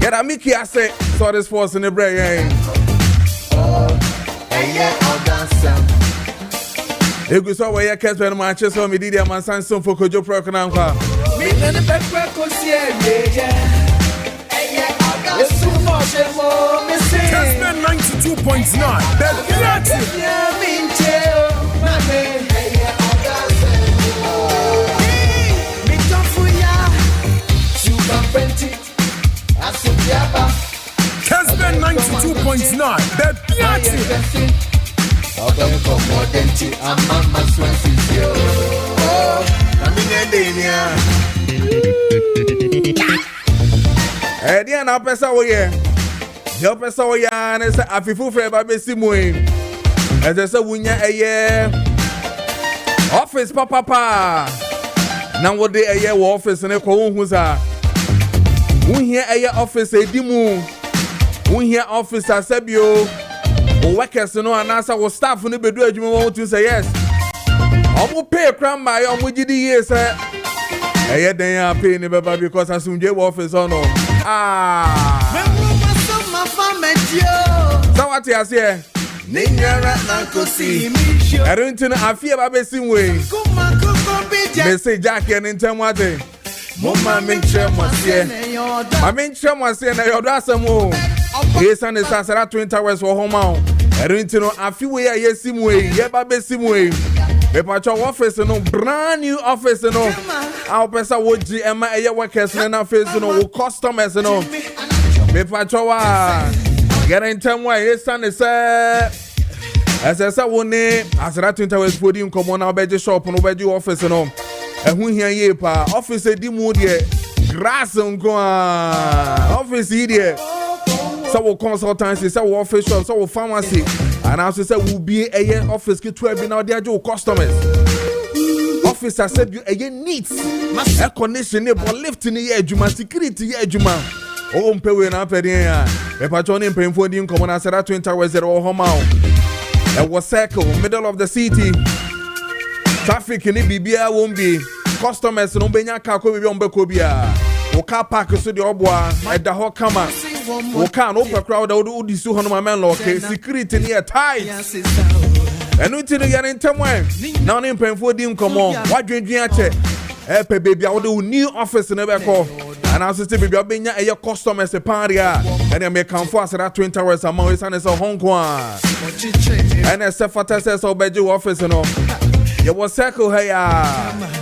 Get a Mickey, I say, saw this force in the brain. If we saw where Kessben Manchester, me did a man son for Kojo Preko Dankwah. Kessben 92.9. Kessben 92.9. Diana pesa wo ye. Yo pesa wo ya na say afifu frɛ ba besi mu yi. Eze say wunya eye office papa. Na wo de eye wo office ne ko hu sa. Wunhia eye office edimu. Wunhia office asabio. O workers no anasa wo staff no bedu adwuma wo to say yes. Omo pay kram ma yo mo gidi ye say eye den ya pay ni baba because asumje wo office ono. So what you say? Ninyara na kosi misho. Eruntin afie ba besim we. Me say Jack en ntem wate. Mama menche mosie. Ma menche mosie na yodo asem o. Esa ne sasara twin towers wo homa o. Eruntin afie we ya yesim we, ye ba besim we. Me pacho office no brand new office no. Our pesa wo gi ema eye workers na face no wo customers no. Me pacho wa get in time why esa ne say asa wo ne asara twin towers podi nkomo na obeje shop no obeje office no. Ehun hia ye pa office di mu de grass nko office yi de so wo consultancy so wo office shop so wo pharmacy and also say will be a office ki 12 bi na de ajo customers office said you a neat air condition but lift ni ye adwuma security ye adwuma o mpewe na apeden ya e pa cho ne mpemfo di nkomo na Asara 20 hours there o homa o e was circle middle of the city traffic ni bibia won be customers no benya ka ko bibia ombeko bia o car park so de oboa e da ho kama o car no per crowd o di su hono ma men lock security ni tight enu ti no yare ntemwe na no mpemfo di nkomo wadwendwen ache e pe bibia o de new office na be ko and also say bibia benya e customers e party a and me kan for Asara 20 hours amount is an so Hong Kong and as fata says so beje office no you was circle hey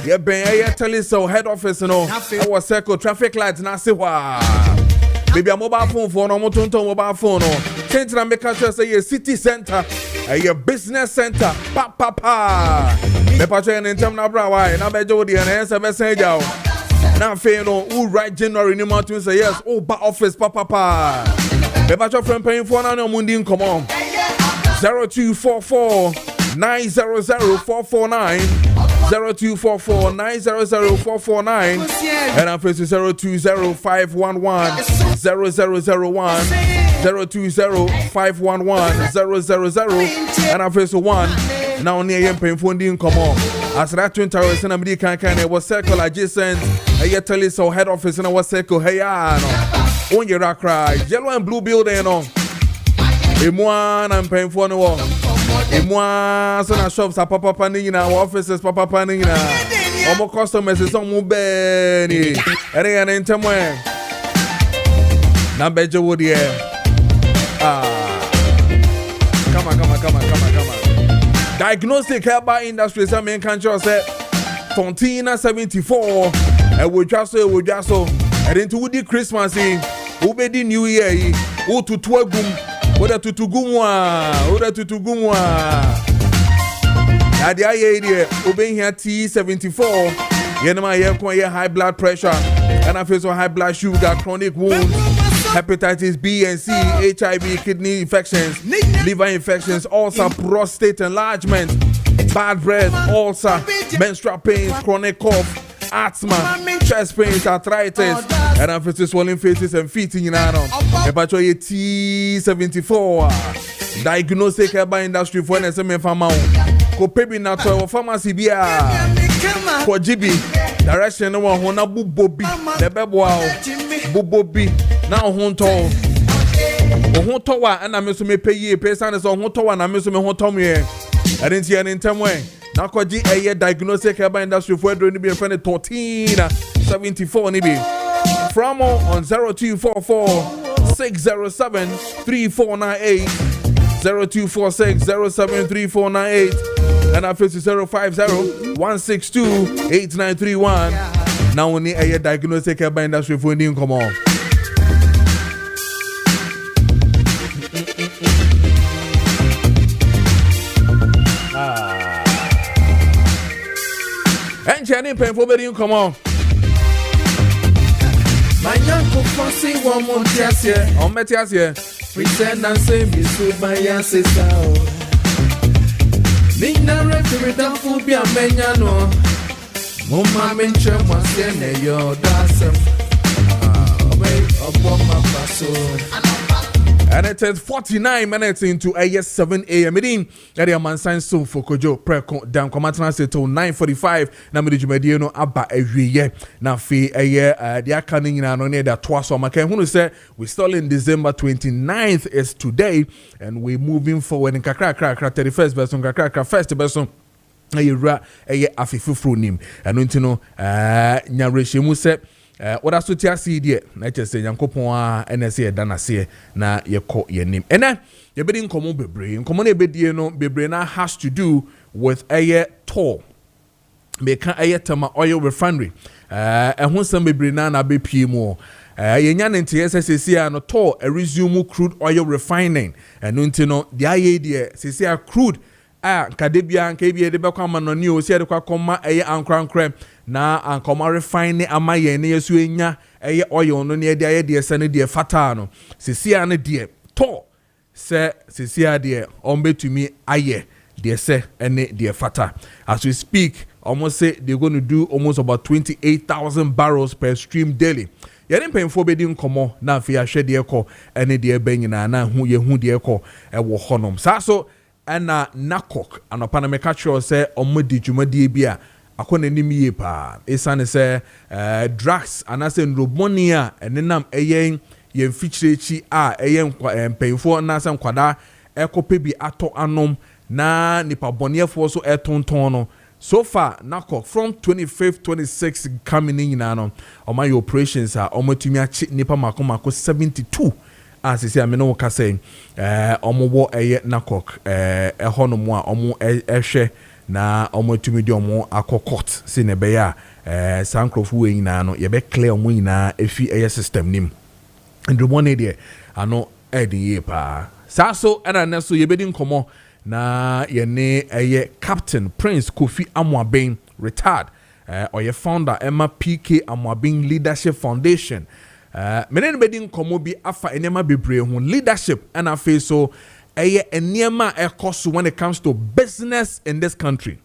you been here tell so head office no I was circle traffic lights na say wa baby a mobile phone for no motonto mobile phone no change na make sure say your city center your business center pa me pa try in term na bra why na beje wo de na answer message out na fe no who right January ni month say yes oh ba office pa me pa try friend paying for na no mundi nkomo 0244 900-449 0244-900-449 and I'm facing 020-511-0001 020-511-000 and I'm facing 1 now near your painful din come on as that 20 hours and I'm the kind was circle adjacent I tell you so head office and I was circle hey no on your cry yellow and blue building no Emwan and painful no Emwa so na shops are papa ni na offices papa ni na omo customers is on mube ni ere na ntemwe na beje wo de come on diagnostic herbal industry say men kan sure say Fontina 74 e wo twa so e dey to wudi Christmas yi wo be di new year yi wo tutu agum Oda tutugumwa Adi aye die oben here T74 yenema ye kon ye high blood pressure and I face high blood sugar chronic wounds hepatitis B and C HIV kidney infections liver infections ulcer prostate enlargement bad breath ulcer menstrual pains chronic cough asthma, chest pains, arthritis, and I'm facing swollen faces and feet in Yano. About your T74 diagnostic herbal industry for an SME farmer. Kopebi na to pharmacy bia. Kojibi direction no one bubobi. The bebo bubobi. Now honto. Honto wa and I miss me pay ye pay sands on honto and I miss me honto me. I didn't see any time way. Now Koji a year diagnostic by industry for doing be a friend 1474 nibi. Framo on 0244 607 3498 0246 073498 and our face is 050 162 8931. Now we need a year diagnostic by industry for doing come on. And Jenny pay for being come on. My uncle Fonsi one more just here. On Metias here. Pretend and say me so my ancestor. Nina referee down for be a menyano. Mama mention was send your dasem. Away upon my paso. And it is 49 minutes into a 7 a.m. Meeting at the man sign soon for Kojo Preko Dankwah Matana say till 9:45. Na me djumadi no aba awiye na fe eye the akaning na no near that twice so makan who say we still in December 29th is today and we moving forward in kakra 31st verse kakra first verse ayira eye afifufro nim eno ntino nyareshe say what as to see there na say yankopon a NSA danase na yeko yenim ena ye be din komo bebre nkomo na ebedie no bebre na has to do with a toll make a tama oil refinery ehun sam bebre na be pie mu yenya nte SSC no toll a resume crude oil refining eno ntino the aye there say crude kadebia nka ebie de bekwa manoni o se de kwa koma ankran na ankoma refine amaye ne yesu enya oil no ne de aye de se ne de fata no sesia ne de to se sesia de ombetumi aye de se ene de fata as we speak almost say they're going to do almost about 28,000 barrels per stream daily. Yɛn mpɛnfo bɛdi nkɔmɔ na afei ahwɛ de ɛkɔ ene de ɛbɛnyina na hu ye hu de ɛkɔ ɛwɔ hɔnom saa so ɛna nakok anopa na meka kyerɛ sɛ ɔmodi dwumadie bi a akɔ n'anim yie paa esane sɛ drugs anase ndroboni a ɛnenam ɛyɛn yɛn fikyirɛkyi a ɛyɛ mpɛnfo na sɛ nkwada ɛkɔpɛ bi atɔ anom na nipa bɔneɛfoɔ so ɛtonton no so far nakok from 25th 26 coming in no ɔma yɛ operations a ɔmatumi akye nipa mako 72 as you see, I mean, no can say, omo nakok, hono mo omo eshe na omo tumi di omo akokot si ne be ya sankrofu we nyina no ye be clear omo nyina efi system nim and the one there ano edi ye pa sa so ana na so ye be di nkomo na ye ne Captain Prince Kofi Amoaben retired or ye founder Emma PK Amoaben Leadership Foundation. Menen bedin komo bi afa enema bebre hu leadership and afa so enema ekoso when it comes to business in this country.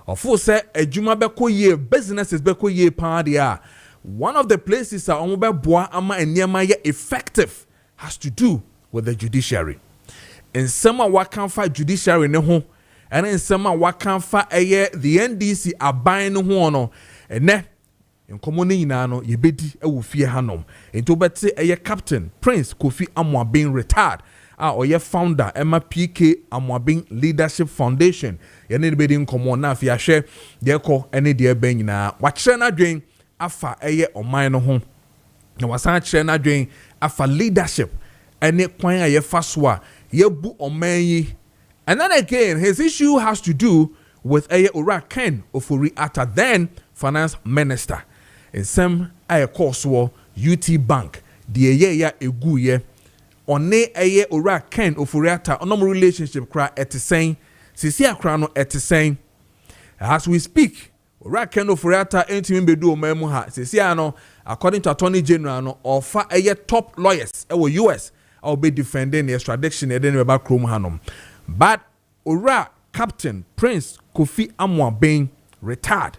Of course say adwuma beko ye businesses beko ye pa dia. One of the places that omo be boa ama enema ye effective has to do with the judiciary. In some what can fight judiciary ne ho and in some what can fight the NDC aban no ho no ene nkomo ne nyina no yebedi awofie hanom ento bete Captain Prince Kofi Amoaben retired oye founder Emma PK Amoaben Leadership Foundation yene bedi nkomo na afia hwe de ko ene de ba nyina wa kire na dwen afa oman no ho na wasan kire na dwen afa leadership ene kwan fa so a yebu oman yi. And then again his issue has to do with Ora Ken Ofori Atta, then finance minister. In some course UT Bank the ya eguye one Ora Ken Oforiata onom relationship cry at the same sisi akra no at the same as we speak Ora Ken Oforiata entimi bedu omemu ha sisi ano according to Attorney General no offer top lawyers US will be defending the extradition eden we ba krom hanom but Ora Captain Prince Kofi Amoaben retired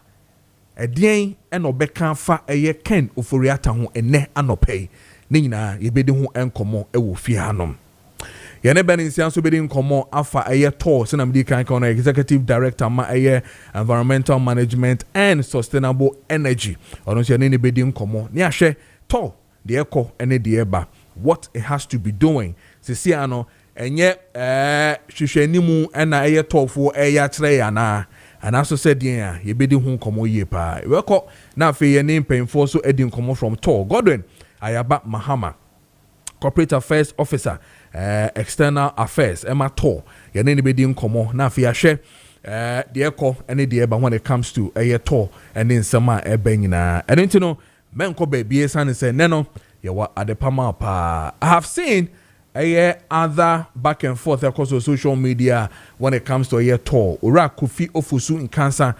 Edien and Obeka fa Ken Oforiata ho ene anopei ne nyina yebedi ho enkomo ewo fie hanom yene benin sianso bedi nkomo afa tour se na mdi kan kan executive director ma environmental management and sustainable energy ono se ne bedi nkomo ne ahwe tour the echo and the eba, what it has to be doing. See, ano, and yet, Shishenimu and a talk for a tray and also said, yeah, you be the home como ye pa. Welcome now for your name paying for so Eddie come from Tor Godwin. Ayaba Mahama, Corporate Affairs Officer, External Affairs, Emma Tor. Your name be the come now for your share. The echo any the but when it comes to a Tor and then some benina. I don't know, men ko baby and say, Neno, you were at the Pama pa. I have seen other back and forth across the social media when it comes to a Tor. Ura Kofi Ofusu in cancer.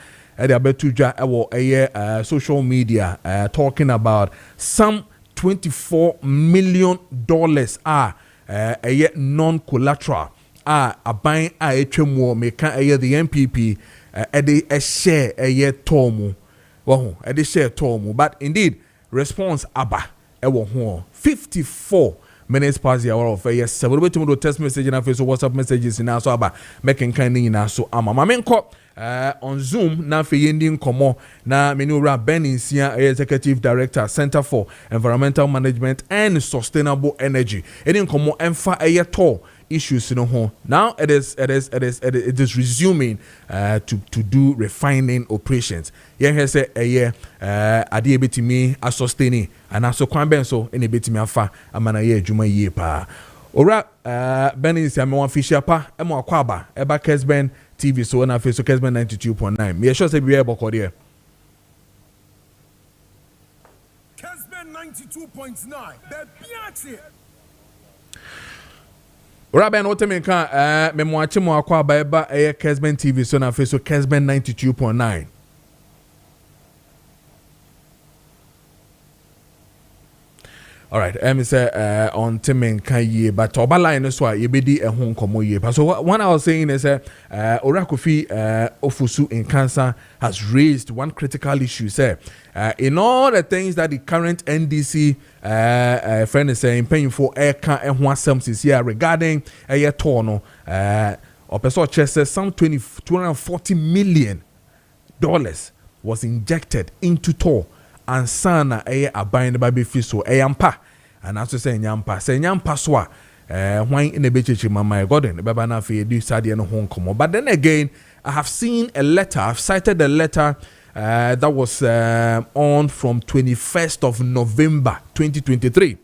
Social media talking about some $24 million are a non-collateral a buying a tremor make the MPP a share a tomu. Well, a share tomu, but indeed response abba 54 minutes past the hour of a yes. Several to text message and Facebook WhatsApp messages in our so about making kind in our so on Zoom na fe yendin komo na menura Beninsia Executive Director Center for Environmental Management and Sustainable Energy. Edin komo emfa to issues you know. Now it is resuming to do refining operations. Yeah, say ade betimi a sustaining and also kwan ben so ene betimi afa amana ye adwuma yie pa. Ora Beninsia me wan fisher pa e mo akwaba eba Kessben TV so na face so Kessben 92.9. Me sure say be able to there. Kessben 92.9. The Maakye. Raben Otemenka me mo ache mo akwa ba eba Kessben TV so na face so Kessben 92.9. All right, say on Temenka ye, but Oba line so ye be di ehun komo ye. So what I was saying is Ora Kofi Ofusu in cancer has raised one critical issue. Say in all the things that the current NDC friend is saying, paying for air can and one something here regarding a year torno or person says some $240 million was injected into Tor. And sana abine baby fiso yampa and as to say nyampa swa why in a bitch mama garden the baba na fe do sadi no hon komo. But then again I have seen a letter, I've cited a letter that was on from 21st of November 2023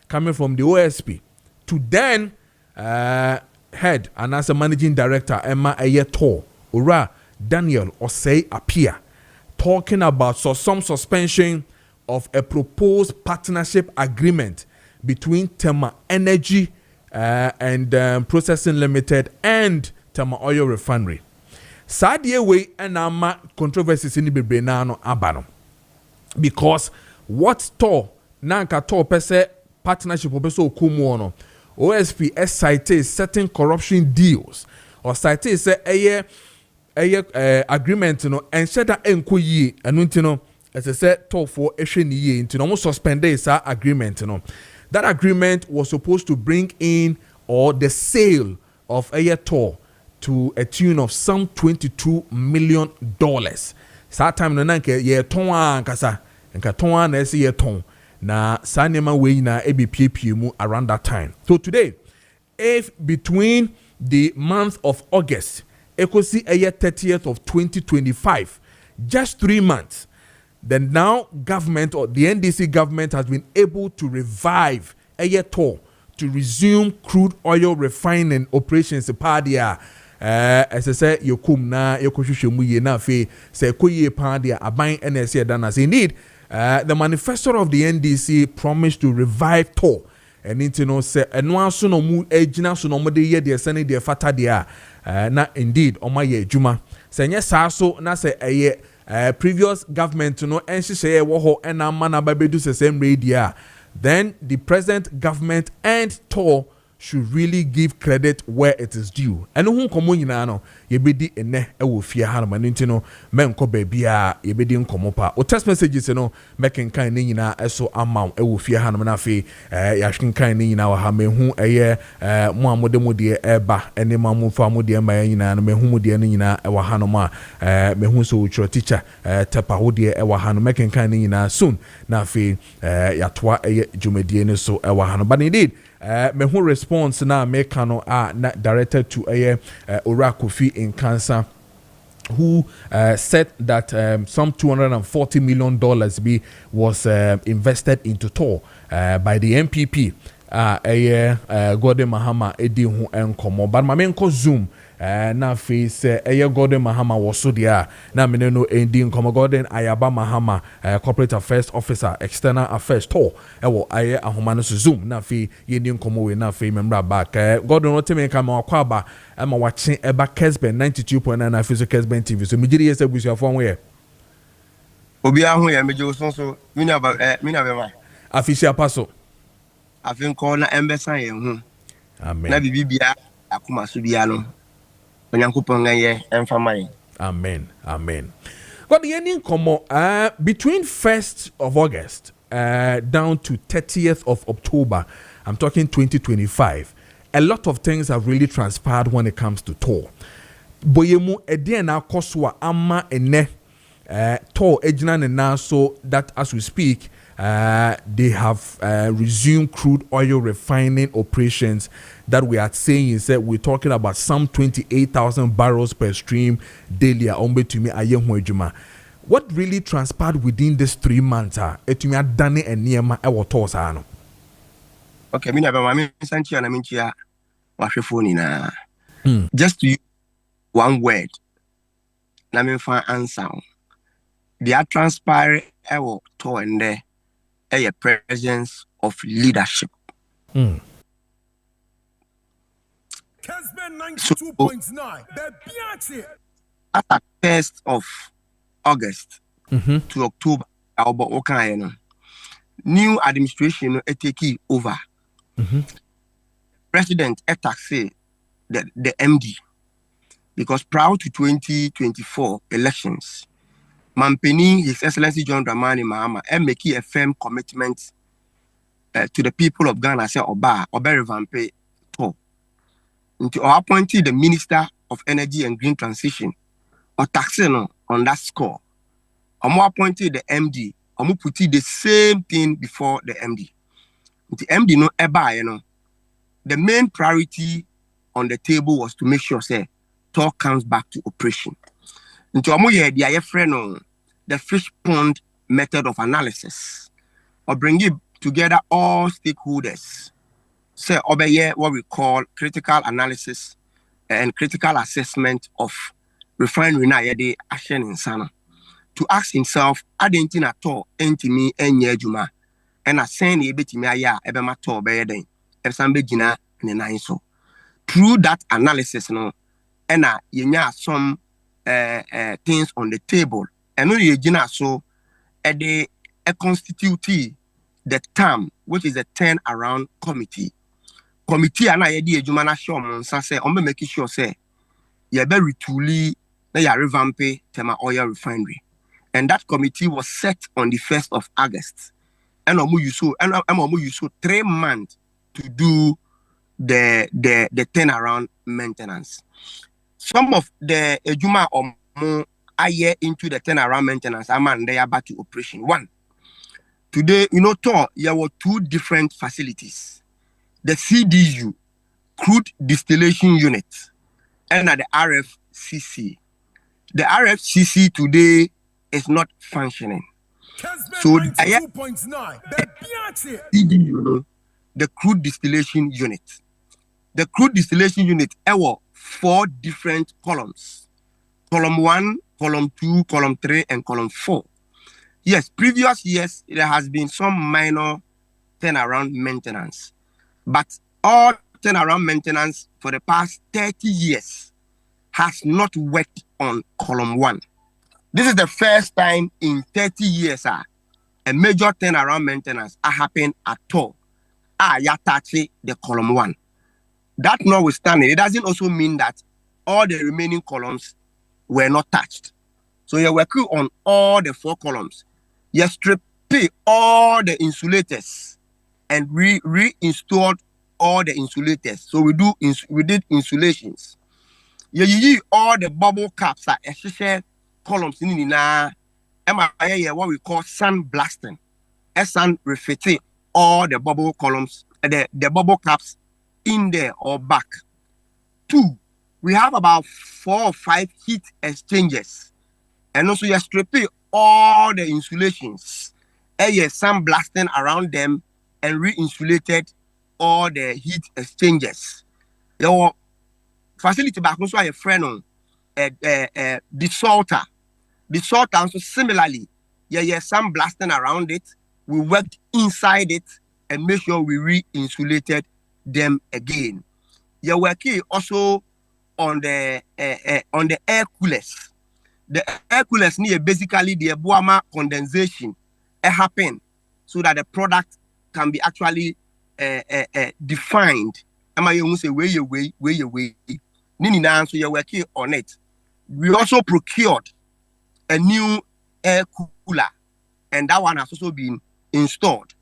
coming from the OSP to then head and as a managing director Emma Ayeto Ura Daniel Osei appear talking about some suspension of a proposed partnership agreement between Tema Energy and Processing Limited and Tema Oil Refinery. Sadie way and ama controversies in the Brenano Abano. Because what Tor Nanka Tor Pese partnership opeso kumuono OSP cite certain corruption deals or cite say agreement and said that enkoyi anu as I said talk for ehwe ni ye ntino almost suspended sa agreement that agreement was supposed to bring in or the sale of Tor to a tune of some $22 million. Sa time no nanke ye ton ankasa nka ton na ese ye ton na sa nema we na ebipie mu around that time. So today if between the month of August Ekosi a 30th of 2025, just 3 months. Then now government or the NDC government has been able to revive Tor to resume crude oil refining operations. Padia, as I said, yokum na yokoshushimuye na fe se koye padia abain NSA danas. Indeed, the manifesto of the NDC promised to revive Tor. And into say and one no mu ejina so no mo de ye de sene de fata de na indeed o ma ye adwuma se nye sa so na se previous government no enhye wo ho na mana ba bedu se same radio then the present government and Tor should really give credit where it is due. And who come on no yebedi ene e wo fie ha no manti no menko ba bia yebedi nkomo pa. O text messages no making kan ni nyina eso amount e wo fie ha no na fe ya hwen kan ni nyina wa ha mehu eye mo amode mode eba ene ma mo fa mode ma nyina no mehu mode ni nyina e wa ha no ma mehu so wo teacher tepa wode e wa ha no making kan ni nyina soon na fe ya toa eye jumedie ni so e wa ha no. But indeed me who response na mekano na directed to Ora Kofi in Cancer, who said that some $240 million was invested into Tor by the MPP. Gordon Mahama edi hu enkomo, but my main Zoom na face Gordon Mahama was so there na me no edi enkomo. Gordon Ayaba Mahama, corporate affairs officer, external affairs Tor ewo ahoma no Zoom na fe yedi enkomo we na fe member back Gordon no teme ka ma kwa ba ma wache eba Kessben 92.9 na fe so Kessben TV so me gidi yesa busia fo we obi ahu ya meje so mina ba ma afisia paso afin ko na embesan ye hu amen na bibia akuma so bia no onyankopon nganye emfama. Amen. But the ending between 1st of August down to 30th of October, I'm talking 2025, a lot of things have really transpired when it comes to Tor. Boyemu ediana koswa ama ene Tor ejina na so that as we speak they have resumed crude oil refining operations that we are saying is that we're talking about some 28,000 barrels per stream daily. What really transpired within these 3 months? Okay, just to use one word, let me find answer. They are transparent to and there a presence of leadership. Kessben 92.9. At the 1st of August to October, new administration take over. President say the MD, because prior to 2024 elections, Mampeni, His Excellency John Dramani Mahama, and making a firm commitment to the people of Ghana, say Oba revampe Tor. Until appointed the Minister of Energy and Green Transition, or taxing on that score. Omo appointed the MD, Omo put the same thing before the MD. The MD no eba, the main priority on the table was to make sure say Tor comes back to operation. Into the fish pond method of analysis, or bring it together all stakeholders. Say obey what we call critical analysis and critical assessment of refinery na yede action in Sana. To ask himself, adentin at all entimi enye juma, and ascend a bit me aya ebema to be den, ebsambe jina ne so. Through that analysis, yenya some things on the table, and only yenya so a constitute the term, which is a turnaround committee. Committee ana yedi ejumana show monsa say on making sure say ye be retuli na ya revampe tema oil refinery. And that committee was set on the 1st of August. And omu you 3 months to do the turnaround maintenance. Some of the ejuma omu aye into the turnaround maintenance aman they are back to operation. One, today, Tor, there were 2 different facilities. The CDU, Crude Distillation Unit, and the RFCC. The RFCC today is not functioning. So, the Crude Distillation Unit. The Crude Distillation Unit, there were 4 different columns. Column 1, column 2, column 3, and column 4. Yes, previous years, there has been some minor turnaround maintenance. But all turnaround maintenance for the past 30 years has not worked on column 1. This is the first time in 30 years a major turnaround maintenance happened at all. Yatachi the column 1. That notwithstanding, it doesn't also mean that all the remaining columns were not touched. So you're working on all the 4 columns. You strip all the insulators and reinstalled all the insulators. So we did insulations. You all the bubble caps are essential columns in what we call sun blasting. Sun refitting all the bubble columns, the bubble caps in there or back. 2, we have about 4 or 5 heat exchangers. And also you're stripping all the insulations. Sun blasting around them and re-insulated all the heat exchangers. Your facility back also a friend on the salter. The salter also similarly, sun blasting around it. We worked inside it and make sure we re-insulated them again. You're working also on the air coolers. The air coolers need basically the Boama condensation happen so that the product can be actually defined. Am I say way? Nini now, so you're working on it. We also procured a new air cooler, and that one has also been installed.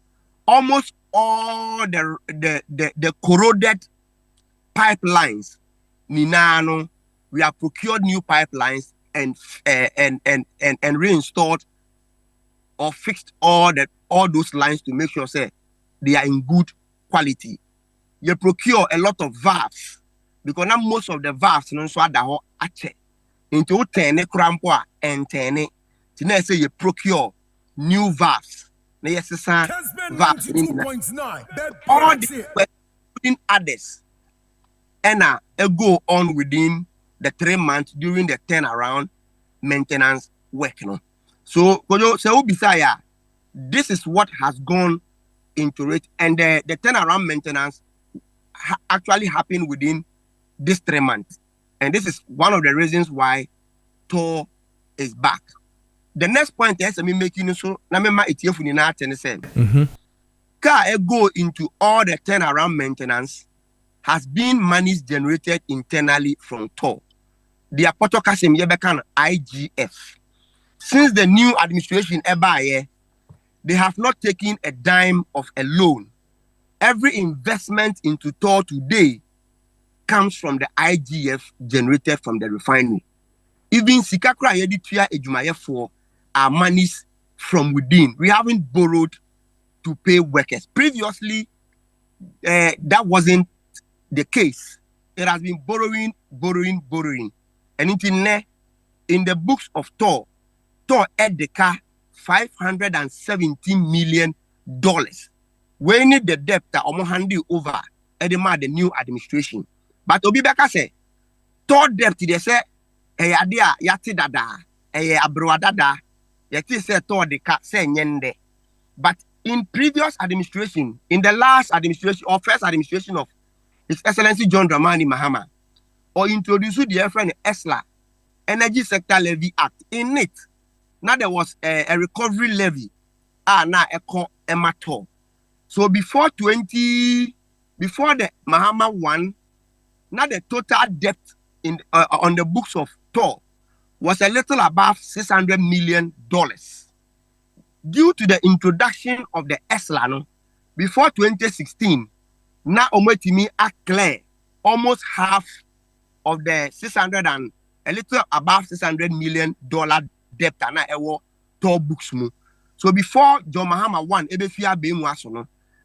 Almost all the corroded pipelines, Ninano, we have procured new pipelines and reinstalled or fixed all those lines to make sure say they are in good quality. You procure a lot of valves because now most of the valves so ada ho ache into 10 crampo and 10 to say you procure new valves. Na yes sir valves all the putting others and go on within the 3 months during the turnaround maintenance work. So Kojo say this is what has gone into it, and the turnaround maintenance actually happened within this 3 months, and this is one of the reasons why TOR is back. The next point is making so na me ma etiefu ni na atene say car go into all the turnaround maintenance has been monies generated internally from TOR. The Apoto Kasim Yebekan IGF. Since the new administration they have not taken a dime of a loan. Every investment into TOR today comes from the IGF generated from the refinery. Even Sikakra Yeditia Ejumaye for our monies from within. We haven't borrowed to pay workers. Previously, that wasn't the case. It has been borrowing. And in the books of TOR had the car $517 million. We need the debt that Omo handed over at the new administration. But Obibeka say, TOR debt, they say, adia yati dada, abroa dada, yati say TOR the car say nyende. But in previous administration, in the last administration or first administration of His Excellency John Dramani Mahama, or introduced the friend ESLA, Energy Sector Levy Act. In it, now there was a recovery levy. Now echo emato. So before the Mahama one, now the total debt in on the books of TOR was a little above $600 million. Due to the introduction of the ESLA, before 2016, now Omotimi are clear almost half of the 600 and a little above $600 million debt and TOR books. So before John Mahama one,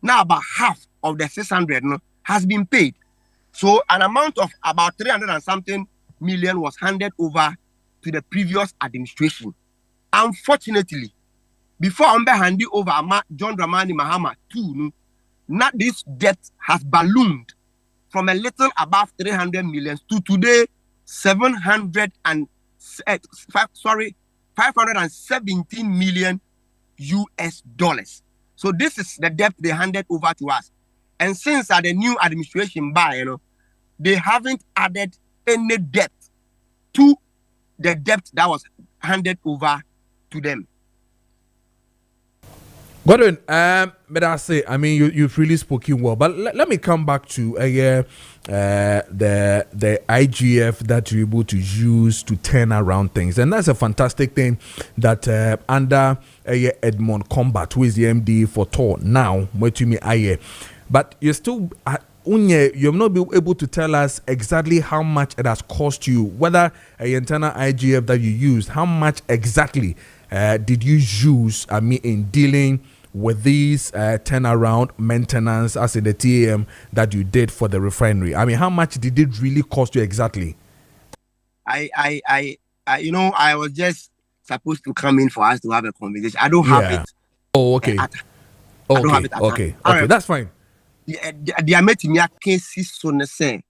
now about half of the 600 has been paid. So an amount of about 300 and something million was handed over to the previous administration. Unfortunately, before Ambe handed over John Dramani Mahama too, now this debt has ballooned from a little above 300 million to today 517 million US dollars. So this is the debt they handed over to us. And since the new administration they haven't added any debt to the debt that was handed over to them. Godwin, but I say, I mean, you've really spoken well. But let me come back to the IGF that you're able to use to turn around things, and that's a fantastic thing that under Edmond Combat, who is the MD for Tor now, what you mean, but you're still. You've not been able to tell us exactly how much it has cost you, whether a internal IGF that you used, how much exactly did you use, I mean, in dealing with these turnaround maintenance as in the TAM that you did for the refinery? I mean, how much did it really cost you exactly? I I was just supposed to come in for us to have a conversation. I don't have it. Oh, okay. I don't have it. Okay, that's fine. The Ametimia cases so say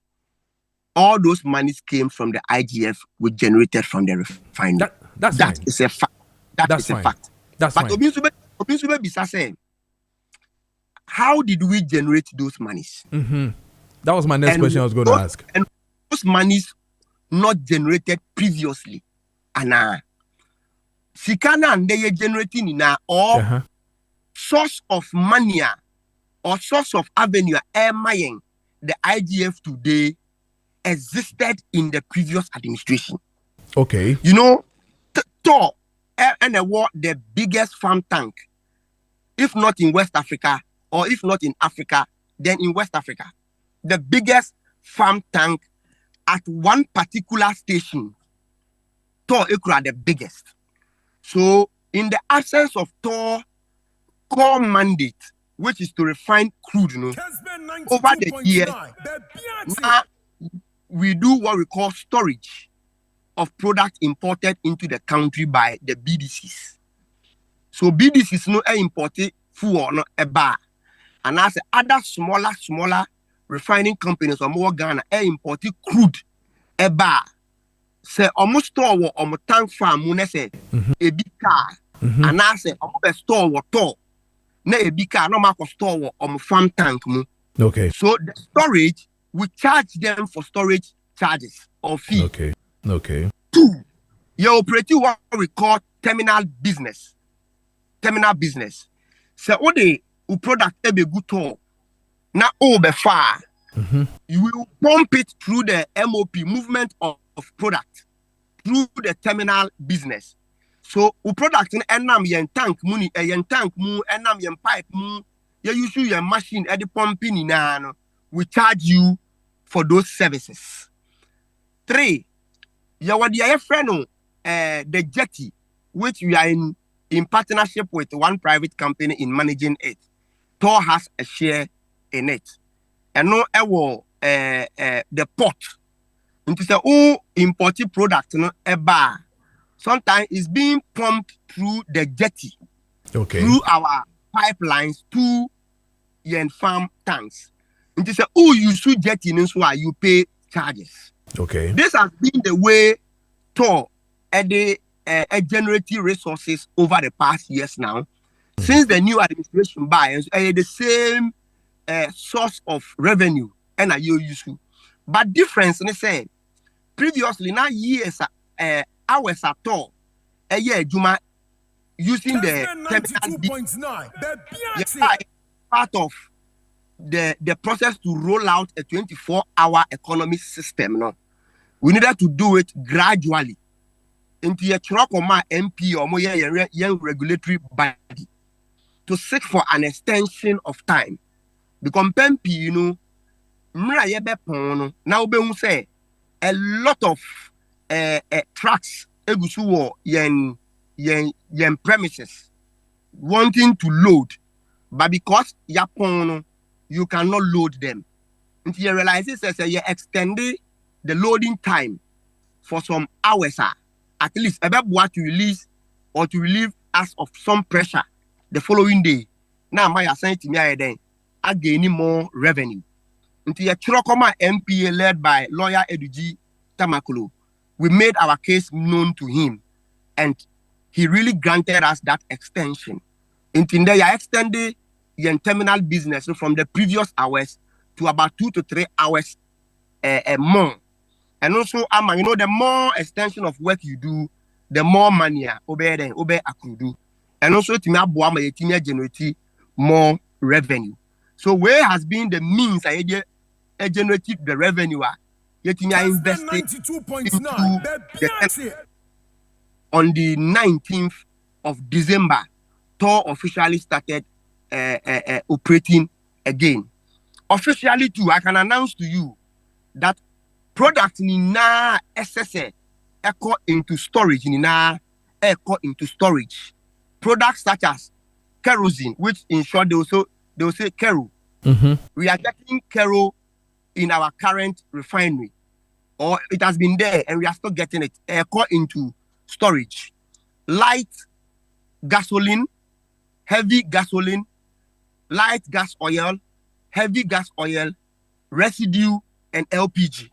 all those monies came from the IGF which generated from the refinery. That is a fact. That's a fact. That's but fine. How did we generate those monies? Mm-hmm. That was my next question I was going to ask. And those monies not generated previously. And Sikana and they are generating in or source of money or source of avenue the IGF today existed in the previous administration. Okay. You know, Tor and the biggest farm tank, if not in West Africa, or if not in Africa, then in West Africa. The biggest farm tank at one particular station, Tor Ekura the biggest. So in the absence of Tor core mandate, which is to refine crude, over the years, now we do what we call storage of product imported into the country by the BDCs. So BDCs no imported food no a bar, and as other smaller refining companies or more Ghana imported crude a bar. Say almost store or tank farm mun say a big car, and I say almost store or store. Na a big car no mark store or farm tank mu. Okay. So the storage, we charge them for storage charges or fee. Okay. Two, you operate what we call terminal business. So all the product be good to now over far. You will pump it through the MOP movement of product through the terminal business. So u product in enam yen tank money yen tank mu enam yen pipe mu you use your machine at the pumping na we charge you for those services. 3, you what the friend the jetty, which we are in partnership with one private company in managing it. Tor has a share in it. And no the port. Into say imported product no a bar. Sometimes it's being pumped through the jetty. Okay. Through our pipelines to yen farm tanks. Into say you should jetty in so you pay charges. Okay. This has been the way Tor generating resources over the past years now. Since the new administration buys the same source of revenue and you use. But difference in say previously now years hours at all a year Juma using the part of the process to roll out a 24-hour economy system. No, we needed to do it gradually into a Chirokoma MP or more young regulatory body to seek for an extension of time. Because PMP, now we say a lot of trucks yen premises wanting to load, but because you cannot load them. Until you realize it says you extended the loading time for some hours, at least about what to release or to relieve us of some pressure the following day. Now my assignment to me then I gaining more revenue. Until a Chirokoma MPA led by lawyer Eduji Tamakulu, we made our case known to him, and he really granted us that extension. Until they extended the terminal business from the previous hours to about 2 to 3 hours more. And also, the more extension of work you do, the more money obey accrued. and also to me aboa ma yetimi generate more revenue. So where has been the means I generate the revenue yetimi invest into the on the 19th of December, Tor officially started operating again. Officially too, I can announce to you that product nina SSA echo into storage nina echo into storage. Products such as kerosene, which in short they will say kero. We are getting kero in our current refinery, or it has been there and we are still getting it echo into storage. Light gasoline, heavy gasoline, light gas oil, heavy gas oil, residue, and LPG.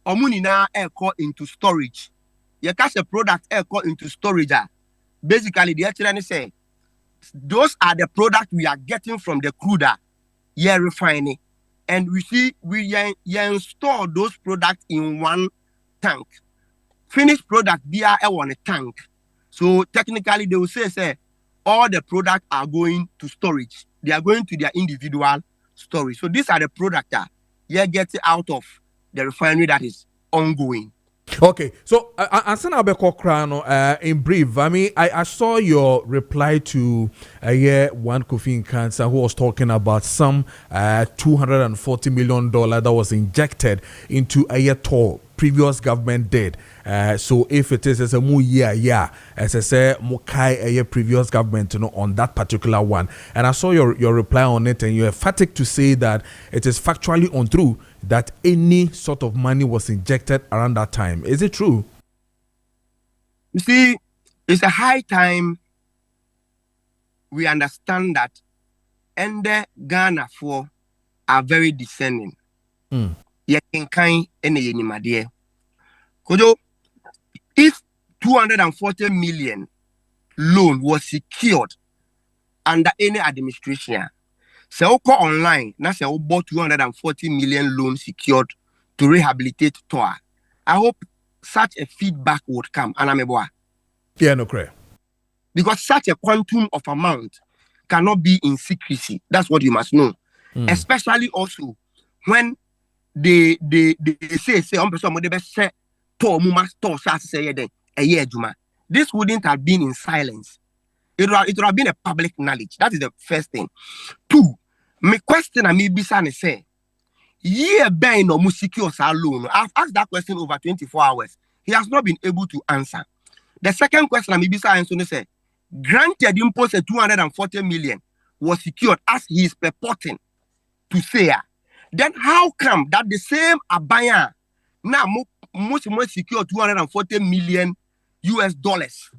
Omuni na echo into storage. You catch a product echo into storage. Basically, the actually say those are the products we are getting from the crude refining, and we install those products in one tank. Finished product via a tank. So technically, they will say all the products are going to storage. They are going to their individual storage. So these are the products that you get out of the refinery that is ongoing. Okay, so in brief, I mean, I saw your reply to one Kofi in Cancer who was talking about some $240 million that was injected into a toll previous government did. So if it is as a as I say, Mukai previous government, on that particular one. And I saw your reply on it, and you're emphatic to say that it is factually untrue that any sort of money was injected around that time. Is it true? You see, it's a high time we understand that and the Ghana for are very discerning. Kojo, if 240 million loan was secured under any administration, so go online, now say about 240 million loan secured to rehabilitate TOA. I hope such a feedback would come. Yeah, no cray. Because such a quantum of amount cannot be in secrecy. That's what you must know. Especially also when they say on person they say this wouldn't have been in silence. It would have been a public knowledge. That is the first thing. Two, my question I may be say, ben no secure loan. I've asked that question over 24 hours. He has not been able to answer. The second question I may be say, granted impose 240 million was secured as he is purporting to say. Then how come that the same Abaya now much more secure 240 million US dollars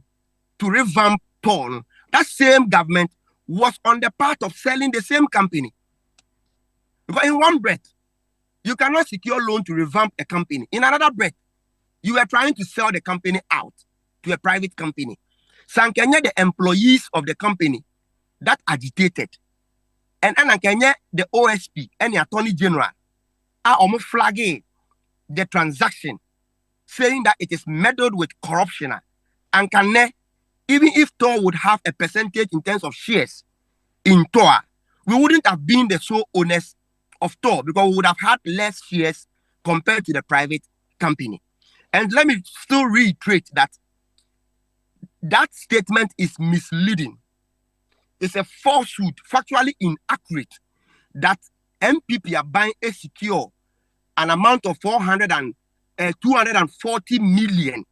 to revamp Paul? That same government was on the part of selling the same company. Because in one breath, you cannot secure loan to revamp a company. In another breath, you are trying to sell the company out to a private company. Sankenya, the employees of the company that agitated, and Kenya, the OSP and the Attorney General are almost flagging the transaction, saying that it is meddled with corruption. And Kenya, even if TOR would have a percentage in terms of shares in TOR, we wouldn't have been the sole owners of TOR because we would have had less shares compared to the private company. And let me still reiterate that that statement is misleading. It's a falsehood, factually inaccurate, that MPP are buying a secure an amount of $240 million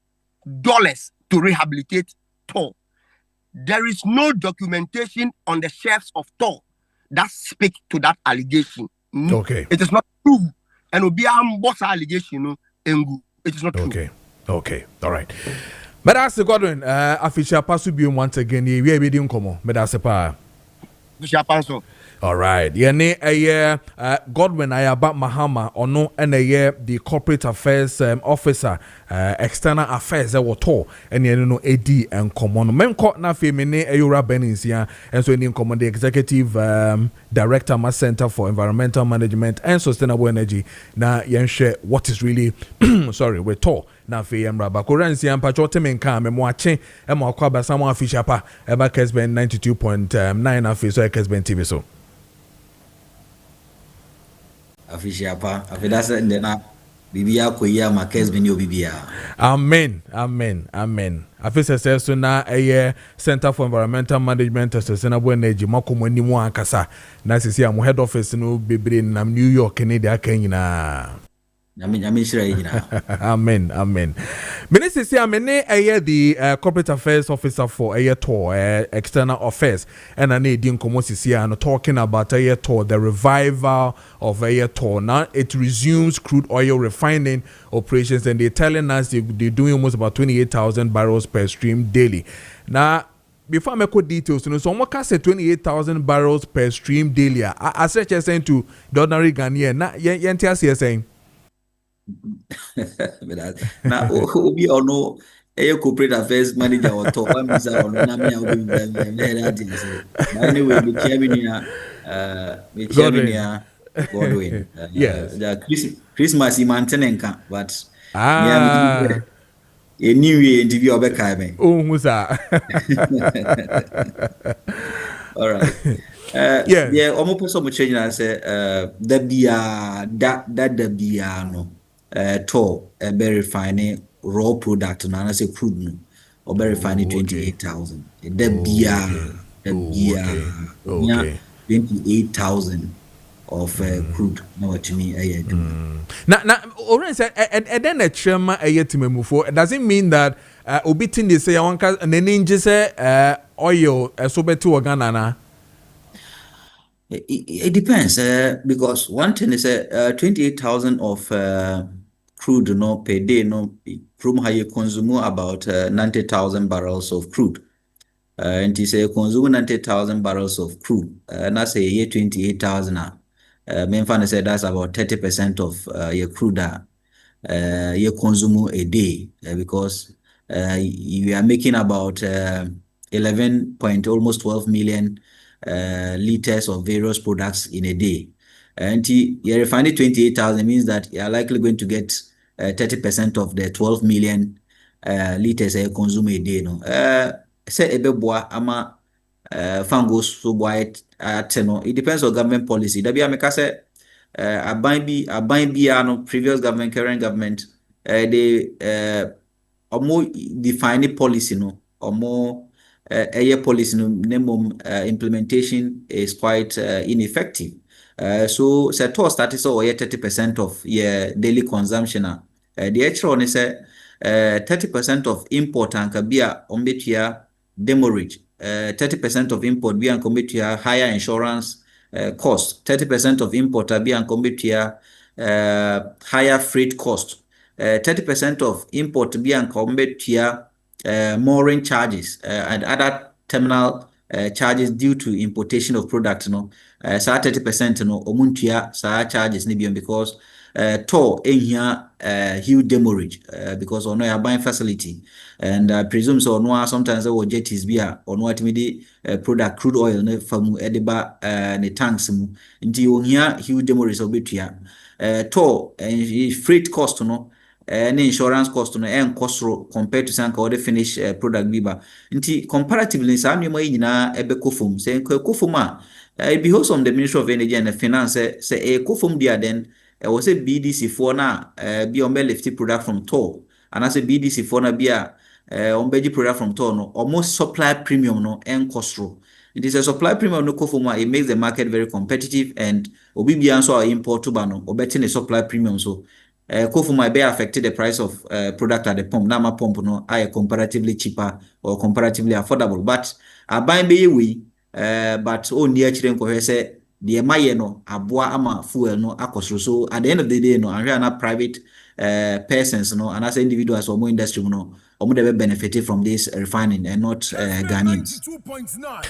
to rehabilitate TOR. There is no documentation on the shelves of TOR that speak to that allegation. Okay. It is not true. And will be a boss allegation. It is not true. Okay. All right. But that's the Godwin. Official Pasu once again. We are reading Komo. But that's a pa. All right. Yeah, Godwin I about Mahama or no, and the corporate affairs officer, external affairs that were tall, and AD and common. Men caught na femine Ayura Benizia, and so in common the executive director, Mass Center for Environmental Management and Sustainable Energy. Now, share what is really sorry, we're tall. na fe yemra ba koransi ampa chotemen kan me mo ache e mo akwa ba samo official pa e ba Kessben 92.9 na fe so Kessben TV so official pa afida se na bibia koyi ama Kessben yo bibia. Amen. Afisa says so na a Center for Environmental Management and Sustainable Energy makomo ni mu ankasa na sisi am head office no bebre na New York ne de aka nyina. Nyame shira nyina. Amen. Minister say amene the corporate affairs officer for external affairs and an edin komo sisi no talking about the revival of tour. Now it resumes crude oil refining operations and they're telling us they're doing almost about 28,000 barrels per stream daily. Now before I make details, so someone can say 28,000 barrels per stream daily. I such as saying to the ordinary Ghanaian, na yentia saying. Na obi ono corporate affairs manager or top manager or na me obi anyway me chairman Godwin yes Christmas he maintain nka but a new year interview obeka me musa all right yeah omo person mo change na say da bia no to be refining raw product na na say crude no or be refining 28,000 the bia 28,000 of crude na what me na orange said and then a chema timemufo doesn't mean that obitin they say wanka neninje say oil so betu Ghana na. It depends because one thing is 28,000 of crude no per day no from how you consume about 90,000 barrels of crude and you say consume 90,000 barrels of crude and I say year 28,000 main fan say that's about 30% of your crude you consume a day because you are making about 11 point almost 12 million liters of various products in a day. And you're refining 28,000 means that you're likely going to get 30% of the 12 million liters you consume a day. No, say ebeboa ama fangos so boy at no. It depends on government policy. That be America say a no previous government, current government, they or more define policy no or more. Policy implementation is quite ineffective. So to start is 30% of your daily consumption. The extra one is 30% of import and kabia ombetia demurrage. 30% of import be and combetia higher insurance cost. 30% of import be and combetia higher freight cost. 30% of import be and combetia mooring charges and other terminal charges due to importation of products. No, 30% no omuntia sa charges ni because toll in here huge demurrage because on no buying facility and I presume so no sometimes our jetties be or no ultimately product crude oil no from ediba the tanks into on here huge demurrage obetia toll and freight cost no any insurance cost no and cost compared to sanka or the finished product biba nti comparatively sa nneema nyina ebekofom say ekofom it behoves on the Ministry of Energy and Finance say ekofom dia then was a BDC for na be on lifty product from toll and as a BDC for na be on beji product from toll no almost supply premium no and cost it is a supply premium no kofoma it makes the market very competitive and obi bia so import to ba no obetting a supply premium so Kofu might be affected the price of product at the pump. Nama pump no are comparatively cheaper or comparatively affordable. But I buy be we but near children say the maye no abua ama fuel no akosro. So at the end of the day no and we are not private persons no and as individuals or more industry no or more benefited from this refining and not Ghanaians.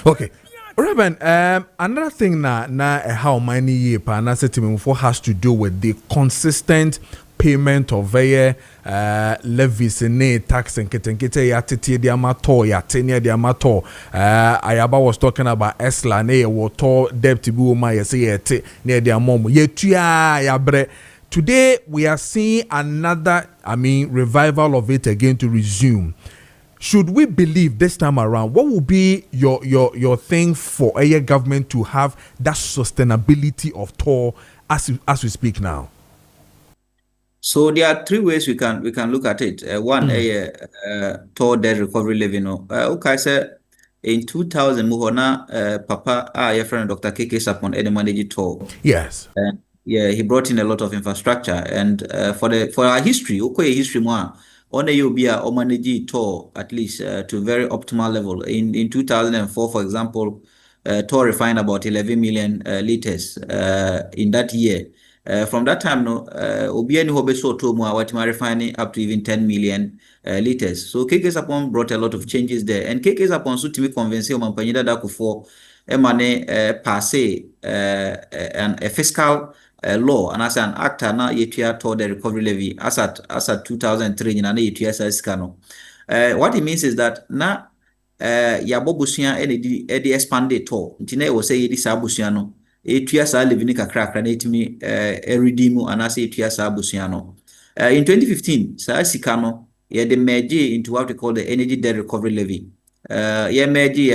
Okay. Ruben, another thing na how many year pa na settlement has to do with the consistent payment of levies ne tax and ketenkete ya tete dia mato ya tenia dia mato Ayaba was talking about Esla ne water debt bi wo ma ye say yete ne dia mom ye tua ya bre today we are seeing another, revival of it again to resume. Should we believe this time around? What will be your thing for a government to have that sustainability of toll as we speak now? So there are three ways we can look at it. One, toll debt recovery levy. Okay, so in 2000, Muhona, Papa, your friend Dr. Kessben, Eddie managed toll. Yes. Yeah, he brought in a lot of infrastructure, and for our history, okay, history more. On the UBA or manage toll at least to a very optimal level. In 2004, for example, toll refined about 11 million liters in that year. From that time, Obiani Hobeso Tomua Watima refining up to even 10 million liters. So Kessben brought a lot of changes there, and Kessben so to me convince Mampanyida Dakufo emane passe a fiscal law and as an actor na yetua toward the recovery levy as at 2003 na yetua saskano. What it means is that na yabobusia edi expanded to ntina e wo say yedi sabusia no yetua sa levy ni kakra na etimi redeem and as yetua sabusia no. In 2015 sa sika no yede merge into what we call the energy debt recovery levy. Merge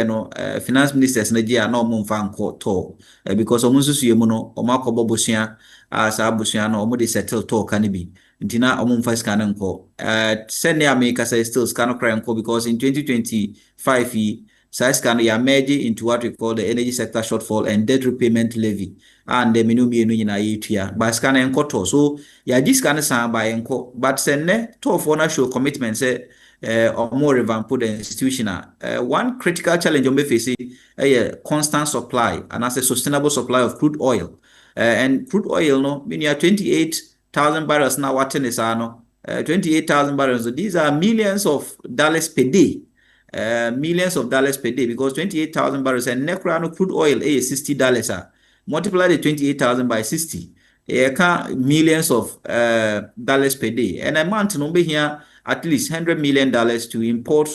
finance ministers na gia na omo mfa nko to because omo susu yemu no omo akobo bosia as abusia no omo de settle to kan bi ntina omo mfa scan nko send America say still scan cry nko because in 2025 scan ya merge into what we call the energy sector shortfall and debt repayment levy and the menu nyina yetua but scan nko to so ya this scan san by nko but send to for na show commitment say or more revamp the institution. One critical challenge we face is constant supply and as a sustainable supply of crude oil. And crude oil, no, meaning 28,000 barrels now. What is 28,000 barrels? So these are millions of dollars per day. Millions of dollars per day because 28,000 barrels and necrano crude oil is $60. Multiply the 28,000 by 60. Millions of dollars per day. And a month, no be here at least $100 million to import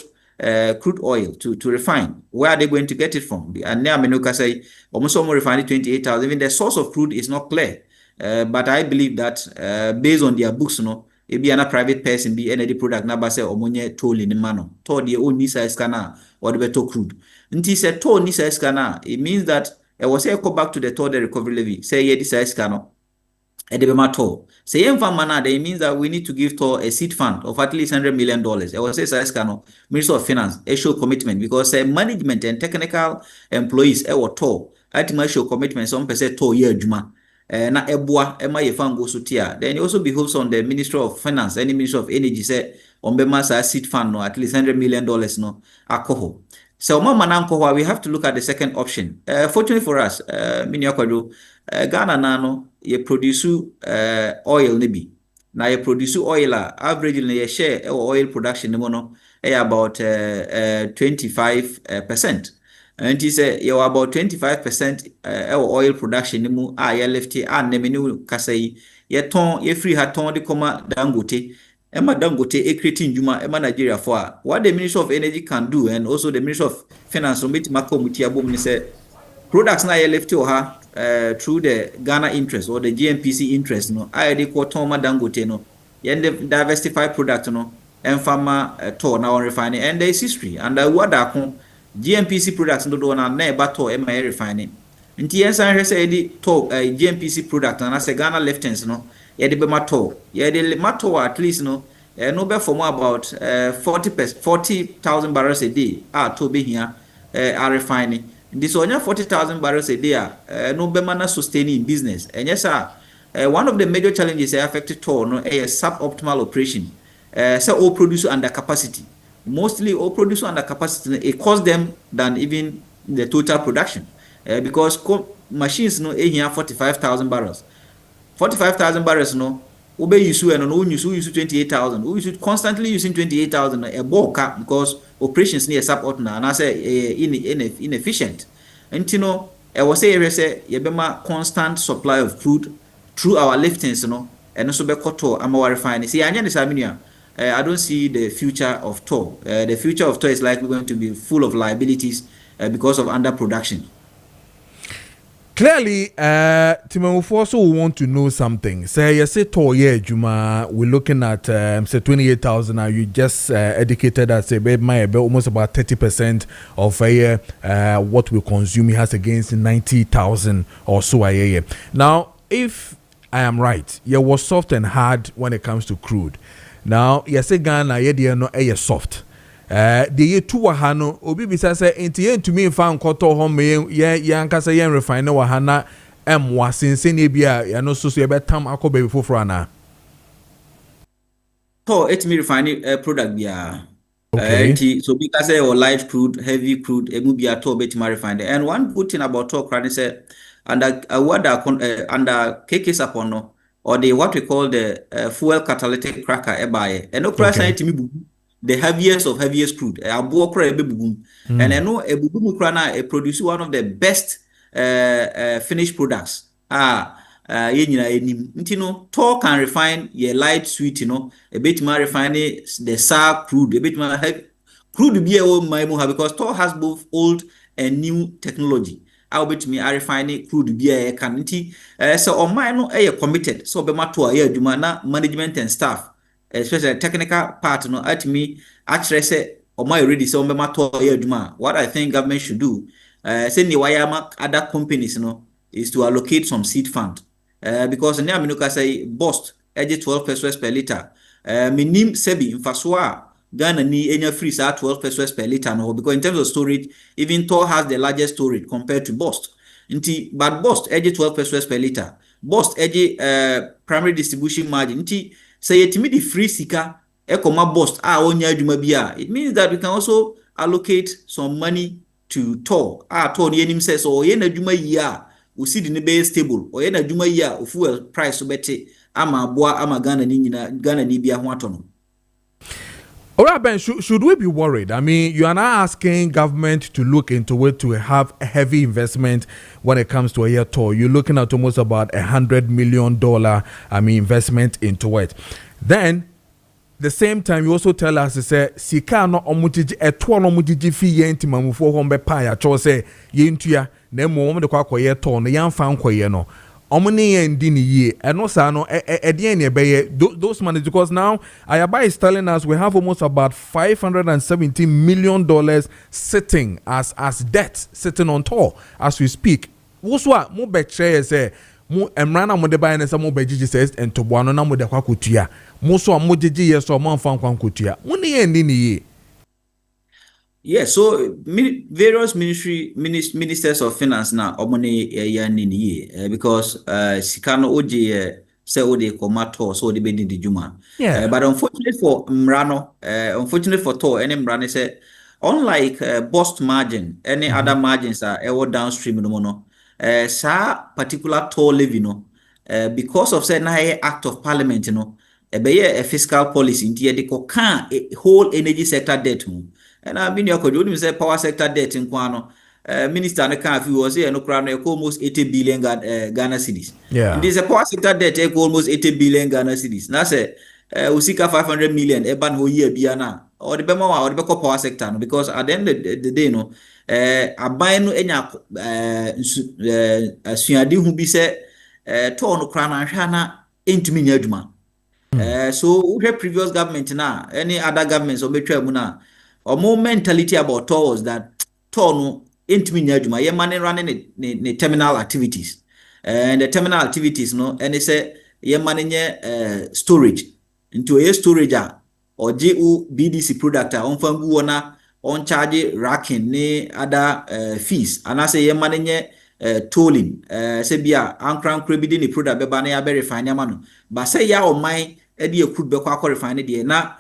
crude oil to refine. Where are they going to get it from? And now Menuka say almost all refining 28,000. Even the source of crude is not clear. But I believe that based on their books, it be a private person be energy product na base omonye toll in the mano. Toll the own nisa scanner or the better crude. Until say toll nisa scanner, it means that I was say go back to the toll the recovery levy. Say yeah this scanner. Toll. Say that means that we need to give to a seed fund of at least $100 million. I will say Minister of Finance, a show commitment because management and technical employees toll. I show commitment some percent toll year juma. Na ebwa ema yefan go sutia. Then it also behoves on the Minister of Finance and the Minister of Energy say on bema seed fund no at least $100 million no akoho. So we have to look at the second option. Fortunately for us, Ghana nano ye produce oil nibi. Now ye produce oil average ye share oil production about 25%. And he say you about 25% oil production nimu ye left and nemenu kasei ye ton ye free haton de koma Dangote. Emma Dangote creating Juma Emma Nigeria for what the Ministry of Energy can do and also the Ministry of Finance meet Makomutiabum say products na left to her through the Ghana interest or the GMPC interest no I de Toma Dangote no yende diversify product no and farmer to now refining and there is history and what GMPC products no do na bato Emma refining nti yensan say di to GMPC product and as a Ghana leftens no yede be mato yede mato at least no be for more about 40,000 barrels a day to be here are refining this only 40,000 barrels a day no be mana sustaining business and yes one of the major challenges affected to no a suboptimal operation so all produce under capacity mostly all produce under capacity it costs them than even the total production because machines no here 45,000 barrels 45,000 barrels no ube use and no use 28,000 we should constantly using 28,000 a bulk because operations near suboptimal and I say inefficient and you know I was say you be constant supply of crude through our liftings and also be koto amawa refining see I don't see the future of toll. The future of toll is likely going to be full of liabilities because of underproduction. Clearly, Timothy also want to know something. Say, you say, Juma, we're looking at say 28,000. Now you just educated us say, almost about 30% of what we consume has against 90,000 or so a year. Now, if I am right, you was soft and hard when it comes to crude. Now, you say Ghana, you no soft. The year 2 wahano obi bisa say enti yen tumi fa nkoto ho me ye ankasa yen refine wahana emwa sense bia ya no so ye betam akoba bi foforo ana to it me refine product bia okay so because say or light crude heavy crude emu bia to betima refine. And one good thing about talk right say under under KK sapono or the what we call the fuel catalytic cracker ebaye and no crash okay. Timi the heaviest crude. And I know a bubu krana produce one of the best finished products. Tor can refine your light sweet, a bit more refine the sour crude, a bit more heavy crude be a because Tor has both old and new technology. I'll bet me I refine crude be a canity. So on mine no committed. So be my tour management and staff. Especially technical part, at me, actually say, or my already so what I think government should do, send the Wayama other companies, is to allocate some seed fund. Because now I say bust, edge 12 pesos per liter. Minim sebi in Faswa, Ghana ni any free 12 pesos per liter, no, because in terms of storage, even Tor has the largest storage compared to bust. But bust edge 12 pesos per liter. Bust edge primary distribution margin. Say it me the free sika ekoma bust onya adwuma bia, it means that we can also allocate some money to Tor Tor ni enim say so ye na adwuma yi a o see the be stable or ye na adwuma yi a fuel price so bete ama boa ama Ghana ni bia ho atono. All right, Ben, should we be worried? I mean, you are now asking government to look into it to have a heavy investment when it comes to a year tour. You're looking at almost about $100 million, investment into it. Then, the same time, you also tell us to say, Sika no omutiji etwa no omutiji fi yenti mamufo hombe pa ya cho say yentua na mo de kwa koye tour no yamfa nkoye no. Omni endi ni ye eno sa no edien ne beye those money because now Ayaba is telling us we have almost about $570 million sitting as debt sitting on Tor as we speak. Woswa mo be che say mo emrana mo de buy na mo be gigi says and to boano na mo de kwa kutua mo so mo gigi yes so mo mfa nkwa kutua mo ne endi ni ye. Yes, so various ministers of finance now omoni yanini because sikano oje say ode komato so de be di juma. Yeah. But unfortunately for Mrano, unfortunately for Tor any Mrano say unlike bust margin, any other margins are ever downstream no mono. Sa particular Tor levy because of say na act of parliament a fiscal policy into the can whole energy sector debt. And I've been your say power sector debt in Kwano. Minister and a was here no crown almost 80 billion Ghana cedis. Yeah. And there's a power sector debt almost 80 billion Ghana cedis. Now say Usika 500 million eban ho year biana or the Bema or the power sector because at the end of the day a buy no enya suadi who be say to no crown and hana into me nyaduma. So we have previous government now, any other governments or between or more mentality about Tor was that Tor no ain't me nyaduma ye money running the terminal activities. And the terminal activities and they say ye money storage into a storage or JU BDC product on fangu on charge racking ne other fees and I say ye money tolling sebia ankran krabidi ni product beba na ya be refine manu but say ya o man e de crude be kwa refine de na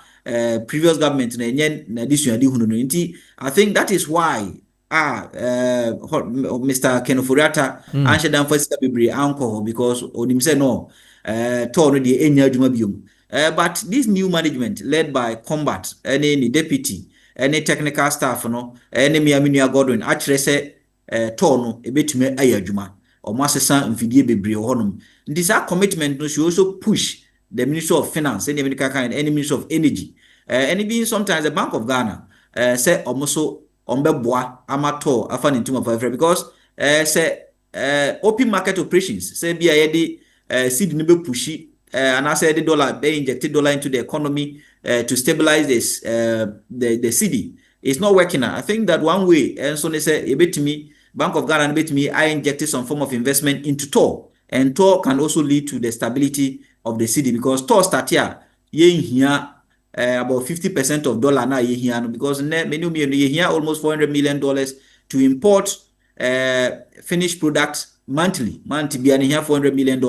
previous government na enye na addition adi hunu no nti I think that is why Mr. Kenoforiata answer dan fasika bebre anko because onim say no Tor no de enya adwuma biom but this new management led by Combat any deputy any technical staff any Miaminu Godwin actually say Tor no ebetime ayadwuma o masesa mfidie bebre honum this commitment no should also push the Ministry of Finance and the any Ministry of Energy and even sometimes the Bank of Ghana say almost so ombeboa amato afan intuma for because say open market operations. Say be a seed no be pushy and I say the dollar they injected dollar into the economy to stabilize this the city. It's not working. I think that one way and so they say a bit to me Bank of Ghana bit me I injected some form of investment into TOR, and TOR can also lead to the stability of the city because TOR start here here about 50% of dollar now here because many here almost $400 million to import finished products monthly be here $400 million.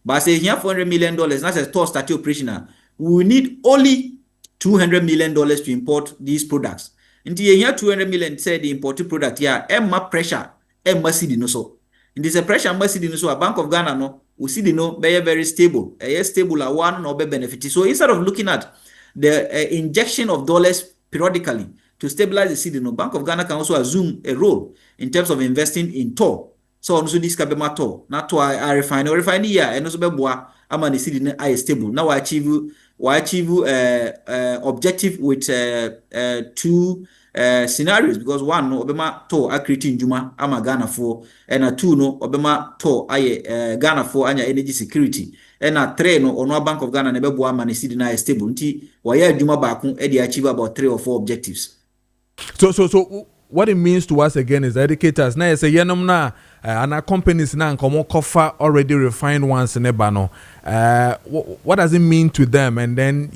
But say here $400 million, that's a TOR start operation. We need only $200 million to import these products. Until here $200 million say the imported product here, Emma pressure, Emma city no so. And this a pressure Emma city no so a Bank of Ghana no, we see the no very stable. Stable a one no be benefit. So instead of looking at the injection of dollars periodically to stabilize the city, no Bank of Ghana can also assume a role in terms of investing in TOR. So also this can be my TOR. Not to I refine here and also be boa ama the city no I stable. Now I achieve objective with two scenarios because one no obema TOR accreting juma ama Ghana for and two no obema TOR aye Ghana for anya energy security and three no ono Bank of Ghana nebe boa man city na stable nti waya juma baako e dey achieve about 3 or 4 objectives. So what it means to us again is educators now say yenom na and our companies now come cover already refined ones in ebano. What does it mean to them? And then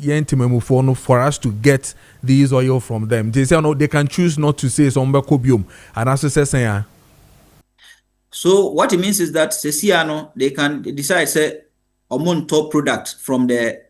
for us to get these oil from them. They say no, they can choose not to say some cobium and as say. So what it means is that Sesiano they can decide say among top product from the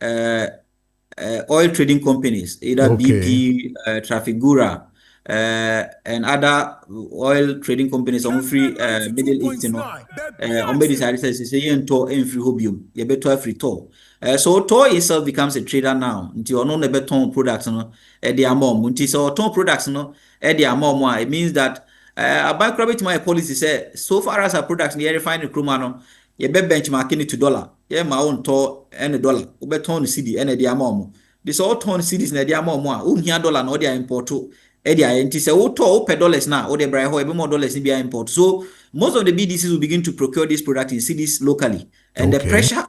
oil trading companies, either BP, Trafigura, and other oil trading companies on free Middle East, on the side says say TOR and free hobium, you better free TOR. So TOR itself becomes a trader now. Until no beton products no at the amount. Until so TOR products no at the amount. It means that a bank rabbit my policy say so far as our products near refining crewmano, you bet benchmarking it to dollar. Yeah, my own TOR and a dollar. Beton CD and the amount. This all ton cities na the amount. Here dollar no they import to. Enti say TOR per dollars now or the buy how more dollars in be import. So most of the BDCs will begin to procure this product in cities locally, and the pressure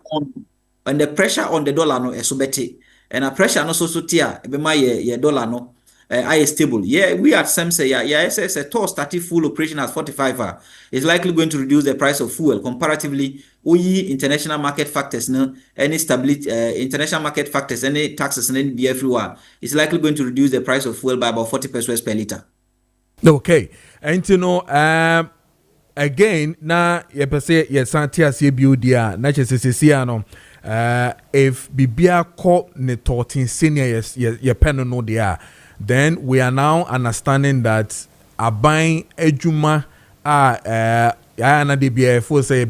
on the dollar no is so better, and a pressure no so tier be my ye dollar no I stable. Yeah, we at some say say TOR started full operation at 45 is likely going to reduce the price of fuel comparatively. International market factors no any stability international market factors any taxes and any be everywhere is likely going to reduce the price of fuel by about 40 pesos per liter. Okay, and you know again na ye pese ye santia se biodia na chesese no if bibia ko ne 13 senior ye pen no there, then we are now understanding that aban ejuma na the BFO say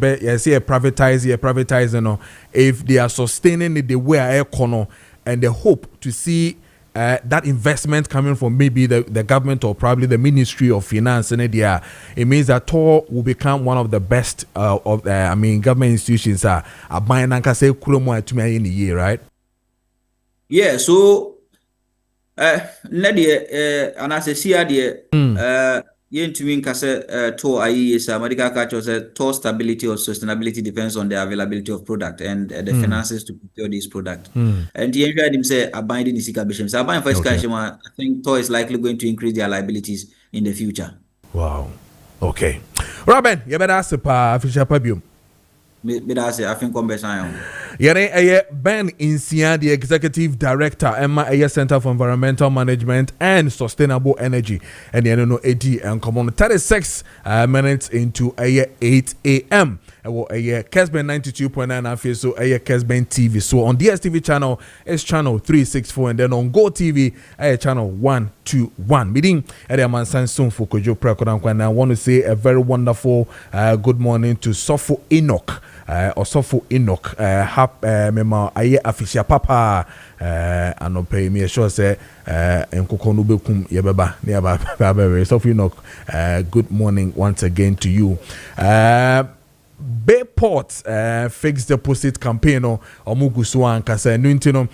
privatize no if they are sustaining it the way I econo and the hope to see that investment coming from maybe the government or probably the Ministry of Finance and it means that TOR will become one of the best of government institutions buying and say kulomo to me in the year, right? Yeah, so and as a CR Yentwin Kase TOR IE is a medical culture says TOR stability or sustainability depends on the availability of product and the finances to procure this product. And the heard him say abiding is Bishop. So I think TOR is likely going to increase their liabilities in the future. Wow. Okay. Robin, you better ask Fisher Pabium. I think Ben Insia, the executive director, Emma Center for Environmental Management and Sustainable Energy, and you know AD and come on 36 minutes into 8 a.m. Kessben 92.9 and so Kessben TV. So on DSTV channel is channel 364, and then on Go TV channel 121. Meeting at the man soon for Kojo Preko Dankwah, and I want to say a very wonderful good morning to Sofo Enoch. Osofo Enoch mema aye official papa anope me sure say enkoko no bekum yebeba ne aba Sofo Enoch, good morning once again to you. Bayport fixed deposit campaign no omuguso ankasa no ntino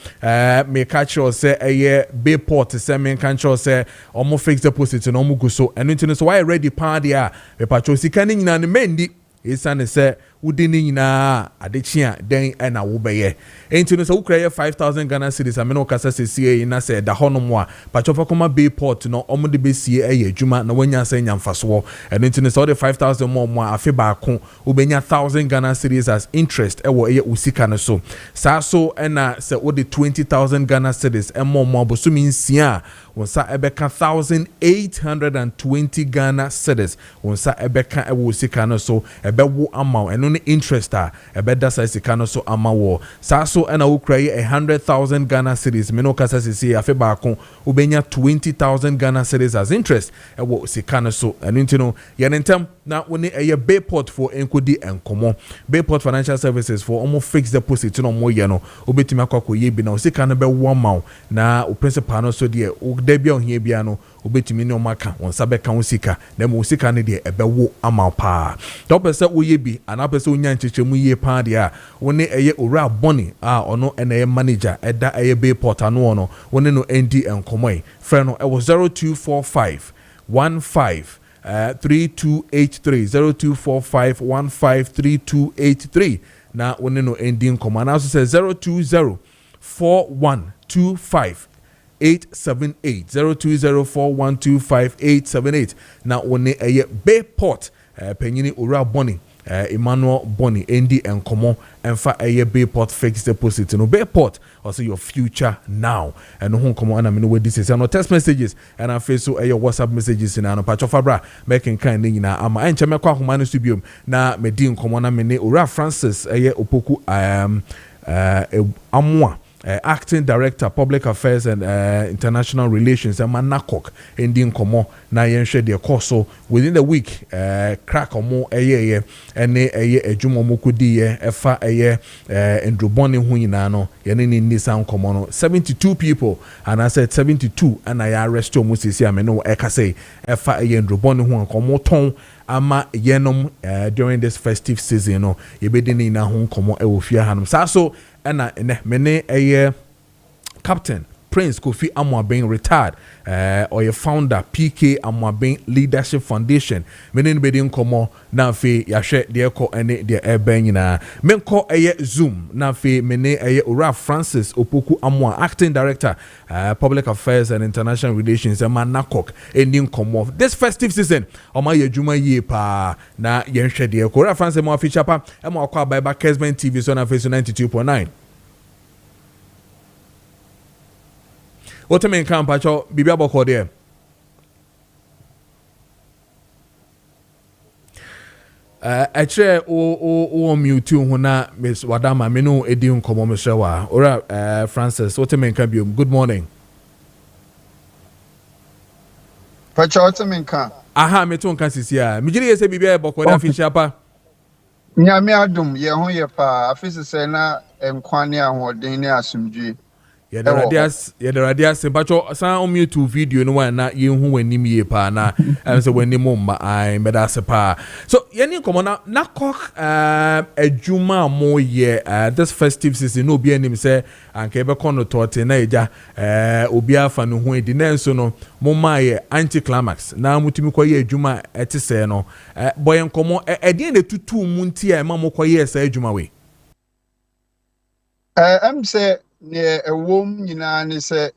me catch you say Bayport say me catch you say omu fixed deposit no omuguso eno ntino so why ready pa dia me patcho sika ni nyina ne mendi Esane se wudini nyina adechia den na wo beye enti no se wo kra 5,000 Ghana cedis ameno kasa sesie na se da hono mo a pachofa koma Bayport no omo de besie adwuma na wanya se nyamfaso enti no se wo de 5,000 mo afi ba ko wo benya 1,000 Ghana cedis as interest wo usika no so sa so na se wo de 20,000 Ghana cedis mo abosumi nsia wonsa ebeka 1,820 Ghana cedis wonsa ebeka wo usika no so ebewo ama eno ne interest ebe dasa sika no so ama wo sa so na wo kra 100,000 Ghana cedis me no kasa sisi afi ba ko ubenya 20,000 Ghana cedis as interest wo sika no so eno ntino ye nentem na woni Bayport for enkodi enkomo Bayport Financial Services for almost fixed deposit no mo ye no obetimi akwa ye bi na sika no be wo ma na o principal no so de o da bia ohia bia no obetimi ne o maka wonsa be ka sika na mo sika ne de ebe wo ama pa do pese wo ye bi ana pese onya nchechemu ye pa de a woni owura boni ono na manager eda Bayport ano ono woni no endi enkomo frɛ no 0245 15 3283 0245153283 na woni no ending command also say 0204125 878 0204125 na woni Bayport penyini ora boni Emmanuel Boni endi enkomo enfa Bayport fixed deposit no Bayport also your future now and no komo ana me no this is no text messages and I so WhatsApp messages na no pacho fabra making kind nyina ama enche me kwa homa no studio na me di nkomo na me ne Ora Francis opoku amwa acting director public affairs and international relations Manakok ending komo na yenhwe de course within the week crack omo ene adwuma mo kodi efa endrobone hu nyina no yene ni nisan komo no 72 people and I said 72 and I arrest omo sisi ameno ekase efa endrobone hu komo ton ama yenom during this festive season no yebedi ni na hu komo ofia hanum sa so na mene Captain Prince Kofi Amoaben retired or your founder PK Amoaben Leadership Foundation mene nbedi nkomo na fe yahwe de eko ene de eben nyina menko Zoom na fe mene Ora Francis Opoku Amoa acting director public affairs and international relations Manakok ending nkomo this festive season oma yadwuma yie pa na yenhwe de eko Ora Francis mo feature pa e mo akwa ba Kessben TV so na face 92.9 What mean camp pacho bibia boko there o mute hu na Miss Wadama me no edi nkomo me hwa Ora Francis what mean camp good morning pacho what mean camp aha me to nkan sisia me gire yese bibia boko there fi chapa nyame adum ye ho ye pa afisi se na enkwane ahoden ne asumdwe the radias bacho san on YouTube video no one na yehu wanim ye pa na am say wanim ma ai meda se pa so yeni komo na kok adwuma mo ye this festive season no be anim say anka be kono tote na eja obi afa no hu edi na nso no mo ma ye anti climax na mutumi ko ye adwuma etese no boy nkomo edi na tutu mu nti a ma mo ko ye say adwuma we am say ne ewom nyina ne se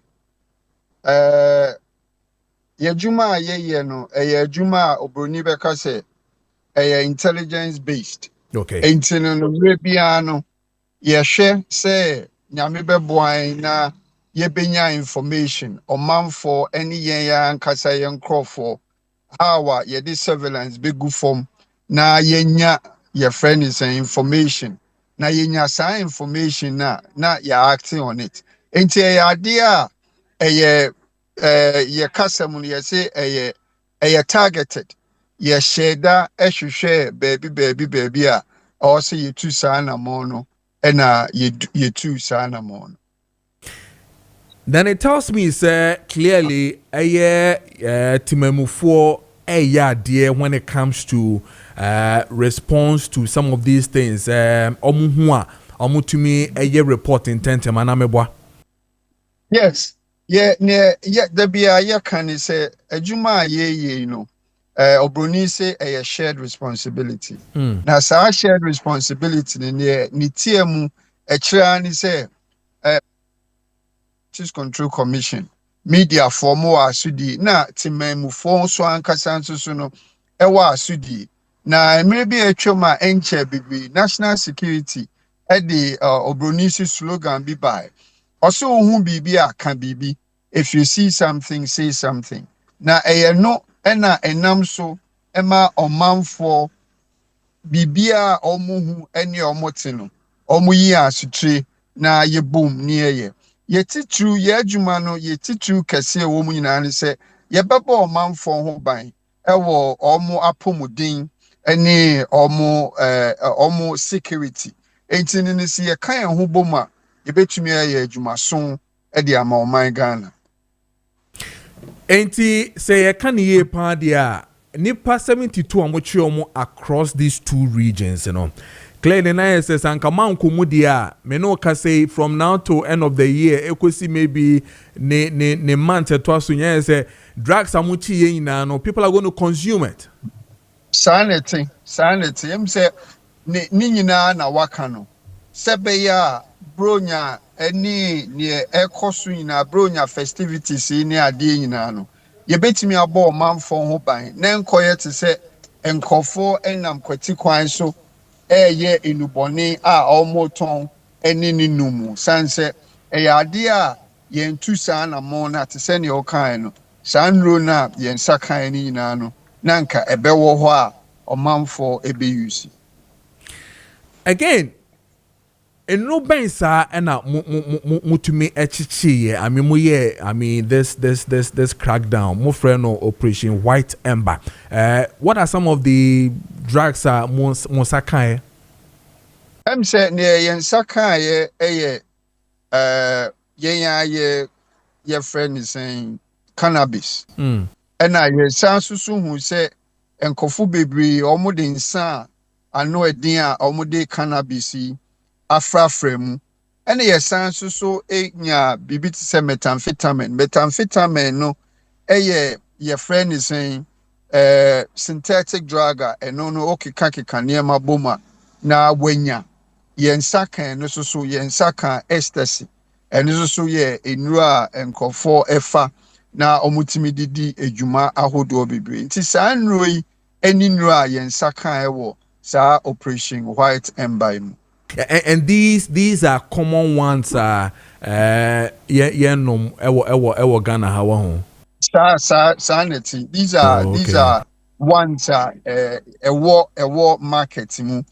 yejuma ye no yejuma obroni beka se intelligence based okay entino no bia no ye hwe se nyame beboan na ye benya information omanfo ene yen ya nkasa yen crofo how ye di surveillance be gu form na yenya ye friend is information na yenya sa information na ya acting on it enti ya dia ye kasam no ye say targeted ye sheda ehwehwe baby a or say ye tu sa na mo no na ye tu sa na mo no. Then it tells me say clearly timemufo dear when it comes to response to some of these things omuhua omutumi report intent manamebwa yes yeah there be a can say adwuma ye no Obroni say a shared responsibility. Now, sa shared responsibility ni tie mu ekra ni say Justice Control Commission media formo asudi na timemu fo so ankasa nso no ewa asudi na emre bi atwoma enche bibi national security the Obroni slogan bi by also hu bibi aka bibi if you see something say something na no na enam so ema omanfo bibia omuhu ene omote no omuyi asutre na ye boom ne ye titru ye adwuma no ye titru kese wo mu nyina ne se ye beba omanfo ho ban ewo omo apomudin ene omo security entini ne se ye kan ho bom a ye betumi ye adwuma so e de ama oman Ghana enti say ye kan ye pa dia nipa 72 amochi omo across these two regions, you know. Clearly na says anka man komu dia me no ka say from now to end of the year ekosi maybe ne month to aso nya say drugs amochi ye nyina no people are going to consume it. Sanity em say ni nyina na waka no sebe ya bronya eni ne ekoso nyina bronya festivities ni ade nyina no ye betimi abo manfo ho ban na enkoye te se enkofo enam kwati kwan so ye enubone a omoton eni ni numu sanse ade a ye ntu sa na mo na te se ne o kan no sanro na ye nsa kan ni nyina no nanka ebewo ho a omanfo ebe use again no ben sa na mutumi echichi I mean this crackdown mo friend no operation white ember what are some of the drugs monsakai say ne yensakai ye friend is saying cannabis and I ye sansusu hu say enkofu bebre omo de nsa ano edin a omo de cannabis afrafremu and ye sansusu enya bibi ti say methamphetamine no ye friend is saying synthetic drug no okeka niema boma na wenya yensa kan no so yensa kan ecstasy eno so ye enura enkofo efa na omutimi didi ejuma ahodo bebre nti saa nro yi eni nro yensa kan ewo saa operation white ember and these are common ones nom ewo Ghana hawa ho sanity these are ones ewo market mu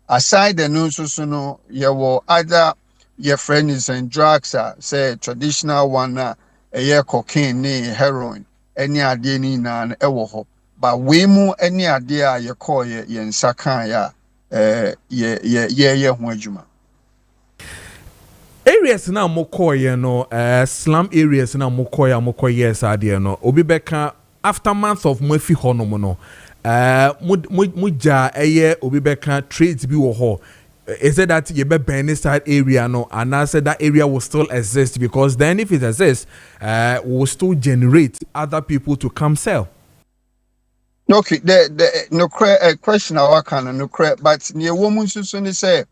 aside the no so no yewo other your friends and drugs say traditional one cocaine ne heroin any ade ni na ewo ho but we mu any ade a ye call ye nsa kan ya ye ho adwuma areas na mokoye no slum areas na mokoye yes ade no obi beka aftermath of mafi honom no muja obi beka trades bi wo ho. Is it that you be burn side area no and I said that area will still exist because then if it exists will still generate other people to come sell. Okay, the no question I can no correct but near woman so say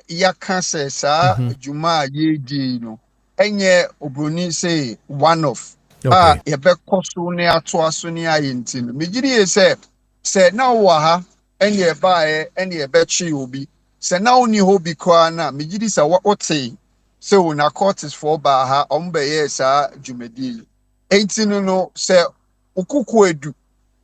yaka say sa juma ye di no enye obroni say one of ye be koso ne ato aso ne ayenti no megiri say na wo ha enye ba enye be chi obi say na oni ho bi kwa na megiri say what say una court is for ba ha ombe ye sa jumadi enti no say okuku edu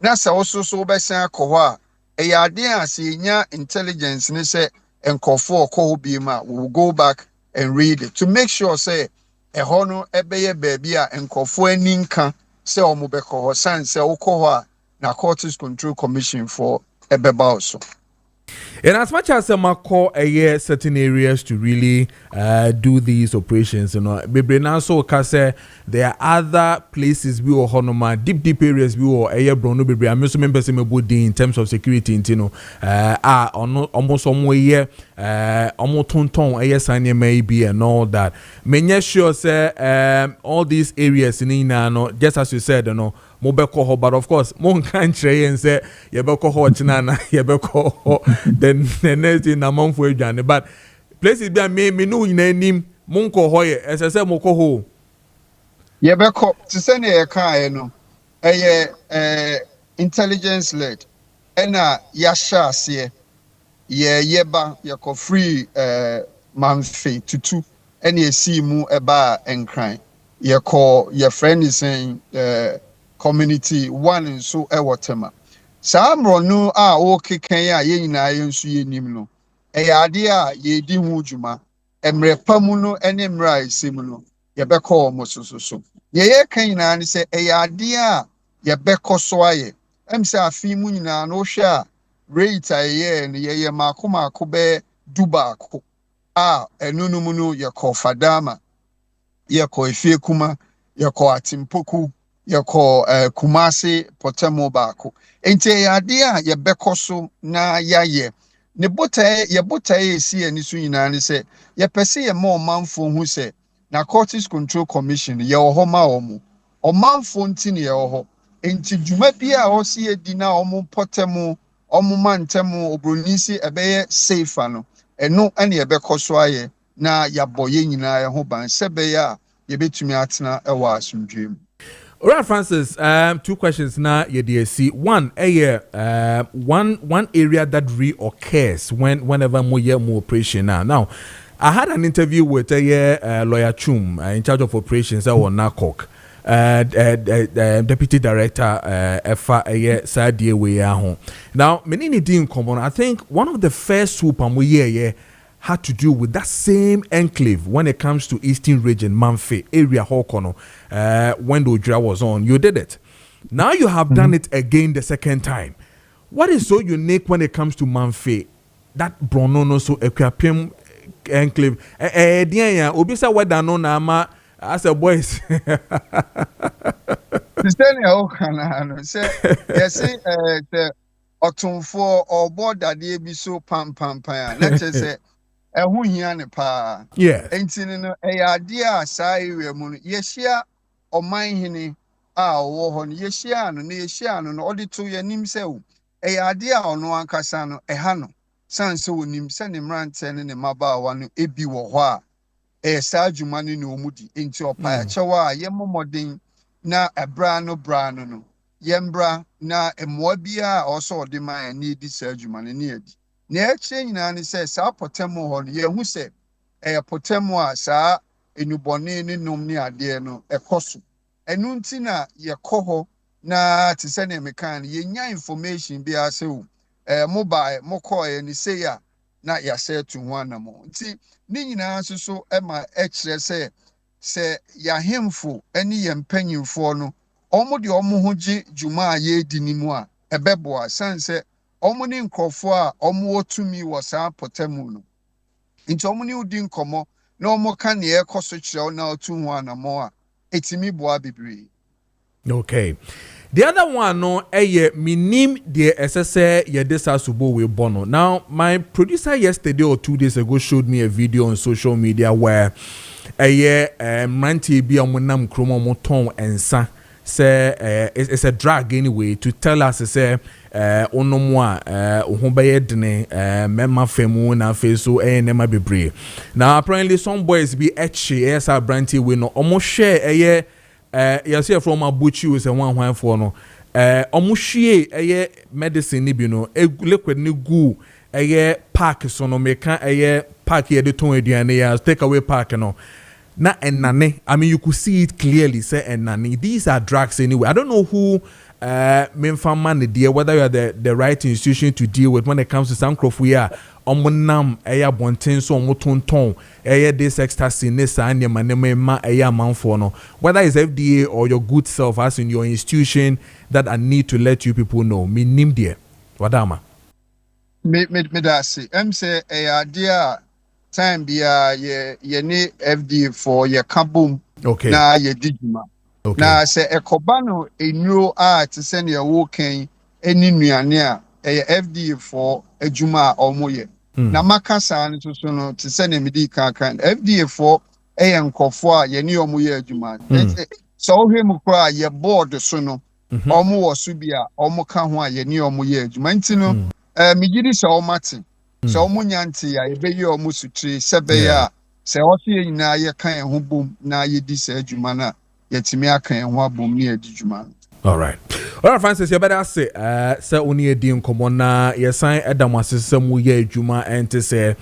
na sa so be san akọ ho a ade a se nya intelligence ne say enkofo okọ bi ma we will go back and read it to make sure say ho no ebeye baabi a enkofo ani nka say omo be ko ho san say okọ ho a na Courts Control Commission for ebeba also. And as much as call a year certain areas to really do these operations, you know, so there are other places we were honoma deep areas we were a year brono baby. I'm also member in terms of security, you know, almost some way almost ton a year sign maybe and all that. Many sure say all these areas in no, just as you said, you know, mo beko ho, but of course mo kan kire yen say ye beko ho china na ye beko ho then the next in na monfo adwane, but places be me no nyina nim mo nko ho ye esese mo ko ho ye beko to say na ye kan no intelligence led ena ya sha ase yeba yako free manfe tutu ene esi mu eba enkran yako your friend is saying community one nso ewotema saa mro no a o keken a ye nyina ye nso ye nim no ade a ye di hu djuma emre pamu no ene mra esim no ye beko mo so ye kan nyina ne se ade a ye beko so aye emse afi mu nyina no hwe a rate aye ne ye maako be dubaako a enunum no ye ko fadama ye ko efie kuma ye ko atimpoku ye ko kumase potemo baako enti ade a ye bekoso na yaye ne botae esi ani so nyina ne se ye pese ye ma omanfo hu se Narcotics Control Commission ye ho ma omo omanfo nti ne ye ho enti dwuma bia o se ye di na omo potemo omo mantemo obronisi ebeye safe no eno ene ye bekoso aye na yaboye nyina ye ho ban sebe ya ye betumi atena ewa asumdwem. All right, Francis. Two questions now. One, one area that reoccurs whenever more operation now. Now, I had an interview with a lawyer Chum in charge of operations at NACOC, deputy director FA Sadie Way. Now, many didn't come on. I think one of the first swoop and we had to do with that same enclave when it comes to Eastern Region, Manfe area, Hokono, when the Ojra was on. You did it. Now you have done it again the second time. What is so unique when it comes to Manfe? That Bronono so Equipium enclave. Obisa Wedano Nama as a boys. Say, Otumfo or board that they be so pam. Let's say. Ehu hia ne pa enti no idea saa area mu yehia oman hene a wo ho no yehia no no odi to yanim se wo idea ono ankasa no eha no sanse wonim se ne mrante ne mabaawa no ebi wo ho a saa dwuma no ne omudi enti opa ya chewa yemomoden na ebra no yembra na emoa bia also odi man ni di saa dwuma no ne adi na eche nyina ne se saa potemo ho no ye hu se potemo a saa enubone ne nom ne ade no ekoso enu nti na ye koho na te se ne mekan ye nya information bi ase wo mobile mokoe ni se ya na ya se tu ho anamo nti ne nyina so ma ekire se ya hemfo ene ye mpanyimfo no omo de omo ho gi dwuma a ye di ni mu a ebebo a sanse omo ni nkrofo a omo wotumi wo saa potemu no nti omo ni udi nkomo na omo ka ne ekoso kire na otu ho anamo a etimi boa bibiri. Okay. The other one no minim the SSA yedesa subo we bono. Now my producer yesterday or 2 days ago showed me a video on social media where manti bi omonam kromo moton ensa say it's a drag anyway to tell us say onomwa ohobeye dene mema femu na feso nema bebre. Now apparently some boys be etchi esa branty we no omo share you see from Abuchi was a one for no omuhie medicine ni bi no liquid ni gu park so no meka park ye de ton aduane ya take away park no na enane. I mean you could see it clearly say enane. These are drugs anyway. I don't know who man dear whether you are the right institution to deal with when it comes to some crop we are omunam bonten so omutonton this ecstasy nessa and your manema man for no whether it's FDA or your good self as in your institution that I need to let you people know me nim dear wadama me that say say idea time bia ye ne FDA for your kabum okay na ye digima. Okay. Na se ekoba no enuro a te se ne wo kan eni nuane a FDA for adwuma a omoye na makasa ne so no te se ne medi kan FDA for nkofo a ye ne omoye adwuma so hwe mu kra ye board so no omo wo so bia omo ka ho a ye ni omo ye adwuma nti no migidi se omo ate se omo nyanti ya ebeyi omo sutri sebe ya se o se nyina ye kan ho bom na ye di se adwuma na yetimi akan ho abom ni adi dwuma. All right, Francis, you better say, only a dean common na your sign Adam was some way Juma and to say,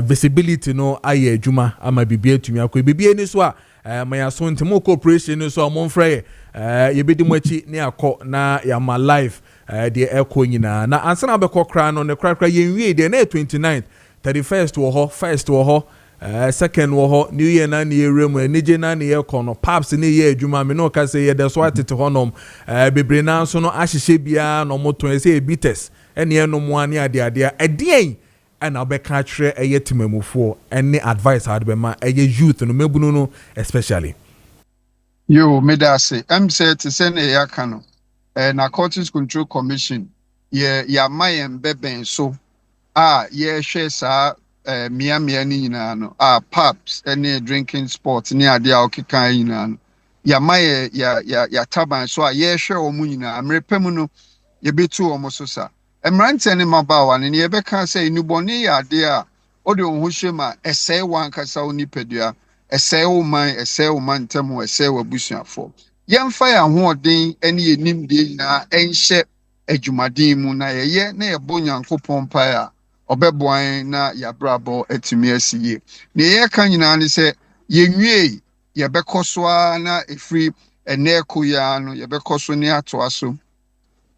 visibility no aye Juma, I might be to me. I could be any swa, my son to more corporation, so I'm on fray, you be the much near court na ya my life, the echo na answer number cock crown on the crack ye, the 29th, 31st to a ho, first to a ho. Second wo New Year na ne remu enije na ne yekono paps ne ye adwuma me no ka say ye that's what tete honom bebre na so no ahyehye bia no moto say bites ene eno mo ane ade edien and obeka kire eye timamufo ene advice had be ma eye youth no mebunu no especially yo medase say to send e yaka no Narcotics Control Commission ya mayen beben so ye share sa mia ni nyina no pubs any drinking sports ni ade a okeka nyina no ya maye ya taban so ye hwe omu nyina amrepam no ye betu omo so sa emrante ne mabawa ne ye beka say nuboni ya ade a ode ohun hwema esai wan kasa onipadua esai woman ntemo esai wabusuafo yemfa ya hoɔden ene yenim de na enhye adwumaden mu na ye na ye bo Nyankopɔn pa ya obeboan na yabrabo etumi asiye ne ye ka nyina ne se yenwie ye bekosoa na efri eneko ya no ye bekoso ne atoaso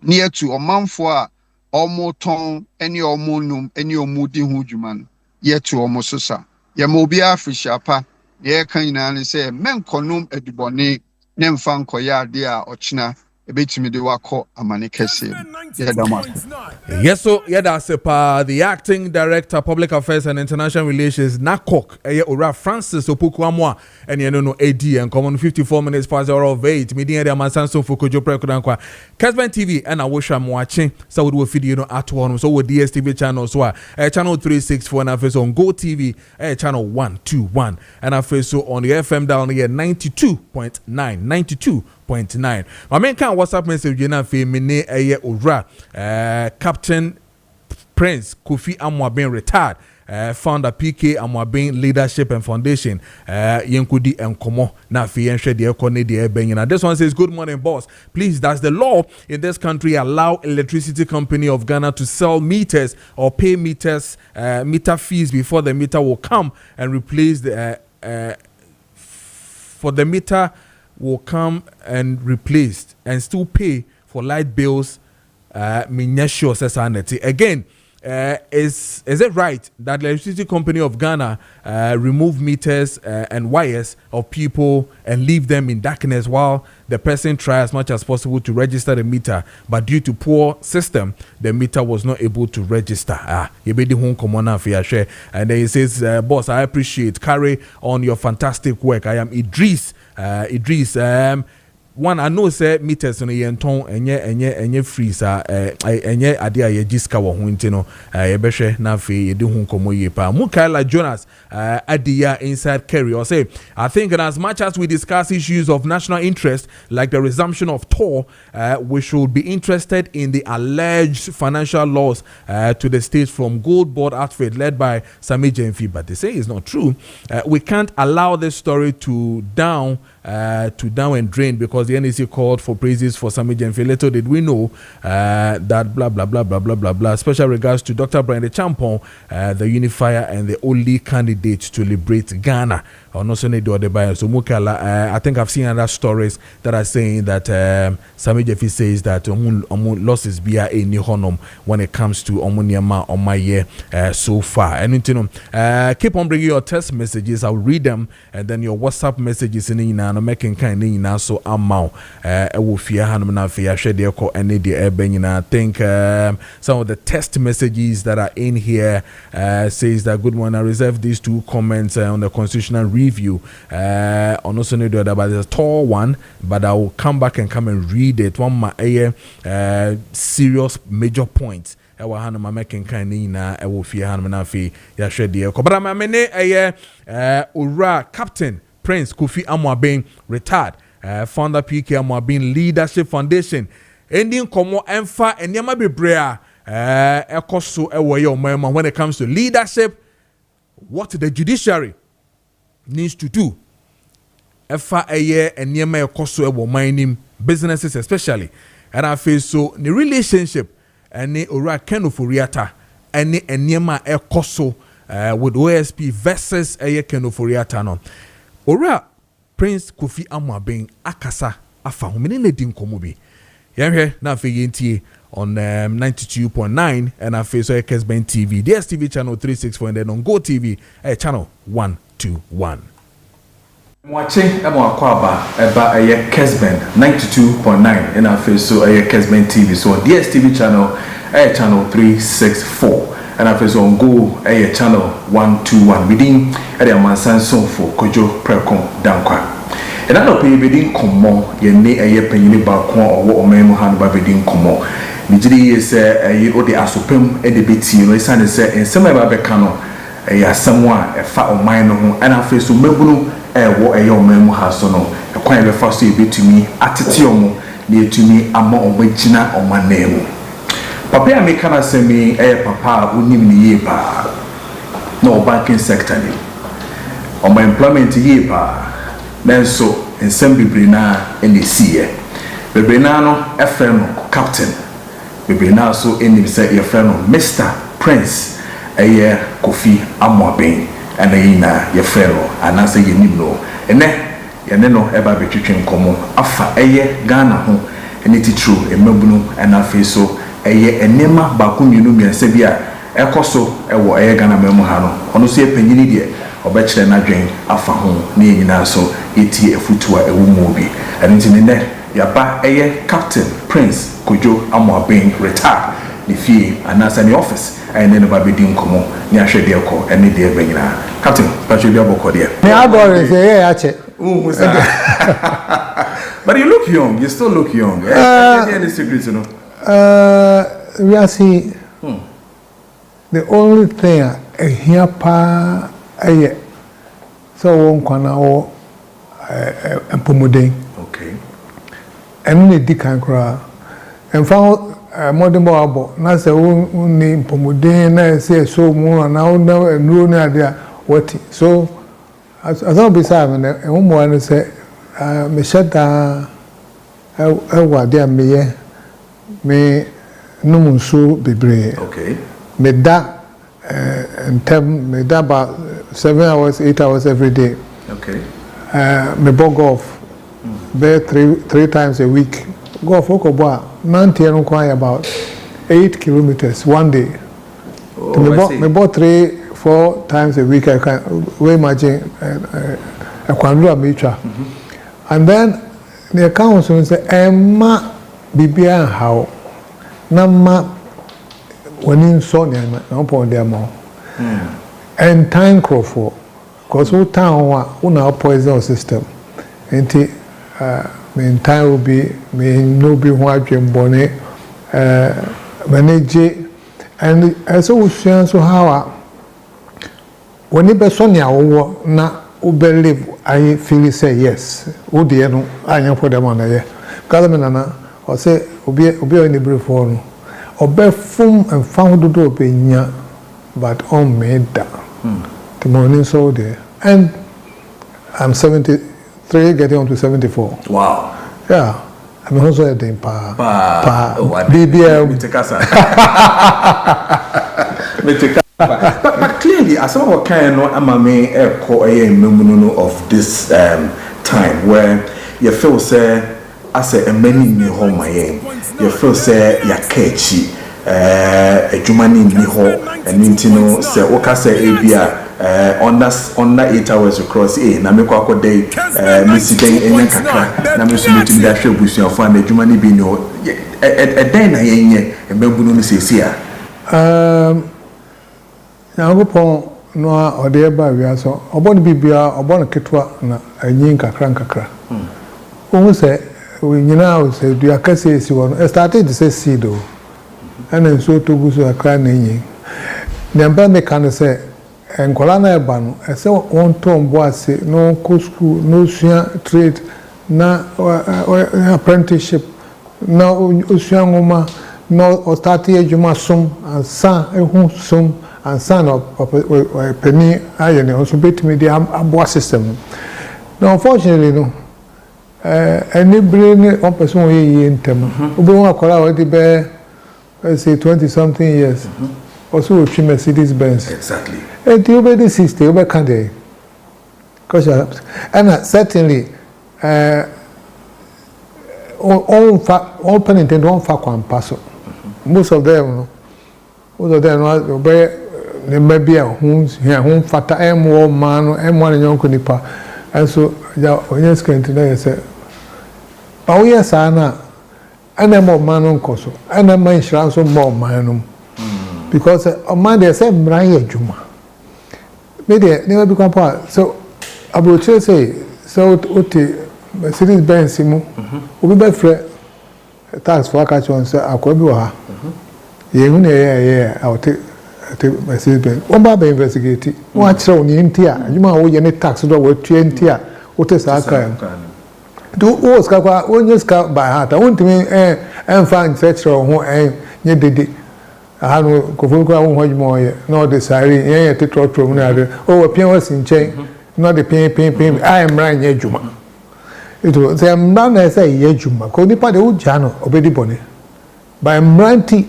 ne atu omanfo a omoton ene omonum ene omudi hu dwuma no ye tu omososa ye ma obi afrishiapa ne ye ka nyina ne se menkonum adubone ne mfa nkoya ade a ochina ebetumi de wakɔ amane kɛse yes so that's the acting director public affairs and international relations NACOC ora Francis Opokuamwa and you know AD and common 54 minutes past the hour of 8 media the Mansanso for Kojo Preko Dankwah Kessben TV and I wish I'm watching so we will video at one so with DSTV channel so channel 364 and I face on Go TV channel 121 and I face so on the FM down here 92.9 my main can WhatsApp message na fe mene eye owura Captain Prince Kofi Amoaben retired founder PK Amoaben Leadership and Foundation yenkudi enkomo na fe yenhwe de ekone de ebenyina. This one says good morning boss, please does the law in this country allow electricity company of Ghana to sell meters or pay meters meter fees before the meter will come and replace the for the meter will come and replaced and still pay for light bills again is it right that the electricity company of Ghana remove meters and wires of people and leave them in darkness while the person tries as much as possible to register the meter, but due to poor system the meter was not able to register? And then he says boss, I appreciate, carry on your fantastic work. I am Idris one I know say meters on yenton enye free sa enye ade a yegiska wo ho ntino yebehwe na fe yedi hu komo yepa Mukaila Jonas Adia inside Kerry or say I think that as much as we discuss issues of national interest like the resumption of tour, we should be interested in the alleged financial loss to the state from Gold Board outfit led by Sami Jenfi, but they say it's not true. We can't allow this story to down and drain because the NEC called for praises for Sami Jenfi. Little did we know that blah blah blah blah blah blah blah. Special regards to Dr. Brande Champon, the unifier and the only candidate to liberate Ghana. So Mukala, I think I've seen other stories that are saying that Sami Jenfi says that losses be a new honum when it comes to Omuniama on my year so far. And keep on bringing your text messages. I'll read them, and then your WhatsApp messages in no making kind in so amount will fear Hanumana fear share their call and the airben. I think some of the text messages that are in here says that good morning. I reserve these two comments on the constitutional review on also need to about the tall one, but I will come back and read it. One my serious major points. Ewa hanu making kind na ewo fear Hanumana fear ya share their call. But I'm ura Captain Prince Kofi Amoaben retired founder PK Amwabin Leadership Foundation. Ending komo emfa enyama bebre ekoso ewo ye omema when it comes to leadership, what the judiciary needs to do. Efa eye enyama ekoso ewo mining businesses especially. And I feel so the relationship and the ora kenoforiata and the enyama ekoso with OSP versus eye kenoforiata no. Ora Prince Kofi Amwabin akasa afa homene ne din komo bi. Yamhe na fe yentie on 92.9 and I face Kessben TV, DSTV channel 364 and then on Go TV channel 121. Maakye akwaba eba Kessben 92.9 and I face Kessben TV so on DSTV channel channel 364 and I face on Go channel 121 within mansan song for Kojo Preko Dankwah. And I don't pay bidding common, ye ne a penny balcon or memo hand by bidding common. Nijiri is a year the asopem and the BT, no son is and some of Becano, a someone a fat or mine and I face to Mebunu, a war a young memo has no, a quite a fast bit to me, attitiomo, near to me, a more original on my name. Papa, I make kind send me a papa who name me ye pa, no banking sector. On my employment ye pa. Nenso ensem bebrina ene siye bebrina no efrem captain bebrina so enim say ye friend Mr Prince eye Kofi Amwabin ana yina ye friend anase ye nim no ene ye ne no eba betwetwen komo afa eye Ghana ho ene titru emabunu ana fe so eye enema bakumienu miense bia ekoso ewo eye Ghana memu ha no ono so ye panyini de obekire na dwen afa ho ne nyina so eti efutua ewumu bi anti ne yaba eye Captain Prince Kojo Amwabin retire ne fie anasa ne office ene ne ba bedi nkomo ne ahwede ekọ ene de ebenyina Captain patcho bi abokọ de me agore say yeah ache but you look young, you still look young. Any secrets, you know? We are see the only thing here pa so one corner or okay. And the Dikankra and found modern barbo. Not say only Pomodin, I say so more and now no idea what. So as I'll be silent, and one more say, me shut down. I dear me no munsu bebre. Okay. Me da and me da about 7 hours, 8 hours every day. Okay. Me bog off. There three times a week. Go for Okoboa. Nanti require about 8 kilometers one day. Oh, me bought 3-4 times a week. I can we imagine I can do a meter. And then the council say, "Emma, Bibia how Nama when in Sonia no point there more." And time crop for because we town una poison system. And mean time will be no be white and bonnet manage and as we so how when you Sonia na believe I feel say yes. Oh dear no I am for them on there. Kalamana or say obi in the brief form or be fum and found the door penya but on made down. The morning so there and I'm 73 getting on to 74. Wow. Yeah. I'm also at the pa BBM. But clearly, as some of kind of amame of this time where you feel say as a many new home you feel say ya catchy a jumani ni ho and intino say oka say ebia under 8 hours across na me kwa day missy day enya kakra na me so meeting da hwe busu afo na jumani bi no den na yenye emabunu no sesia na ngopon no ode ba wi so obon bibia obon ketwa na anyin kakra o se we nyina o se du akase esi won started to say seed o and so to gusu akra na anyin nemba me kan say enkola na eba no ese won to mbo ase no ko school no sua trade na apprenticeship na usua ngoma na o start adwuma som ansa ehu som ansa na penny aye ne so betimi dey abo system. Now unfortunately no any brain one person wey ye ntem obi won akola we dey be let's say 20 something years also with Mercedes Benz exactly and the obedi 60 we can dey cause and certainly all pen intend one fa kwampaso most of them no be ne mabia hu fata emwo man emwo ne yonko nipa and so ya onye screen na say ba we sana ana mo man nkoso ana man insurance mo man because man dey say mran ya juma me dey never become part so abroche say so oti Mercedes Benz mu obi be frɛ tax for catch on say akwabi wa ha ye hu ne ye out Mercedes Benz on ba be investigate won akire oni ntia adwuma wo ye ne tax do wo tue ntia wo te sa aka do wo ska kwa onye ska by heart won timi emfa nsekire ho nye dede aha no kofo kwa wo ho adwuma ye no de sare ye te trotro mu na de o wa pian wasi nchen no de pin I am ran nye adwuma ito say man na say ye adwuma ko nipa de wo ja no obedi bone by mranti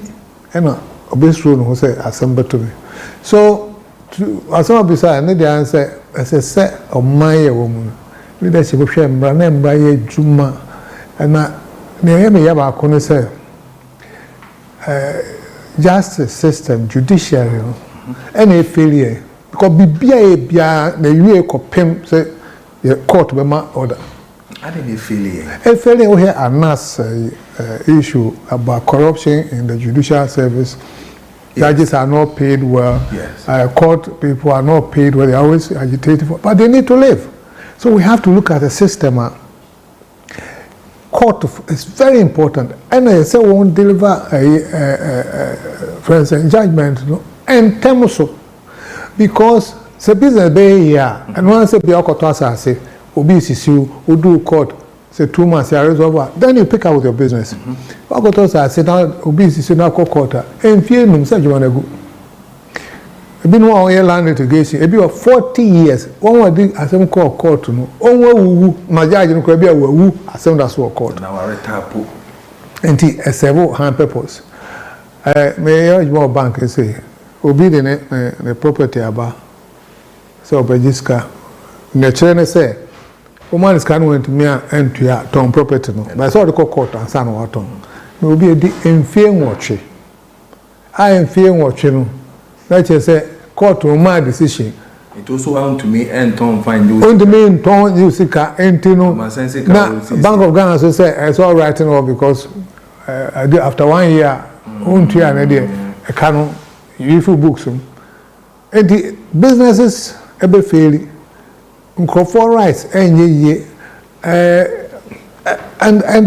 ena obesro no say assemble me so asama bisa ne the answer say o man ye wo mu leadership hwe mbra ye adwuma na ne me ya ba ko no say justice system judiciary any failure because bibia na wie kopem say court be ma order I didn't failure. A failure we have mass issue about corruption in the judicial service. Yes. Judges are not paid well. Yes. Court people are not paid well. They are always agitated for, but they need to live. So we have to look at the system. Court is very important, and I say we won't deliver for instance, judgment, no, and terms because the business be here, and once the bureaucrat say. Obisi do court say 2 months you resolve then you pick up with your business okoto say now obisi na court and fear num say you want to go ebi no one year land litigation ebi of 40 years one wa dey asem call court no onwa wuwu na judge no ko bia wawu asem da so court na wa retapo enti a several hand purpose me your bank say obi de ne property aba so register na chere say woman is can went me and to ya ton property no but so the court and san wa ton no be di enfie nwotwe I enfie nwotwe no na che say court o ma decision it also want to me and ton find you on the main ton you sika entino na Bank of Ghana so say it's all right no because after 1 year on to ya na dey e can you full books and the businesses ebe fail for rights and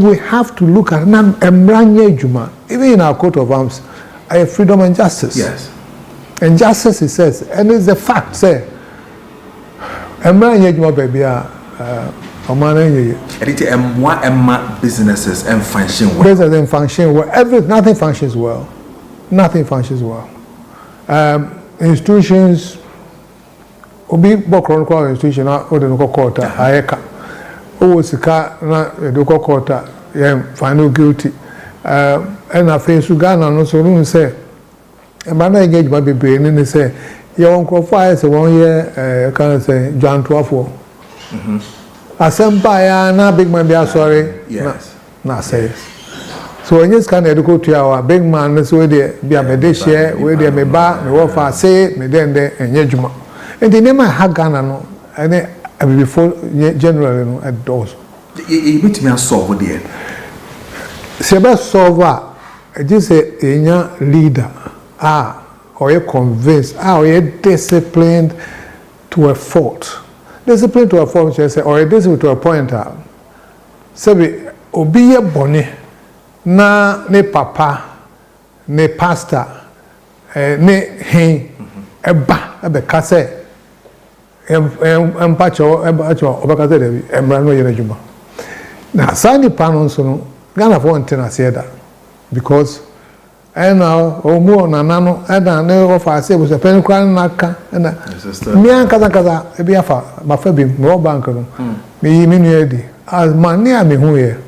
we have to look at juma even in our coat of arms freedom and justice. Yes. And justice it says and it's the fact say juma baby businesses and function well. Business and function well. Nothing functions well. Nothing functions well. Institutions obi bokron kwa institution na o de no court ayeka o sika na de court ya final guilty na face Ghana no so run say e ba na engage ba bebre ni say ye won crofo aye say won ye kan say jantoafo asempa ya na big man be sorry na say so when you scan the go to our big man so dey be amede share we dey me ba me wo fa say me den enye djuma and the name I had Ghana no and before generally no at those you meet me solve there Seba solver just a leader or you convinced or you disciplined to a fault. Disciplined to a fault or disciplined to a point Sebi obiye boni na ne papa ne pastor ne hen eba ebe kase empacho obakase debi emra no yene juma Now, Sandy Panon, so Ghana for antenna because now, or more Nanano, and I know if I say was a penny crown naka, and me and Kaza, a biafa, my fabi, more banker, me, me, as mania me who here.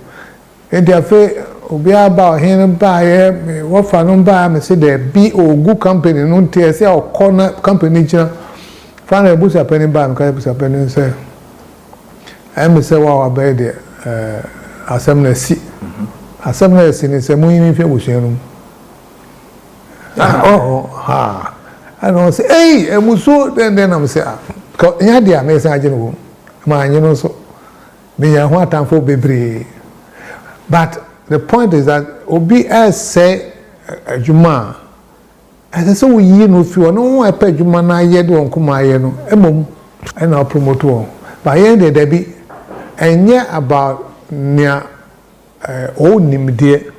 And the affair will be about him by what for no buy, me say there be or good company, no TSA or corner company, find a bush a penny buy, because a penny say, and say, wow, I bear there, assembly seat. Assembly is a movie if you wish. I don't say, hey, and Musso, then I'm saying, Yadia, Miss Agent, my, you know, so me, I want time for baby. But the point is that OBS say, Juma, as I saw, you know, if you are no, I pay Juma, I yet won't come, I know, a mum, and I'll promote one. By end, there be, and yet about near old name dear,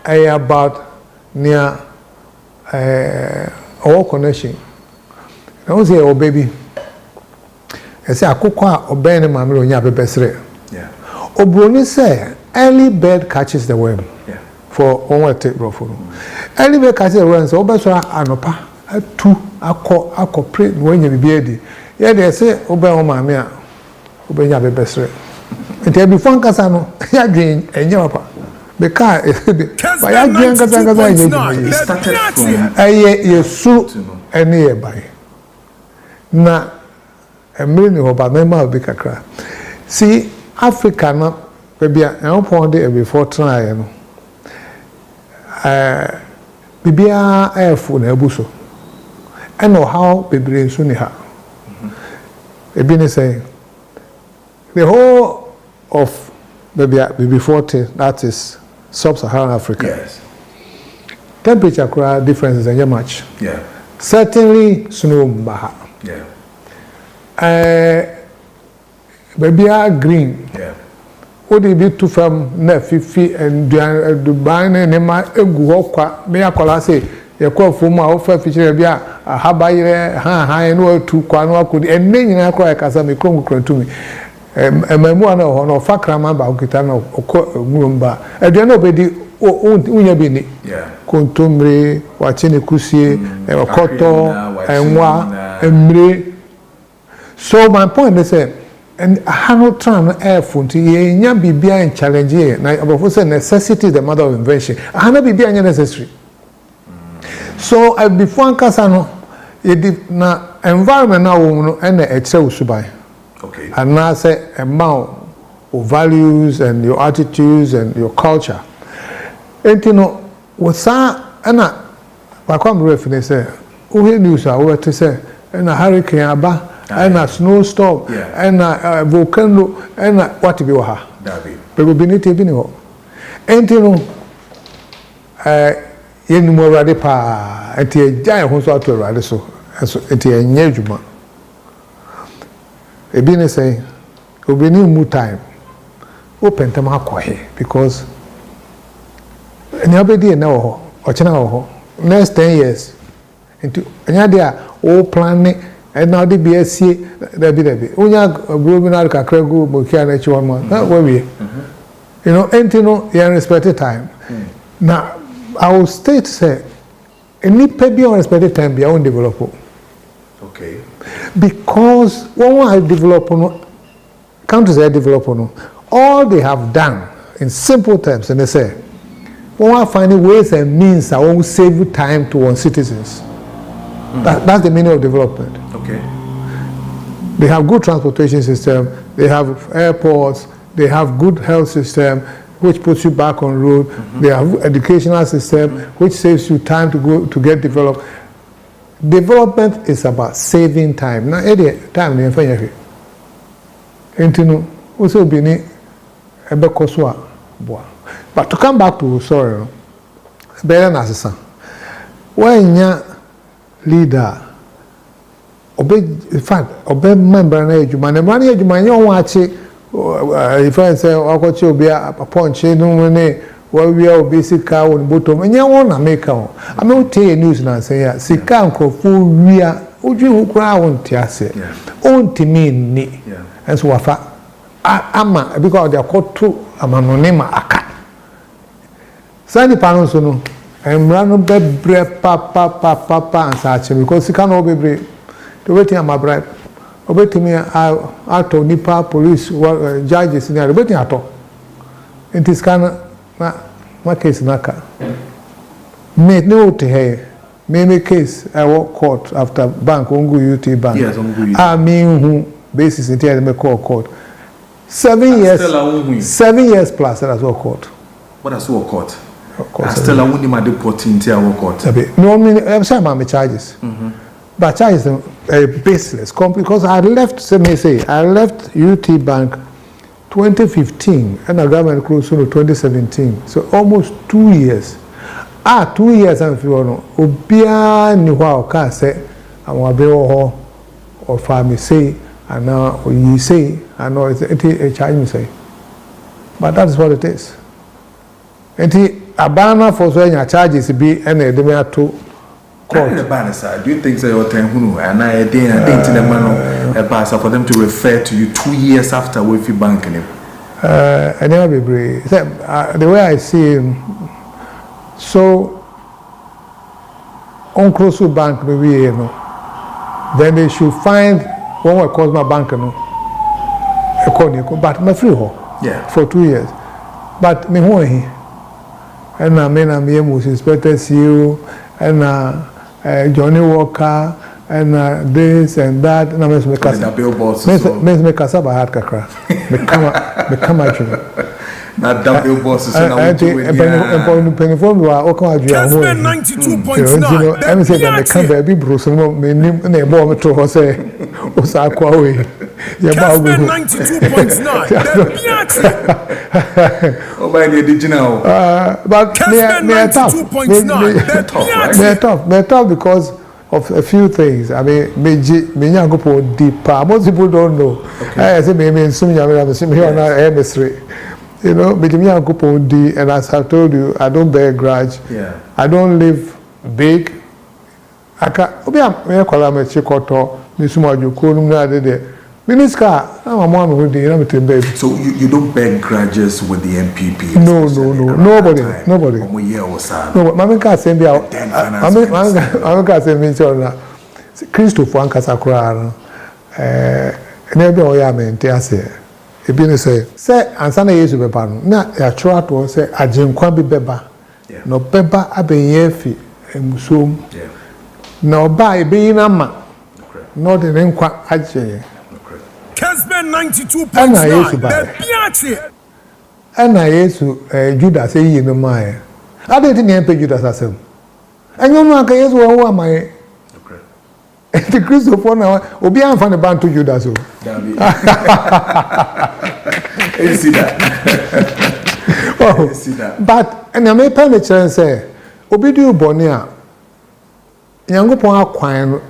about near all connection. I was here, oh baby. I say, I cook or Ben and Mamma, you have a best rate. Yeah. Obroni say, early bird catches the worm. Yeah. For one take rough. Early bird catches the worm, so Obasra Anopa, a two, I cooperate when you be beardy. Yeah, they say, Oba Mamma, Obey have a best rate. And there be fun casano, ya dream and your because by I drink as I started from a suit and nearby. Now, a million of a member of Bicacra. See, Africa, no, maybe I point it before trying. Bibia air food, a busso. I know how baby soon ha. A been saying the whole of maybe 40, that is sub-Saharan Africa. Yes. Temperature differences are much. Yeah. Certainly snow baha. Yeah. Maybe green. Yeah. Would it be too firm, Fifi and Dubai and my Eguoka, may I call say, a call for my offer feature, a habai, high and well to Quanoa could, and many I cry as I may come to me. A memoir or Fakram about Kitano or Mumba. I don't know, but the Unyabini, Contumbre, Wachini Kusi, Koto, and Wa, and Mre. So my point is, and I have no time air phone to ye, be behind challenge here. Now, about necessity is the mother of invention. I have not be behind necessary. So, before Casano, na environment now and the Excel Subai. Okay. And now say amount of values and your attitudes and your culture. And you know, what's that? And I come reference say, who news are what to say, and a hurricane aba, and a snowstorm, and a volcano, and what to be ha. But we need to be no. And you know, yen more radipa, and a giant who's out to radiso, and so it's a nyejuma. A been say, we'll be new time. Open to my because nobody know or channel next 10 years into another old planning and now the BSC there be Unya Grubinal Kakrego Bukian H1 where we you know, and you know, you respected time. Now, I will state say, any pay respected time be our own developer. Okay. Because when I develop, countries I develop, all they have done in simple terms, and they say, when I find ways and means that will save time to one's citizens. That's the meaning of development. Okay. They have good transportation system, they have airports, they have good health system, which puts you back on road. They have educational system, which saves you time to go to get developed. Development is about saving time. Now, any time they find it. And you know, also be ni ebe koswa boa. But to come back to sorry, better than son. When you leader, obey in fact, obey member na ejuma. Na member na ejuma you want if I say okochi obi a punch no ne we are basic car on bottom and you want to make out. I mean, tell you news now say, yeah, Sika and Kofu, we are, would you cry on Tiase? On to me, and so I'm because they are called to amanonima aka sani pano so no emra no bebre papa and such because you can bebre the waiting am bribe obeti me out of nipa police judges ni obeti ato it is kana ma case naka me no to here me case I work court after bank ongu UT bank yes ongu I mean who basis in there me call court 7 years 7 years plus that's what court what is what court still I won't ma deport into our court no I'm saying my charges but charges baseless because I left I left UT bank 2015 and I government close to 2017 so almost 2 years 2 years and if you know obia ni hwa o ka say awon abe ho or farm say and now you say I know it's a charge me say but that's what it is abana for so any charges be and e dey to court do you think say your time hunu and I think to the man for them to refer to you 2 years after we fi bank him I never be brave the way I see him so on close to bank maybe you know then they should find one way cause my bank no but my free for 2 years but me who he and I mean I'm here most inspector CEO and Johnny Walker and this and that and I must make us make us about hard kakra me come actually na double bosses na and penifon wa o kan aju Kessben 92.9 I'm say that me come baby bro so me nim na e bo me to ho say o sa kwa we ya ba go Kessben 92.9 oh by the original but me tough because of a few things. I mean, me go for deeper. Most people don't know. I say me nsum nyame na me here on emissary. You know, me go for deep, and as I told you, I don't bear grudge. Yeah. I don't live big. I can obi am me kwala me chikoto, me suma joko num na de de. Minister, I'm one who dey me tell baby. So you don't bear grudges with the MPP? No, nobody. No, but Mama can send me out. Mama can send me to Christopher Ankasa Kura. Never oya me ntiase. Ebi ne say ansa na Yesu beba no. Na ya try to say agenkwa bi beba. No beba abenye fi emusom. Na oba ebi na ma. No de nkwa agye. Kessben 92.9 and I Yesu Judas say you no my. I didn't pay Judas asem. And you know Yesu who am I? The Christopher now obi am fan ban to Judas o. You see that? Oh, see that. But and I may pay me chance say obi do boni a Nyankopon akwan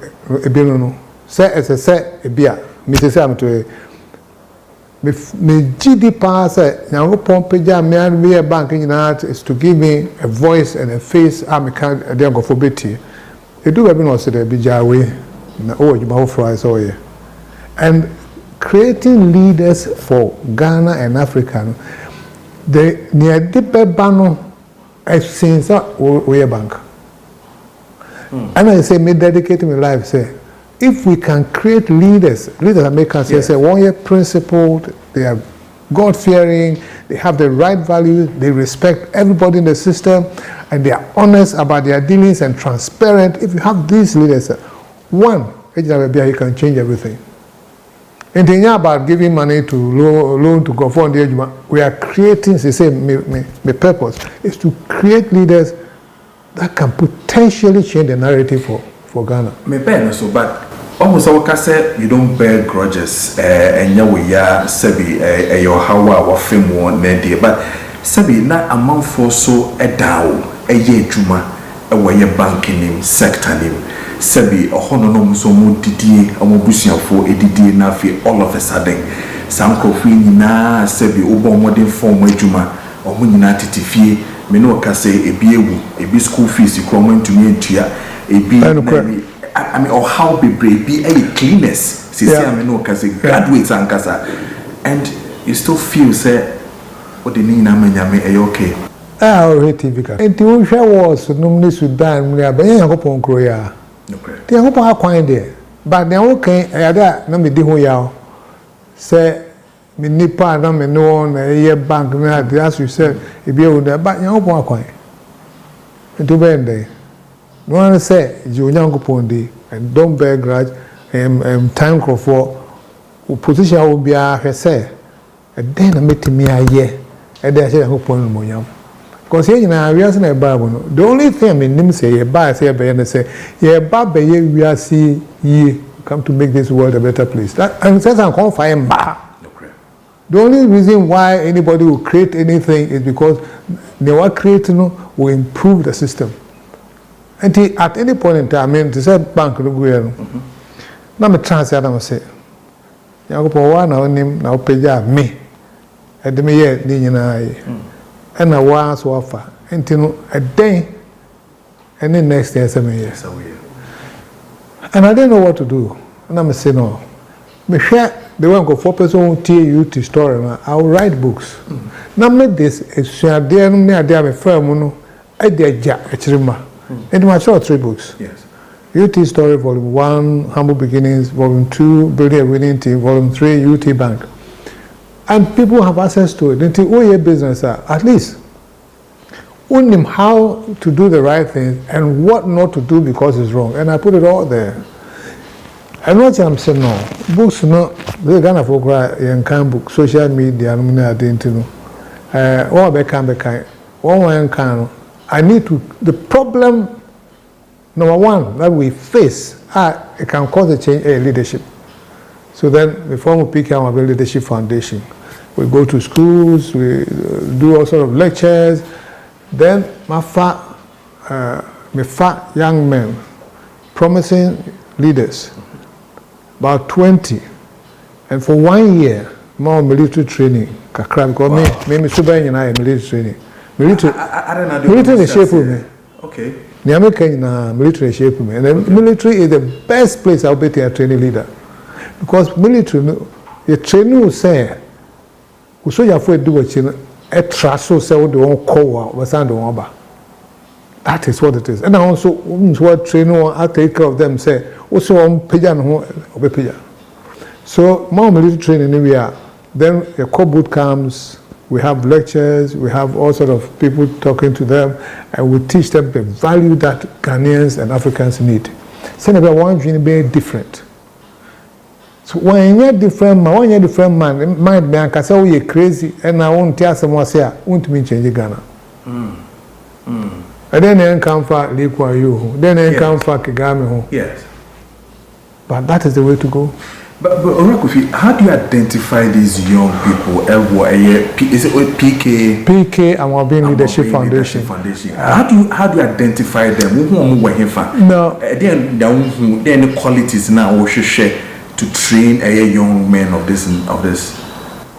ebi no say say ebi a me say am to me GD pass Nyankopon peja me a bank is to give me a voice and a face I can dey go for beti e do be no say dey bija we na o you ma for so here and creating leaders for Ghana and Africa the near deeper bano since we bank and I say me dedicate my life say if we can create leaders that make us say 1 year principled, they are God-fearing, they have the right values, they respect everybody in the system, and they are honest about their dealings and transparent. If you have these leaders, one, you can change everything. And then about giving money to loan to go for the age, we are creating, my purpose is to create leaders that can potentially change the narrative for Ghana. But almost all can say you don't bear grudges and we are sebi your hawa or fame one day but sebi na amount for so a down a year juma a way banking sector name sebi a hono so mo didi a mobusia for a didi na fi all of a sudden some coffee na sebi obo modern form way juma or munina titifie me no ka say a be school fees you come to me to ya a be I mean, or how be a cleanest, graduates and you still feel say what the nina menyame are okay? Ah, already TV. And the usual was normally Sudan, we are being a couple on Korea. The Uncle are quiet there. But the okay, I had no me do yao. Say, me nipa, no me no on a year bank, as you said, if you there, but your own quiet. And to bend day. No one say, you young pondi, and don't bear grudge, and time for position will be a say. And then I met me a year, and then I said, I hope on Moyam. Because here in our reason a Bible, the only thing I mean, say, a bar, say, and say, yeah, Baba, we are see ye come to make this world a better place. That, and says, I'm called fire. The only reason why anybody will create anything is because they were creating will improve the system. And at any point in time, I mean, to say bank, now me translate, I say, Yago now name now pay me, and the me yet, and I was offer until a day, and then next day, 7 years. And I didn't know what to do. And I'm saying, no, me share the one go 4% TUT story. I'll write books. Now, make this a share there, near there, firm, I did jack a trimmer. And my short 3 books. Yes. UT Story, Volume 1, Humble Beginnings, Volume 2, Building a Winning Team, Volume 3, UT Bank. And people have access to it. Until all your business at least. Own them how to do the right thing and what not to do because it's wrong. And I put it all there. And what I'm saying no. Books no, they kind of young can book, social media, I didn't know. Or I need to, the problem, number one, that we face, it can cause a change in leadership. So then, we form a PK Leadership Foundation. We go to schools, we do all sort of lectures. Then, my fat young men, promising leaders, about 20. And for 1 year, more military training. Because me super military training. Military shape me. Okay. The American military shape me. And the military is the best place I'll be a training leader. Because military, the training will say, we saw your foot do what you a trust so say what they won't call was under one. That is what it is. And I also what training I take care of them say, also on pigeon or pigeon. So more military training we are. Then the core boot camps, we have lectures, we have all sort of people talking to them, and we teach them the value that Ghanaians and Africans need. So number one, very different. So when you're different man, mind me and say, oh, you're crazy, and I won't tell someone say, I won't mean change Ghana. And then they come for Lee Kuan Yew, then they come for Kagame. Yes. But that is the way to go. But Orakufi, how do you identify these young people? Is it PK? PK and Leadership Foundation. How do you identify them? No. Then the qualities now we should share to train a young men of this.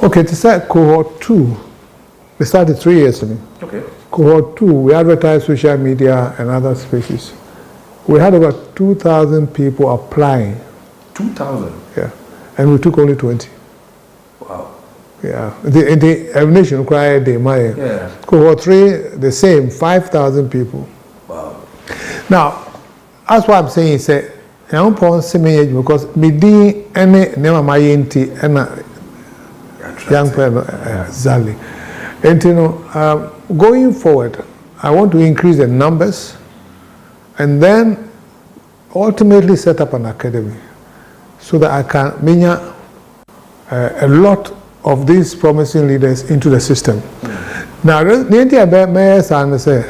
Okay, to start cohort 2, we started 3 years ago. Okay. Cohort 2, we advertised social media and other spaces. We had over 2,000 people applying. 2,000? Yeah. And we took only 20. Wow. Yeah. The elimination required the Maya. Yeah. Cohort 3, the same, 5,000 people. Wow. Now, that's what I'm saying is that I don't want to because me di any nema mayenti and young people Zali. And you know, going forward, I want to increase the numbers and then ultimately set up an academy so that I can bring a lot of these promising leaders into the system. Now, the idea about mayors and say,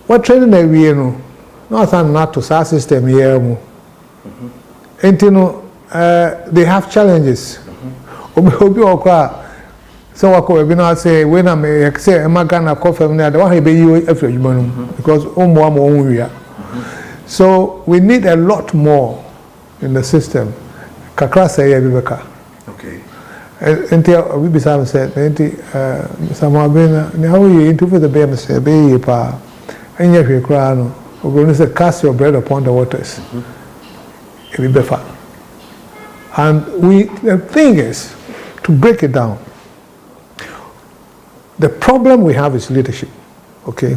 what training are we in? Not to our system here. And you know, they have challenges. So I could not say when I'm say I'm gonna coffee I don't want to be you because so we need a lot more in the system. Kakra say Rebecca. Okay. Until we beside said, someone been how you interview the baby say be pa and you cry no. We're going to say cast your bread upon the waters. And the thing is to break it down. The problem we have is leadership. Okay?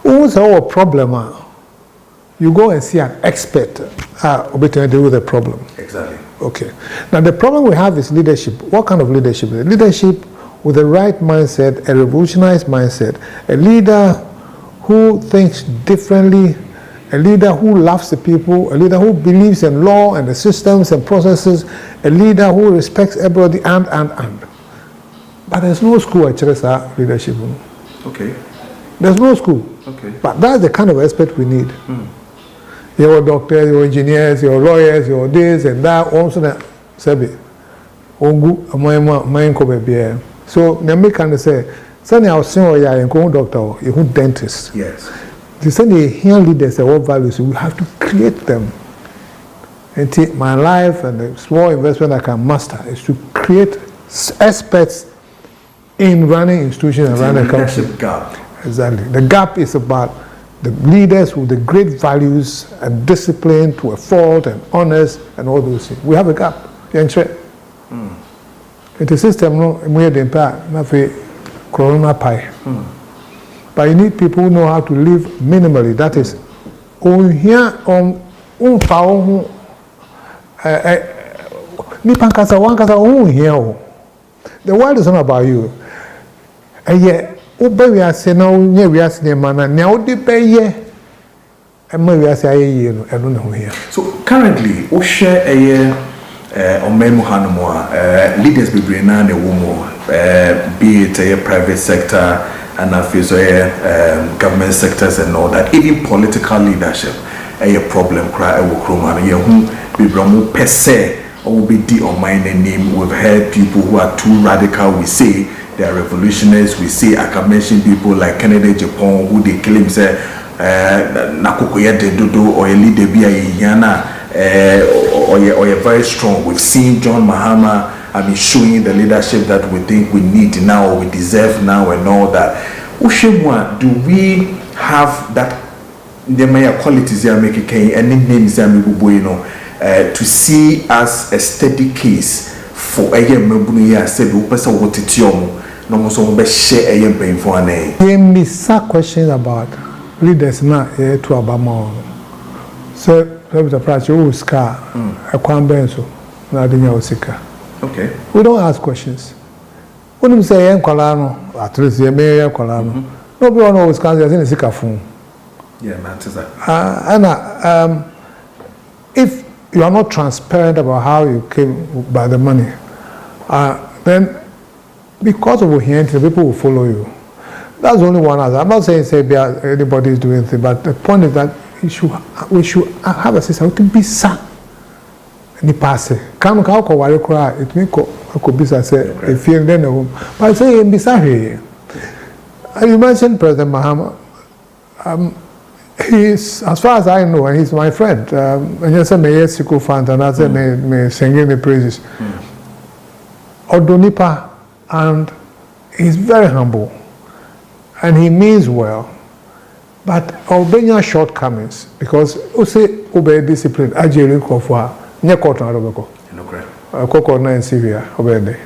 Who's our problem? You go and see an expert to deal with the problem. Exactly. Okay. Now the problem we have is leadership. What kind of leadership? Leadership with the right mindset, a revolutionized mindset, a leader who thinks differently, a leader who loves the people, a leader who believes in law and the systems and processes, a leader who respects everybody, and. But there's no school at Cheresa leadership. Okay. There's no school. Okay. But that's the kind of expert we need. Your doctors, your engineers, your lawyers, your this and that, also that. Sabi. Ongu, my baby. So, Nami can say, Sunny, I'll sing ya and go doctor, you dentist. Yes. They say they hear leaders and what values, we have to create them. And take my life and the small investment I can master is to create experts in running institutions and running countries. Gap. Exactly. The gap is about the leaders with the great values and discipline to a fault and honest and all those things. We have a gap. It's a system, no, we have the impact, nothing, corona pie. But you need people who know how to live minimally. That is, the world is not about you. And yet, we are saying now, we are saying, man, now they pay ye. And we are saying, I don't know here. So currently, we share a year on Memuhanumwa, leaders be bringing on a woman, be it a private sector and a government sectors and all that, even political leadership, a problem cry, a woman, whom be Bramu per se, or be D on my name. We've heard people who are too radical, we say they are revolutionists, we say I can mention people like Kennedy Japan, who they claim say, Nakukoya de Dodo or a leader be a Yana. Or you're very strong. We've seen John Mahama, showing the leadership that we think we need now, or we deserve now, and all that. Ushimwa, do we have that? The mayor qualities they are making, any names they are to see as a steady case for a young member. Said, "We person what it yomu." No more be share a young pain for an a. They miss questions about leaders not to Obama. So. Okay. We don't ask questions. When we say at least you may nobody always comes as in a sika phone. Yeah, matters that. If you are not transparent about how you came by the money, then because of here, people will follow you. That's only one answer. I'm not saying anybody is doing anything, but the point is that we should have a system to be sa ni pass. Come how ko ware kra it me ko be say if you then but say in Bisahwe. You mentioned President Mahama. He's, as far as I know, and he's my friend. And you say me Yesiko fan and I say me singing the praises. Odonipa, and he's very humble and he means well. But obeying shortcomings, because we say obey discipline. Ajeli kofwa nye court na robeko. Court na in Syria obey.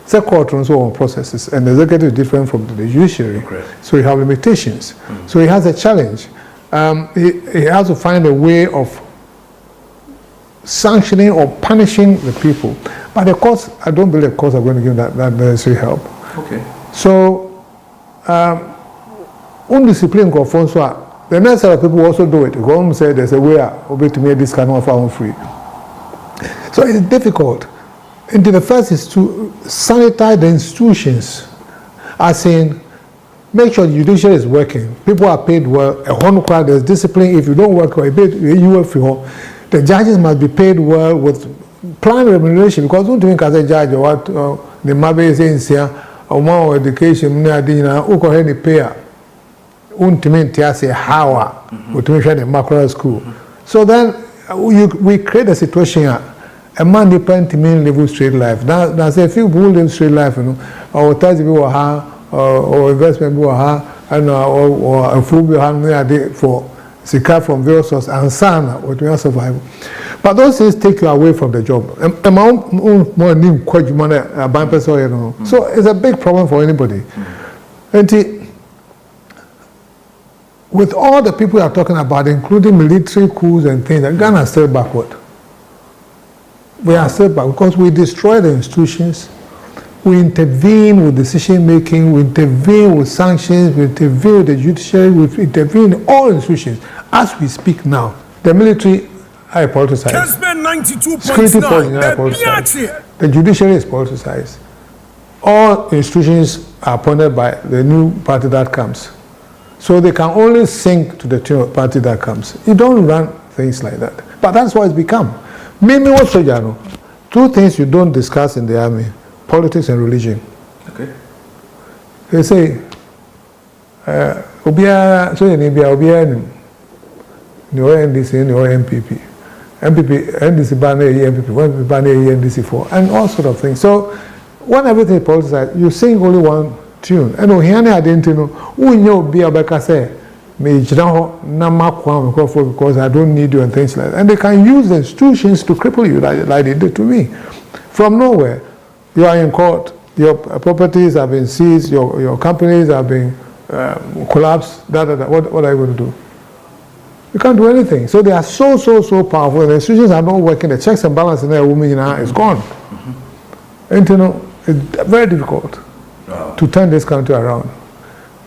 So court runs on processes, and the executive is different from the judiciary, so you have limitations. So he has a challenge. He has to find a way of sanctioning or punishing the people. But the courts, I don't believe the courts are going to give that necessary help. Okay. So. Undisciplined conform, the next set of people also do it. Go say there's a way to make this kind of offer free. So it's difficult. And the first is to sanitize the institutions, as in make sure the judiciary is working. People are paid well. A whole crowd, there's discipline. If you don't work well, you work for the judges must be paid well with planned remuneration, because don't think as a judge or what the Mabe is here or more education, who pay. How the macro school. So then we create a situation a man depends to live straight life. Now say if you live straight life, or tax people or investment and or a food for sika from various sources and sana with your survival. But those things take you away from the job. So it's a big problem for anybody. And with all the people you are talking about, including military coups and things, Ghana is still backward. We are still back because we destroy the institutions, we intervene with decision making, we intervene with sanctions, we intervene with the judiciary, we intervene in all institutions. As we speak now, the military are politicized. Kessben 92.9. Security forces are politicized. The judiciary is politicized. All institutions are appointed by the new party that comes. So they can only sing to the tune of party that comes. You don't run things like that. But that's what it's become. Maybe also, two things you don't discuss in the army: politics and religion. Okay. They say, Obia, so you Obia, no NDC, no MPP. MPP, NDC ban MPP, MPP ban NDC4, and all sort of things. So when everything is politicized, you sing only one tune. And Ohiane Adentino, who know Biabeka say, because I don't need you and things like that. And they can use the institutions to cripple you like they did to me. From nowhere, you are in court, your properties have been seized, your companies have been collapsed, what are you going to do? You can't do anything. So they are so powerful. The institutions are not working. The checks and balances in their women is gone. And it's very difficult to turn this country around.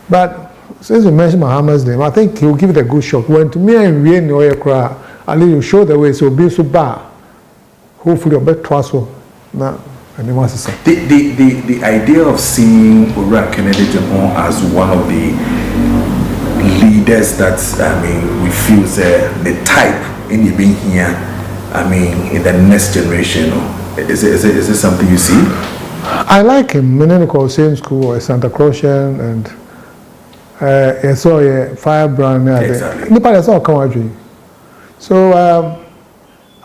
But since you mentioned Muhammad's name, I think he'll give it a good shot. When to me and we in the cry, at least you show the way, so be so bad. Hopefully, a bit twasso. Now, and wants to say the idea of seeing Ura Kennedy Jumon as one of the leaders that we feel the type in the being here. In the next generation, is it something you see? I like him. We call same school or Santa Clausian and. So yeah, firebrand. Exactly. So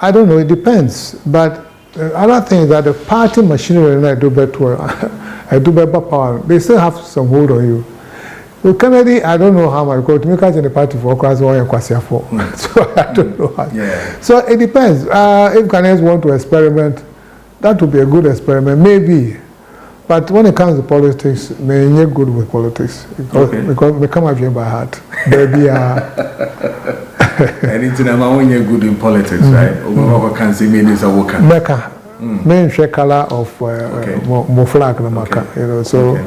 I don't know. It depends. But other thing is that the party machinery I do better. I do better power. They still have some hold on you. With Kennedy, I don't know how much. Because to in the party for class or for. So I don't know how. Yeah. So it depends. If Ghanaians want to experiment, that would be a good experiment, maybe. But when it comes to politics, you're good with politics because we come out here by heart. Baby, anything when you're good in politics, right? Over can say maybe it's a worker. Mecca, main color of Moflak na Maka, So,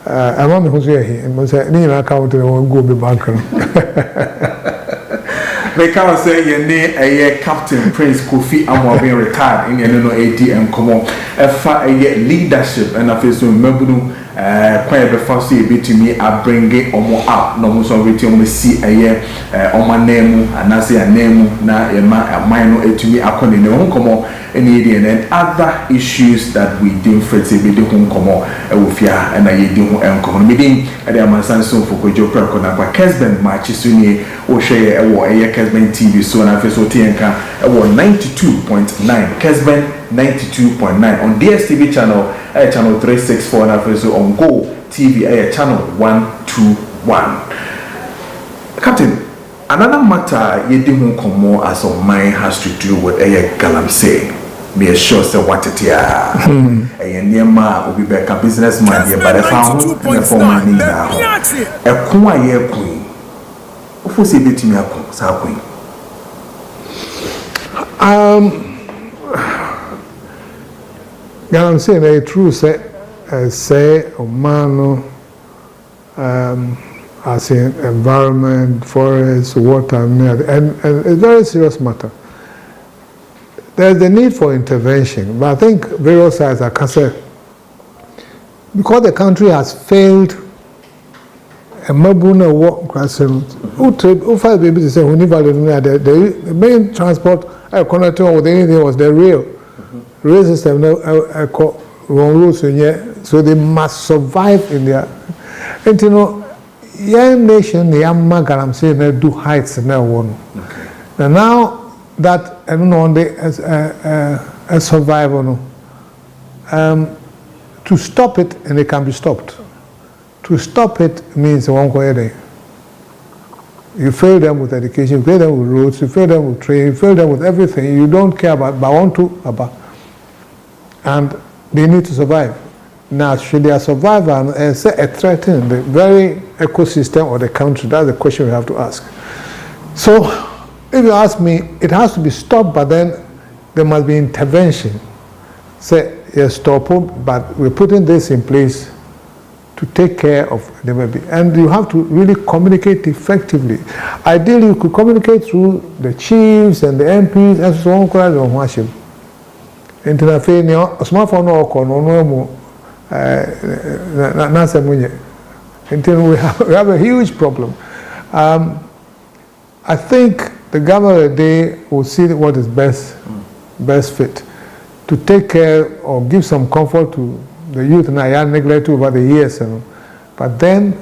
I'm not who's here. And say, "Nina account won't go be banker." They can't say your name a Captain Prince Kofi Amwa being retired in your ATM come on. A leadership and I feel so remember quite before see a bit to me I bring it or more up no more so we see a year on my name and I say a name now a minor to me I can in the home come on and other issues that we didn't face a bit home come on with ya and I do come meeting at the Amasan so for Kojo Preko Dankwah Kessben Maakye Sunye or share a Kessben TV so and I feel so Tienka 92.9 Kessben 92.9 on DSTV channel channel 364 and also on Go TV channel 121. Captain, another matter you didn't come more as of mine has to do with galamsey. Me sure say what it ya. Near ma will be back a businessman here, but I found in the form money now. A queen queen. Who say bit me a queen? I'm saying a true say or man, as in environment, forest, water, and it's a very serious matter. There's the need for intervention, but I think various sides are concerned because the country has failed. A mabuna walk grassroots. Who five babies to say who never the main transport connecting with anything was the rail. Rail system so they must survive in their and young nation the I'm saying they do heights and now one. And now that I don't know as a survival to stop it and it can be stopped. To stop it means one way day. You fail them with education, you fail them with roads, you fail them with training, you fail them with everything you don't care about, but want to about. And they need to survive. Now, should their survival say a threat in the very ecosystem of the country? That's the question we have to ask. So, if you ask me, it has to be stopped, but then there must be intervention. Say, yes, stop it, but we're putting this in place to take care of the baby. And you have to really communicate effectively. Ideally, you could communicate through the chiefs and the MPs and so on. We have a huge problem. I think the government of the day will see what is best fit to take care or give some comfort to the youth and I neglected over the years. But then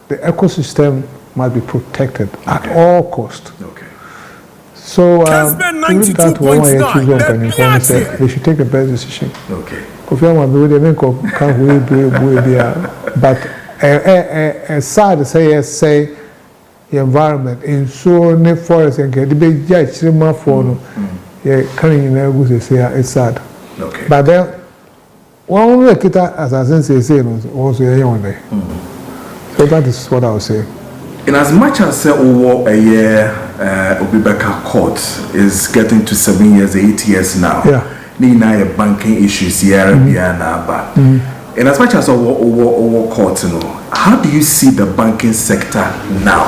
the ecosystem must be protected at all costs. Okay. So Kessben that 92.9. they should take the best decision. Okay. But sad to say the environment in so many forests and get the big judge for it's sad. Okay. But then one of the as I say also so that is what I would say. In as much as over a year, Obibeka court is getting to 7 years, 8 years now. Yeah. Nina banking issues here in as much as over court, how do you see the banking sector now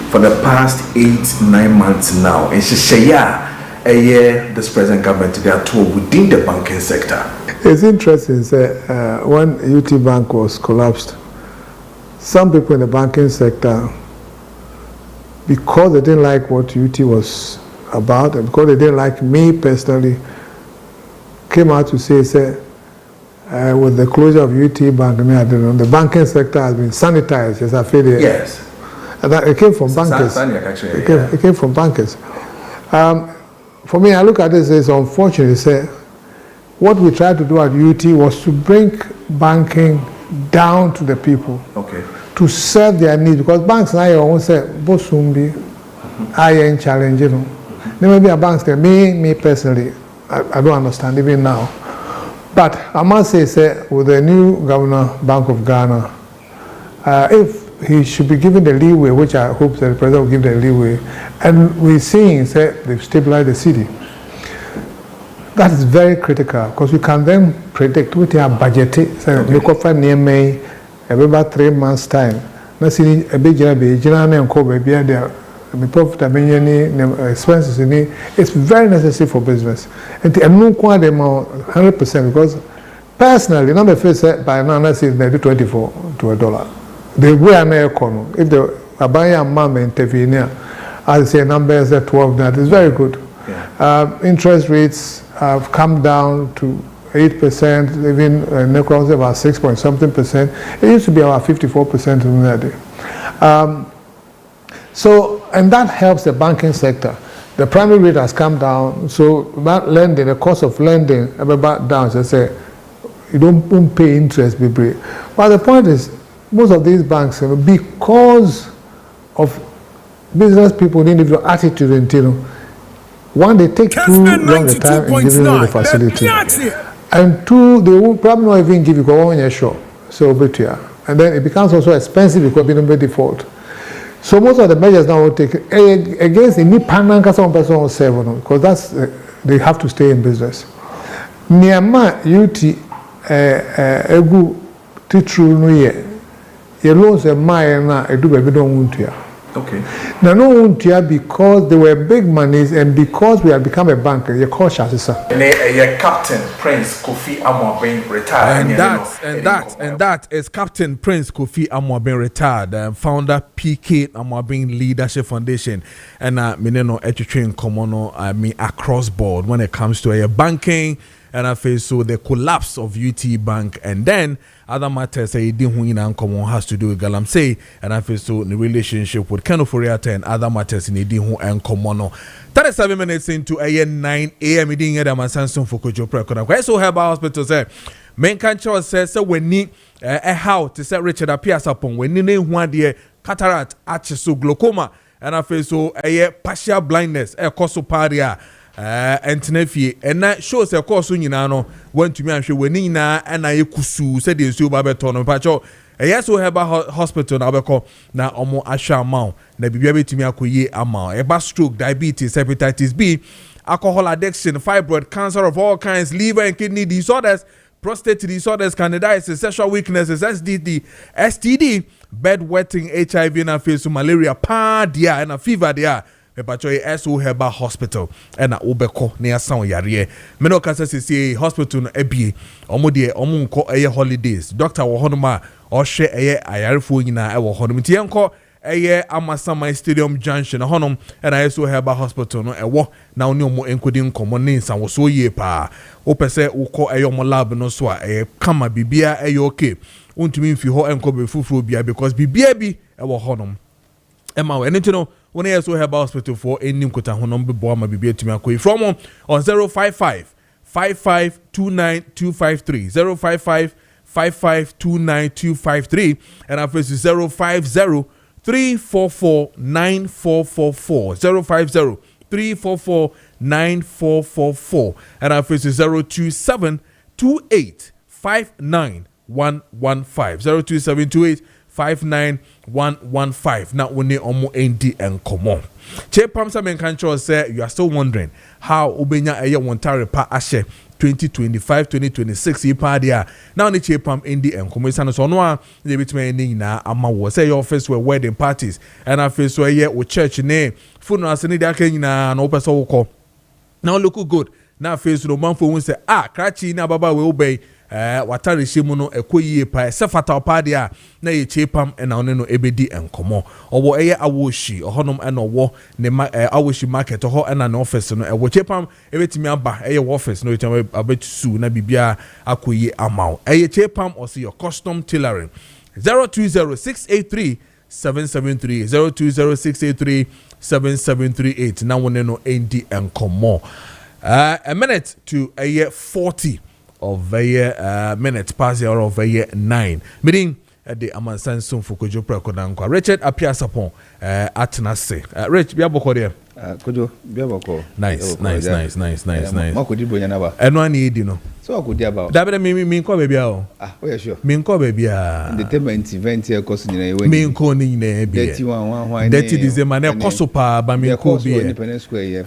for the past 8-9 months now? And a year this present government they are told within the banking sector. It's interesting, when UT Bank was collapsed, some people in the banking sector, because they didn't like what UT was about, and because they didn't like me personally, came out to say, with the closure of UT Bank, the banking sector has been sanitized as affiliate. Yes. And that it came from bankers. It came from bankers. For me, I look at this as unfortunate. What we tried to do at UT was to bring banking down to the people. Okay. To serve their needs, because banks now won't say Bosumbi, I ain't challenging. There may be a banks that me personally, I don't understand even now. But I must say with the new governor, Bank of Ghana, if he should be given the leeway, which I hope that the president will give the leeway, and we're seeing they've stabilized the city. That is very critical because we can then predict what they are budgeted. So you can find near May, about 3 months' time. Not seeing a big job, and co baby, there, profit, expenses in it. It's very necessary for business. And I'm not quite 100% because personally, number first by now, I see maybe 24 to $1. The way I'm economy, if the Abaya mom intervene, I say numbers at 12, that is very good. Yeah. Interest rates have come down to 8%, even Necros about 6-point-something%. It used to be about 54% in that day. So, and that helps the banking sector. The primary rate has come down, so that lending, the cost of lending, about down. So say, you don't pay interest, but the point is, most of these banks, because of business people need your attitude until one, they take too long a time in giving you the facility. And two, they will probably not even give you 1 year short. So, and then it becomes also expensive because we don't pay default. So most of the measures now will take against any panel person or 7 because that's they have to stay in business. Niama UT egu titru no ye loans a mine na edu baby don't want to. Okay. Now no want to because they were big monies and because we have become a bank, you call sir. And Captain Prince Kofi Amoaben retired. And that is Captain Prince Kofi Amoaben retired, founder PK Amoaben Leadership Foundation, and Mineno Etutrain Komono, across board when it comes to banking. And I feel so the collapse of UT Bank and then other matters has to do with Galamsey and I feel so the relationship with Keno Foriata and other matters in Edihu and Komono. 37 minutes into a 9 a.m. Eating at Samsung for Kojo Preko Dankwah. So Herbal Hospital say main country says so when need a how to set Richard appears upon when you name one dear cataract, so glaucoma. and I feel so a partial blindness a coso paria and tenefie and that shows a course when you know went to me and she when na and I kusu said in Suba Beton Pacho. Yes, we have a hospital now because na omo asha amount na bibia betimi akoye amount eba stroke, diabetes, hepatitis B, alcohol addiction, fibroid, cancer of all kinds, liver and kidney disorders, prostate disorders, candidiasis, sexual weaknesses, STD, bedwetting, HIV and face malaria, dia and a fever dia. Mepacho SO Heba Hospital and a Obeko near San Yare. Meno Kasa say hospital no ebi omo de omo nko eye holidays. Doctor wo honoma o hwe eye ayarefo nyina e wo honom tie nko eye Amasama Stadium Junction honom and SO Heba Hospital no e wo na oni omo enkodi nkomo ne nsan wo so ye pa. O pese uko eye omo lab no so a kama bibia eye okay. Untumi mfi ho enko be fufuro bia because bibia bi e wo honom. Emma we enti no when I also have hospital for any kota honom be boa ma bibia tumi akoyi from on 055 5529253 055 5529253 and our face is 050 344 9444 050 344 9444 and our face is 027 28 59 115 027 28 59115. Now we need omo ND and common. Che Pamsa men control say you are still wondering how Ubenya Aya Wontare pa ashe 2025-2026 year dia. Now the Che Pam ND and common so no they between ending na ama wo say your first were wedding parties and I feel so ye o church ne funeral se ni dia kan na no person wo ko. Now look good. Now face no man for say krachi na baba we obey watare shimu no ekoyie pa se fata pa dia na ye chepam na one no ebedi enkomo owo eye awoshi ohonom na owo ne awoshi market ho na na office no ewo chepam ebetimi aba eye office no etam abetu na bibia akoyi amao eye chepam or see your custom tailoring 020683 773 020683 7738 na one no ND enkomo a minute to a year 40 of a year minutes past the hour of a year 9. Meaning the Amansan soon for Kojo Preko Dankwah. Richard appears upon Atenase. Rich, Biaboko there. Kojo, Biaboko. Nice. Mako di bonya naba. And one need you know. So I could about. David me call baby. Oh yeah, sure. Me call baby. The event here cost in a way. Me call ni ne be. Dirty December ne kosopa ba me call be. Independence Square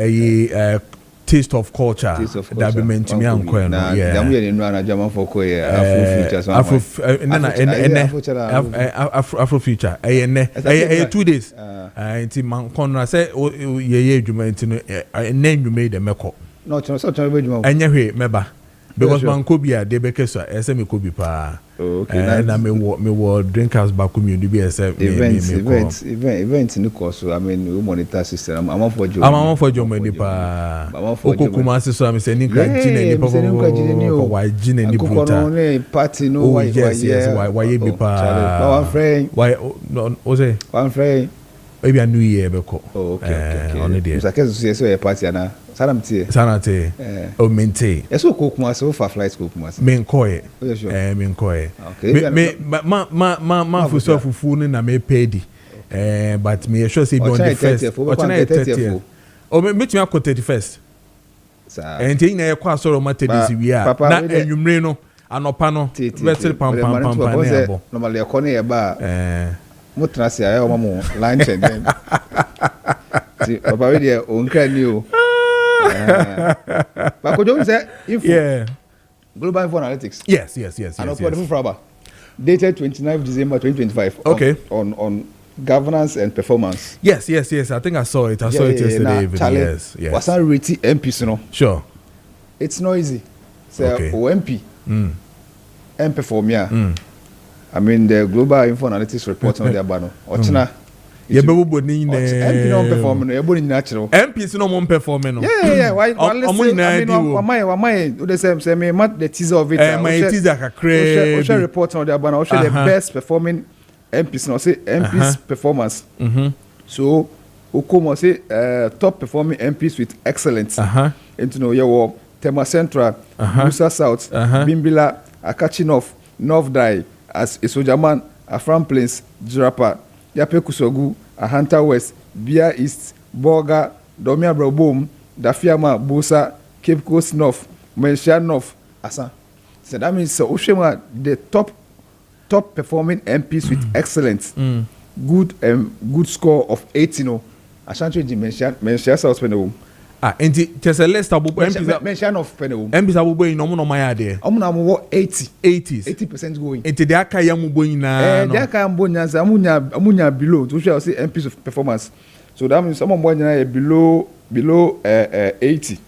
here. Taste of culture that be meant to me uncle yeah I'm here no na German for ko Afro future eh 2 days nti man konra say ye adwuma nti no name you made the meko no so adwuma anya hwe meba because man ko bia de beke so ese me ko bi pa okay na me wo drink house back community be ese event ni course so I mean we monitor system I'm for job me pa okokuma se so am say ni ka gine ni pa ko wa gine ni bruta party no why be pa one friend why no o say one friend maybe a new year be ko okay on the so can say so party na Sanate o mente eso kokuma so for flight kokuma me nkoye me nkoye me ma fufu ni na me pedi but me sure say be on the first or 30th o me meet me akọ 31st and tin na yakọ asoro mate this we are na enwumre no anopa no better pam na abo normally yakọ na yeba mo trase ayo mo lunch and then papa we dey on kan ni o but Kojo say info Global Info Analytics yes and for Fraba dated 29th December 2025 okay on governance and performance yes I think I saw it yesterday evening yes was that rating MPs no sure it's not easy so okay. OMP perform I mean the Global Info Analytics report on their banner ochina Yebebo ni ne MP no perform no yebo ni natural MPs no mo perform no yeah why listen I mean why the same say me the teaser of it my teaser kakre we report on the banner we the best performing MPs no say MPs performance so Okomo say top performing MPs with excellence into no your Tema Central Musa South Bimbila Akachi North Dai as Isojaman Afram Plains Jirapa Yape Kusogu Ahanta West, Bia East, Borga, Domia Brobom, Dafiama, Bosa, Cape Coast North, Menshia North, Asa. So that means Oshema, the top performing MPs with excellence, good score of 8, Ashanti Menshia South Penum. And just a list of mention of Penum. MPs are going no my idea. 80% going. Into the Akayamu going now. The Akayambonia, Amunia below, to shall say MPs of performance. So that means someone below 80.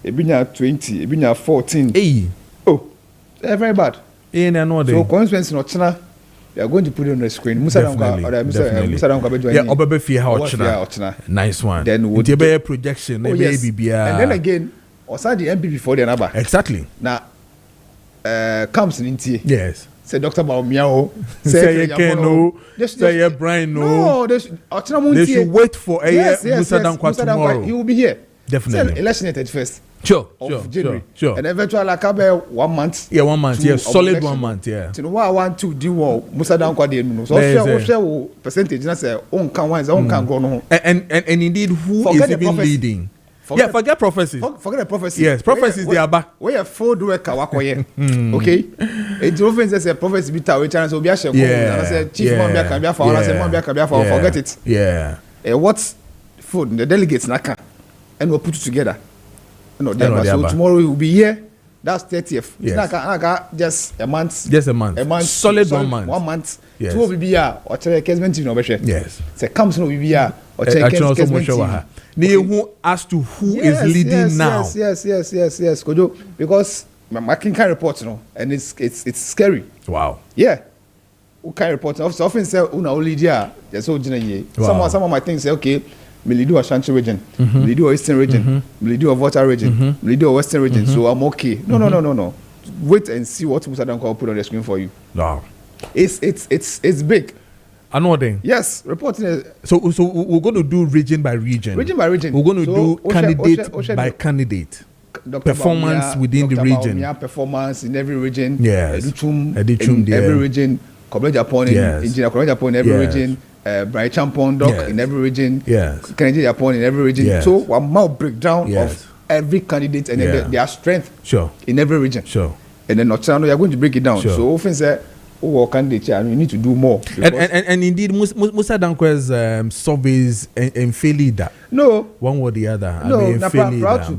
Ebinya 20, Ebinya 14. Hey. Oh, they're very bad. So consequence in Ochina, they are going to put it on the screen. Musa Dankwah. Yeah, Obebe Ochina. Nice one. Then would be a projection, and then again, outside the MP before the number. Exactly. Now, comes in Inti. Yes. Say Dr. Baumiao. Say Keno. Say Brian. No, they should wait for Musa Dankwah tomorrow. He will be here. Definitely. Election at first. Sure. And eventually, like 1 month. Yeah, 1 month. Yeah, solid 1 month. Yeah. So what I want to do, Musa Dankwah didn't. So share percentage. I say, on can one, on can go no. And indeed, who is even leading? Forget prophecies. Forget the prophecy. Yes, prophecies they are back. We are full do a kawakoye. Okay. It often says a prophecy be tawe chance obi a sheko. And I say chief man be akabia for. I say man be akabia for. Forget it. Yeah. What food the delegates naka, and we'll put it together. So tomorrow we will be here. That's 30th. Yes. Naka just a month. Just a month. Solid 1 month. 1 month. Yes. 2 will be here. Or tell Kessben TV no be share. Yes. Say comes no be here. Or tell Kessben TV. Who as to who is leading now? Yes, Kojo, because my king can report, and it's scary. Wow. Yeah, who can report? Often say una only there. There's so generally. Some of my things say okay, me lead Ashanti region, me lead Eastern region, me lead Volta region, me lead Western region. So I'm okay. No. Wait and see what Musa Dankwah will put on the screen for you. Wow. It's big. I know then. Yes, reporting. So we're going to do region by region. Region by region. We're going to do candidate by candidate. Performance within the region. Performance in every region. Yes. Edichum in every region. Kojo Japan Engineer Kojo Japan in every region. Brian Champon Doc in every region. Yes. Kennedy Japan in every region. Yes. So one more breakdown of every candidate and their strength. Sure. In every region. Sure. And then Ochano, you're going to break it down. Sure. So often say, candidate, and we need to do more. And indeed, Musa Dankwah's surveys and fairly that. No. One or the other. No, I mean,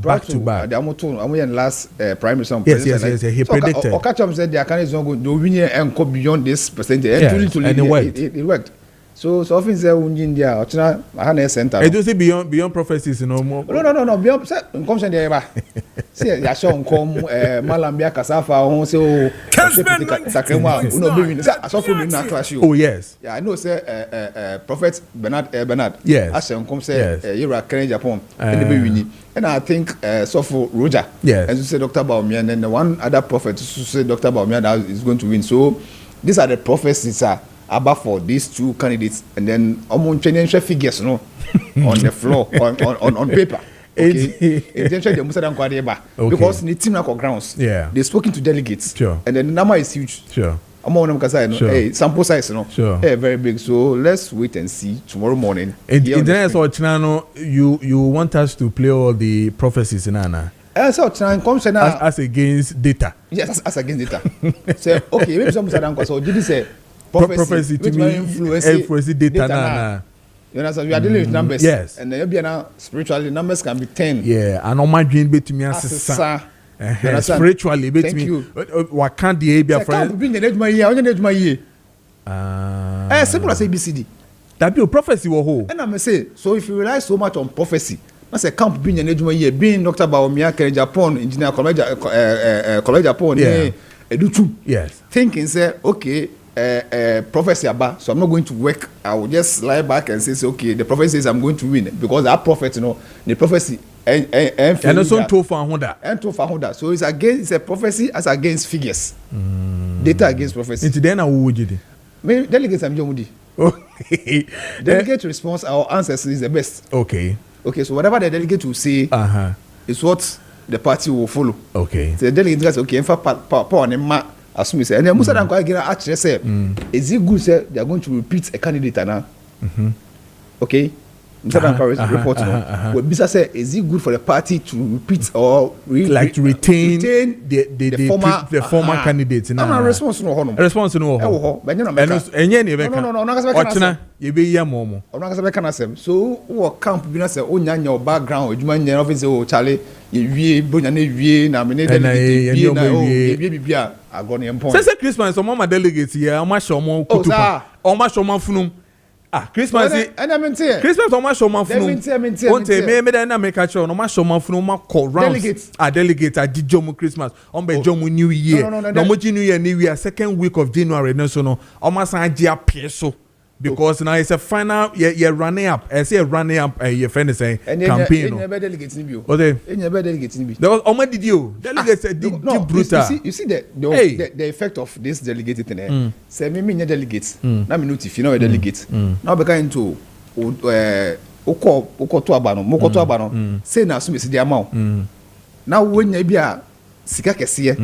back to back. I'm in last primary. Yes. He predicted. Okacham said their candidates not going to win and go beyond this percentage. Yes, and it worked. So often say India, Ochina, Hana Center. I do say beyond prophecies, No. Beyond. Come say there. See, ya show come Malambia Kasafa. So Sakema. Uno be I saw from na clash you. Oh yes. Yeah, I know. Say Prophet Bernard. Yes. I say come say Yura Kenya Japan. And I think so for Roger. Yes. And you say Dr. Baumia, and then the one other prophet say Dr. Baumia that is going to win. So these are the prophecies about for these two candidates, and then financial figures, on the floor, on paper. Okay, intention the Musa Dankwah because the team now grounds. Yeah, they spoken to delegates. Sure, and then the number is huge. Sure, hey, sample size, Sure, hey, very big. So let's wait and see tomorrow morning. You want us to play all the prophecies in Anna? As against data. Yes, as against data. Say okay, maybe some Musa Dankwah. So did you say? Prophecy to me influence data now. You understand? We are dealing with numbers. Yes. And then now spiritually numbers can be 10. Yeah. And on my dream bet me spiritually bet me. What can't the Abia friend? Can't be the next my year. Only next my year. Simple as ABCD. That be a prophecy or who? And I'm say so if you rely so much on prophecy. I say camp being an age my year being Dr. Baumia Japan engineer college Japan. Yes. Thinking say okay. Prophecy about, so I'm not going to work. I will just lie back and say, okay, the prophet says I'm going to win because that prophet, the prophecy and also to Honda. So it's a prophecy as against figures, data against prophecy. Into then, who would you? Delegates I'm Jomudi. Okay. Delegate response, our answers is the best. Okay. So whatever the delegate will say, is what the party will follow. Okay. So the delegate goes, okay, in fact, power and assume say, and then Musa Dankwah actually say, is it good say they are going to repeat a candidate now? Okay. Report what Bisa said, is it good for the party to repeat or to retain the former candidates? I'm not responsible. Response no. No. So what camp be say onya your background, you man office oh Charlie, you bonya ne na me delegate na I got the point. Say Christmas so mama delegates here, o ma show mo kutupa. O ma show man funum. Christmas Christmas on my show man funu. Won't me then na make a show no ma show man funu ma call rounds. Delegates a di jomu Christmas. On be jomu New Year. No mo New Year second week of January no so no. O ma san dia peso. Because now it's a final you're running up. I say running up your friend is saying campaign. You never delegates ni bio. What they? You never delegates ni bio. There was did you? Delegates brutal. You see the effect of this delegated thing. Say me delegates. Na me notify no delegates. Now be kind to oko to aba no, moko to aba no. Say na so me si dia ma. Now when you be a sika kese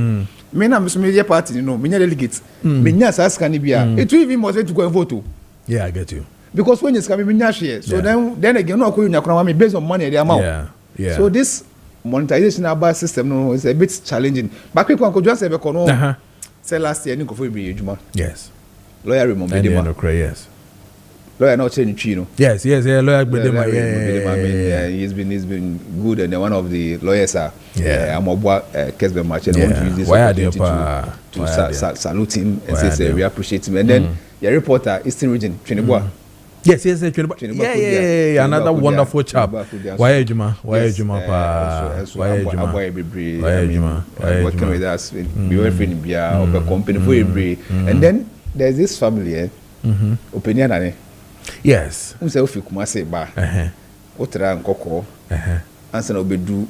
me na me so me party no, me delegates. Me nya sa sika ni bia. It will even motivate to go and vote. Yeah, I get you. Because when it's coming, so then again, no, based on money, the amount. Yeah. So this monetization about system no is a bit challenging. But people could just say, say last year, yes. Lawyer remember yes. Lawyer not change you know. Yes. Lawyer yeah. He's been good, and one of the lawyers are. I'm about Kessben match, and I want to use this opportunity to salute him and say we appreciate him, and then. The reporter, Eastern Region, Trinidad. Yes, yeah. Another wonderful chap. Why Juma? Working with us, we were friendly, of a company for every. And then there's this family, opinion. Yes. Who say if you come say ba? Otra nkoko. Answer no be do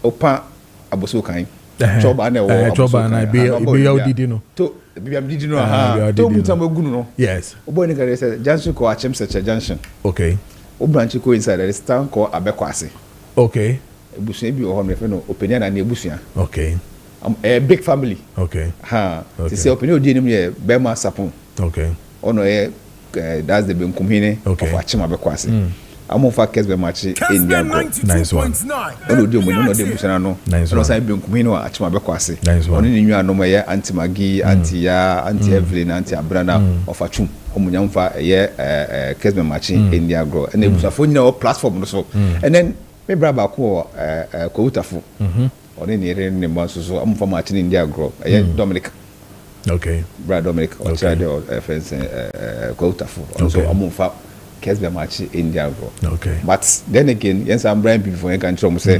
opa aboso kan. Choba na wo. Choba na be ya didi no. To be am didi no ha. To mutama gunu no. Yes. Obo ni ka say junction ko achem search junction. Okay. O branch ko inside there is town ko abekwase. Okay. Ebusuan bi o ho me fe no opinion na ebusuan. Okay. A big family. Okay. Okay. Say opinion odi nim ye Bema Sapon. Okay. Ono that's the benkumhine of achem abekwase. I'm for Kessben match in their nice one. Ono di omo no de bushana no. No say benkumhine no achem abekwase. Ono ni nwa no moye anti Magi, anti ya, anti Evelyn, anti Abrana of achum. Omo nyamfa Kessben match in their grow. And ebusafo nyina platform no so. And then me braba ko utafo. Oni ni re ne mo so am for match in their grow. Dominic. Okay. Brad Dominic or child or friends ko utafo. So am for Kessben match in their grow. Okay. But then again, yes, I'm Brian before you can try say.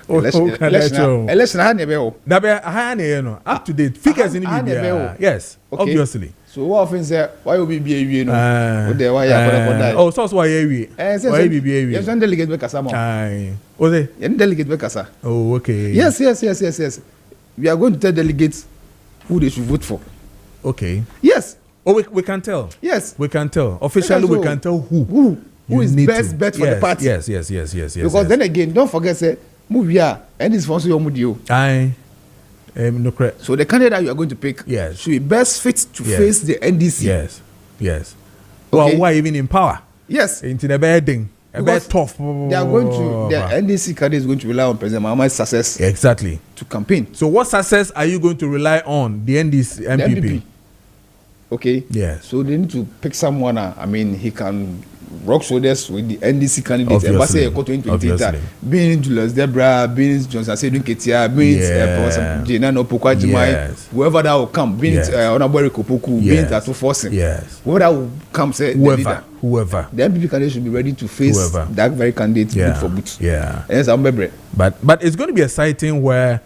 Election ha nebe o. Da be ha na no. Up to date figures in the yes, obviously. So what often say why you be awie no? O dey why ya for die. Oh, so why awie? Why be awie? Yes, one delegate be kasa mo. O dey. Yen delegate be kasa. Oh, okay. Yes. We are going to tell delegates who they should vote for. Okay. Yes. Oh, we can tell. Yes. We can tell. Officially, we can tell who is best bet for the party. Yes. Because then again, don't forget, say, move here, and it's for your mudio. No correct. So the candidate you are going to pick should be best fit to face the NDC. Yes. Okay. Well, why even in power? Yes. Into the bedding. A bit tough. They are going to, the NDC candidate is going to rely on President Mahama's success. Exactly. To campaign. So what success are you going to rely on? The NDC, MPP? The MPP. Okay. Yes. So they need to pick someone. I mean, he can rock shoulders with the NDC candidate. Obviously. Being Julius Debra, being Johnson Sedun Ketia, being Jena Nopokwa Jimai, whoever that will come, being Honorable Kopoku, being Tato Forcing. Yes. Whoever that will come, say whoever. The MPP candidate should be ready to face that very candidate boot for boot. Yeah. Yes, I'm member. But it's going to be exciting where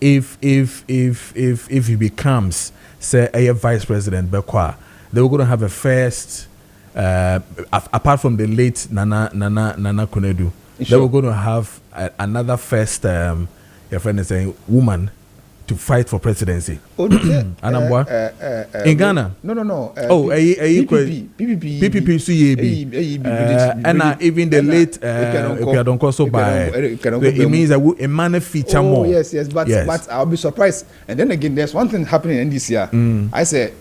if he becomes say a vice president Bekwa, they were going to have a first apart from the late Nana Konedu, they were going to have another first your friend is saying woman to fight for presidency. In Ghana? No. PPP and even the late Ekadonkoso by it means that a man feature more. Yes, but I'll be surprised. And then again, there's one thing happening in this year. I say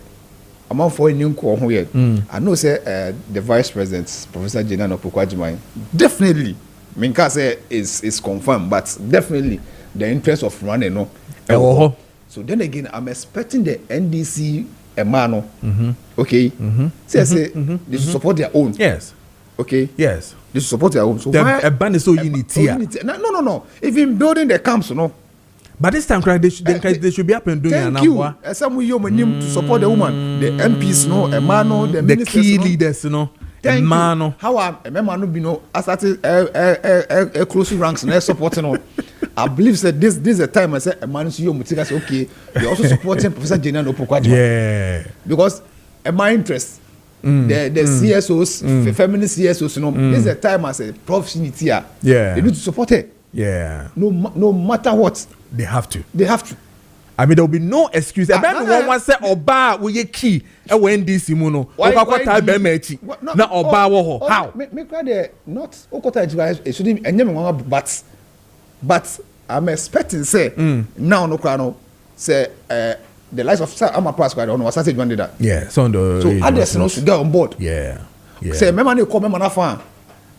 amount for any nko here. I know say the vice president, Professor Jenano Pokwajimai, definitely, I can't say is confirmed, but definitely the interest of running no. So then again, I'm expecting the NDC Emano, okay? Say they should support their own. Yes. Okay. Yes. They should support their own. So a ban is so unity. No. Even building the camps, no. But this time, they should be up and doing thank you. Some we to support the woman, the MPs, no, Emano, the key leaders, no. Emano. How am Emano be no? I started a close ranks and supporting on. I believe that this is a time I said Emano see you Mutika say okay. You also supporting Professor Jenano Pokwajima. Yeah. Because my interest. The CSOs, feminist CSOs, you know, this is a time as a proficiency. Yeah. They need to support it. Yeah. No matter what. They have to. I mean, there will be no excuse. Everyone wants to say Oba we key. When this Simono. Okakota be mechi. Na Oba wo how? Me cry there not Okota it shouldn't enyem but I'm expecting say now no cry no say the likes of Ama Price quite on was started one day that. Yeah, so others no should get on board. Yeah. Say me money come me na fan.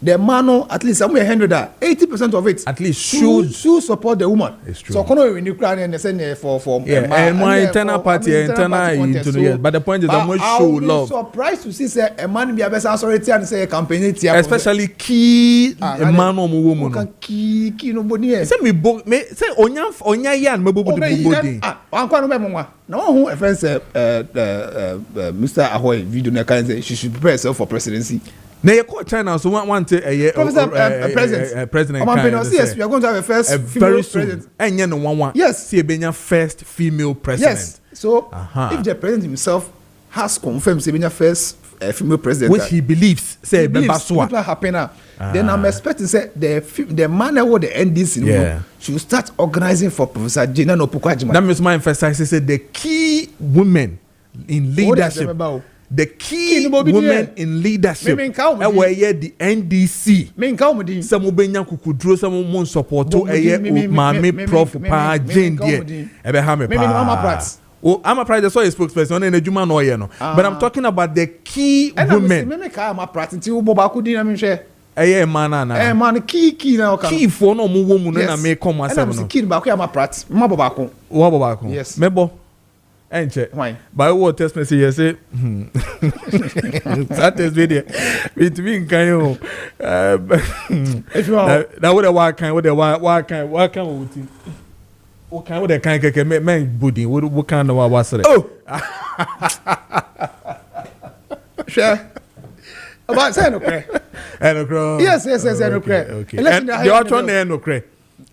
The man at least somewhere 80% of it at least should support the woman. It's true. So kono in Ukraine and they say for and my internal party internal but the point is that we show love. I'm surprised to see say a man be a best authority and say a campaign especially key a man or woman. Can key nobody. Say me say onya yan me bobo de bobo. An kwa no me mo na who a friend say Mr. Ahoy video na kan say she should prepare herself for presidency. Now you call China, so want to president. Yes, we are going to have a first female president. And you know one. Yes, see Benya first female president. Yes. So if the president himself has confirmed Benya first female president, which he believes, say what will happen now? Then I'm expecting say the man who the NDC should start organizing for Professor Jenano Pokwajima. That means my emphasize say the key women in leadership. The key women in leadership were the NDC. Some Ubenya Kukudro, some mon support to Mame Prof Pa Jane dear. Oh, I'm a pride, that's why spokesperson and a Juma no. But I'm talking about the key women. Man, key now. Key for no woman and make come myself. Key back, I'm a prat. Mabobako. Wabobako. Yes. Mebo. Why? By what test message you say? That is video. Between kind of if you are now what the kind what kind of kind man body what kind of was it? Oh, sure. About say no cray. Yes, okay. You are trying to no cray.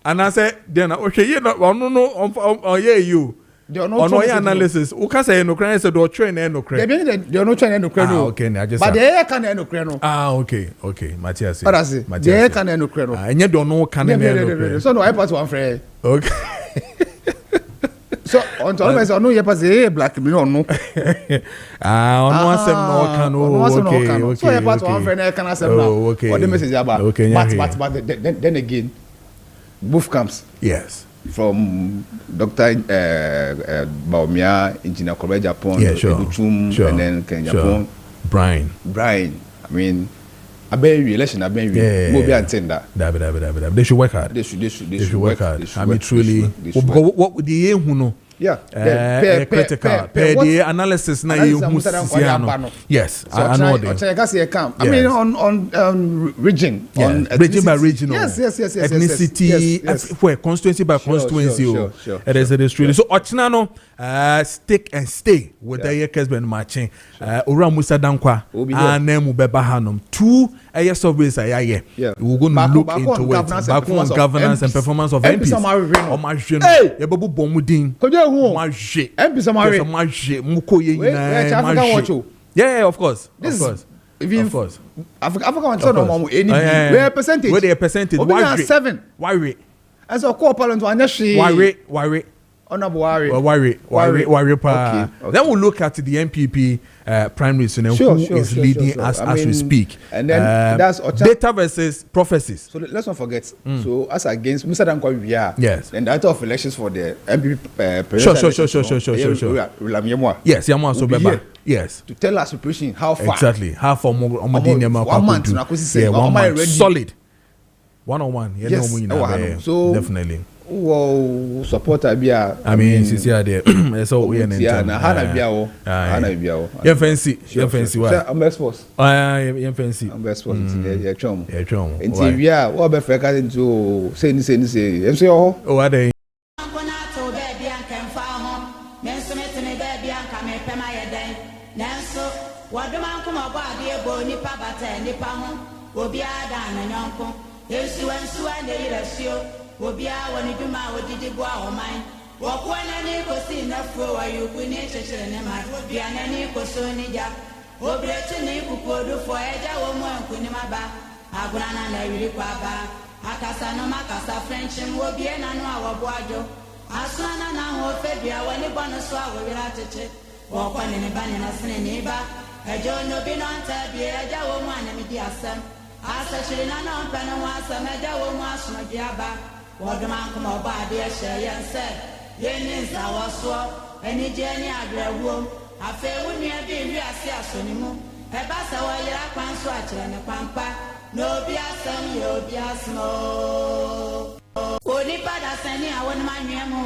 And I said then okay, you know no yeah you. On my analysis, who can say no credit said or train no credit. They are not trying no credit. Okay, I just but they can no credit. Okay, Matthias. What I say? They can no credit. And you don't know can no credit. So no I pass one friend. Okay. So on top of I know you pass black me no. On one sem no can. Okay. So you pass one friend I can accept now. Okay. What the message about? Okay. But then again, both camps. Yes. From Dr. Baumia, Engineer Korea Japan, and then Japan. Brian. I mean, I been relation. Maybe antenda. They should work hard. They should work hard. I mean, truly. What would the who know? Yeah. Critical. The analysis na you yes, I know that. I mean on region. On region by regional. Yes. Ethnicity. Where constituency by constituency. It is really. So Ochinano stick and stay with the Kessben matching. Ora Musa Dankwah. Anemu Beba Hanum. 2 surveys yeah. We're going to look into it. Back on governance and performance of MPs. Yeah, of course. Of course. Where percentage? Where the percentage? Why 7? Why? As a co-parent, why? Worry. Then we'll look at the MPP primaries and who is leading us as we speak. And then that's data versus prophecies. So let's not forget. So as against Mr. Dankwah, we are. Yes. And the data of elections for the MPP Sure. Yes, Yamwa so beba. Yes. To tell us preparation how far. Exactly. How far more 1 month. Yeah, 1 month. Solid. 1-on-1. Yeah, yes. So definitely. Wow, supporter bia. I mean, since you are there, so we are in. Yeah, na hana bia. You fancy. What? I'm best sports. You fancy. I'm best sports. Yeah, chum. Yeah, chum. Nti bia, what be freka into say. Em say oh. Oh, are they? Obia woni duma odidi bo ahoman wokwo nani ko si na fro wa yuku ni chechere ne ma obia nani ko so ni ja obrechi ni kukodu fo eja wo mu anku ni maba aguna na na yiri kwa ba akasa no makasa french wo bie na no awobo ajo asana na ho febia woni bono so awira cheche wokwo ne ba ne na sene ni ba ejo no bi no anta bi eja wo mu anami di asem asa chiri na no mpana wa asem eja wo mu asono bi aba Wadman come about the Shayan said, Yenis, I was so, any journey I grab room. I feel when you have been here, see us anymore. A bass away, I can't swatch and a pampa. No be a son, you'll be a small. Only bad as any, I wouldn't mind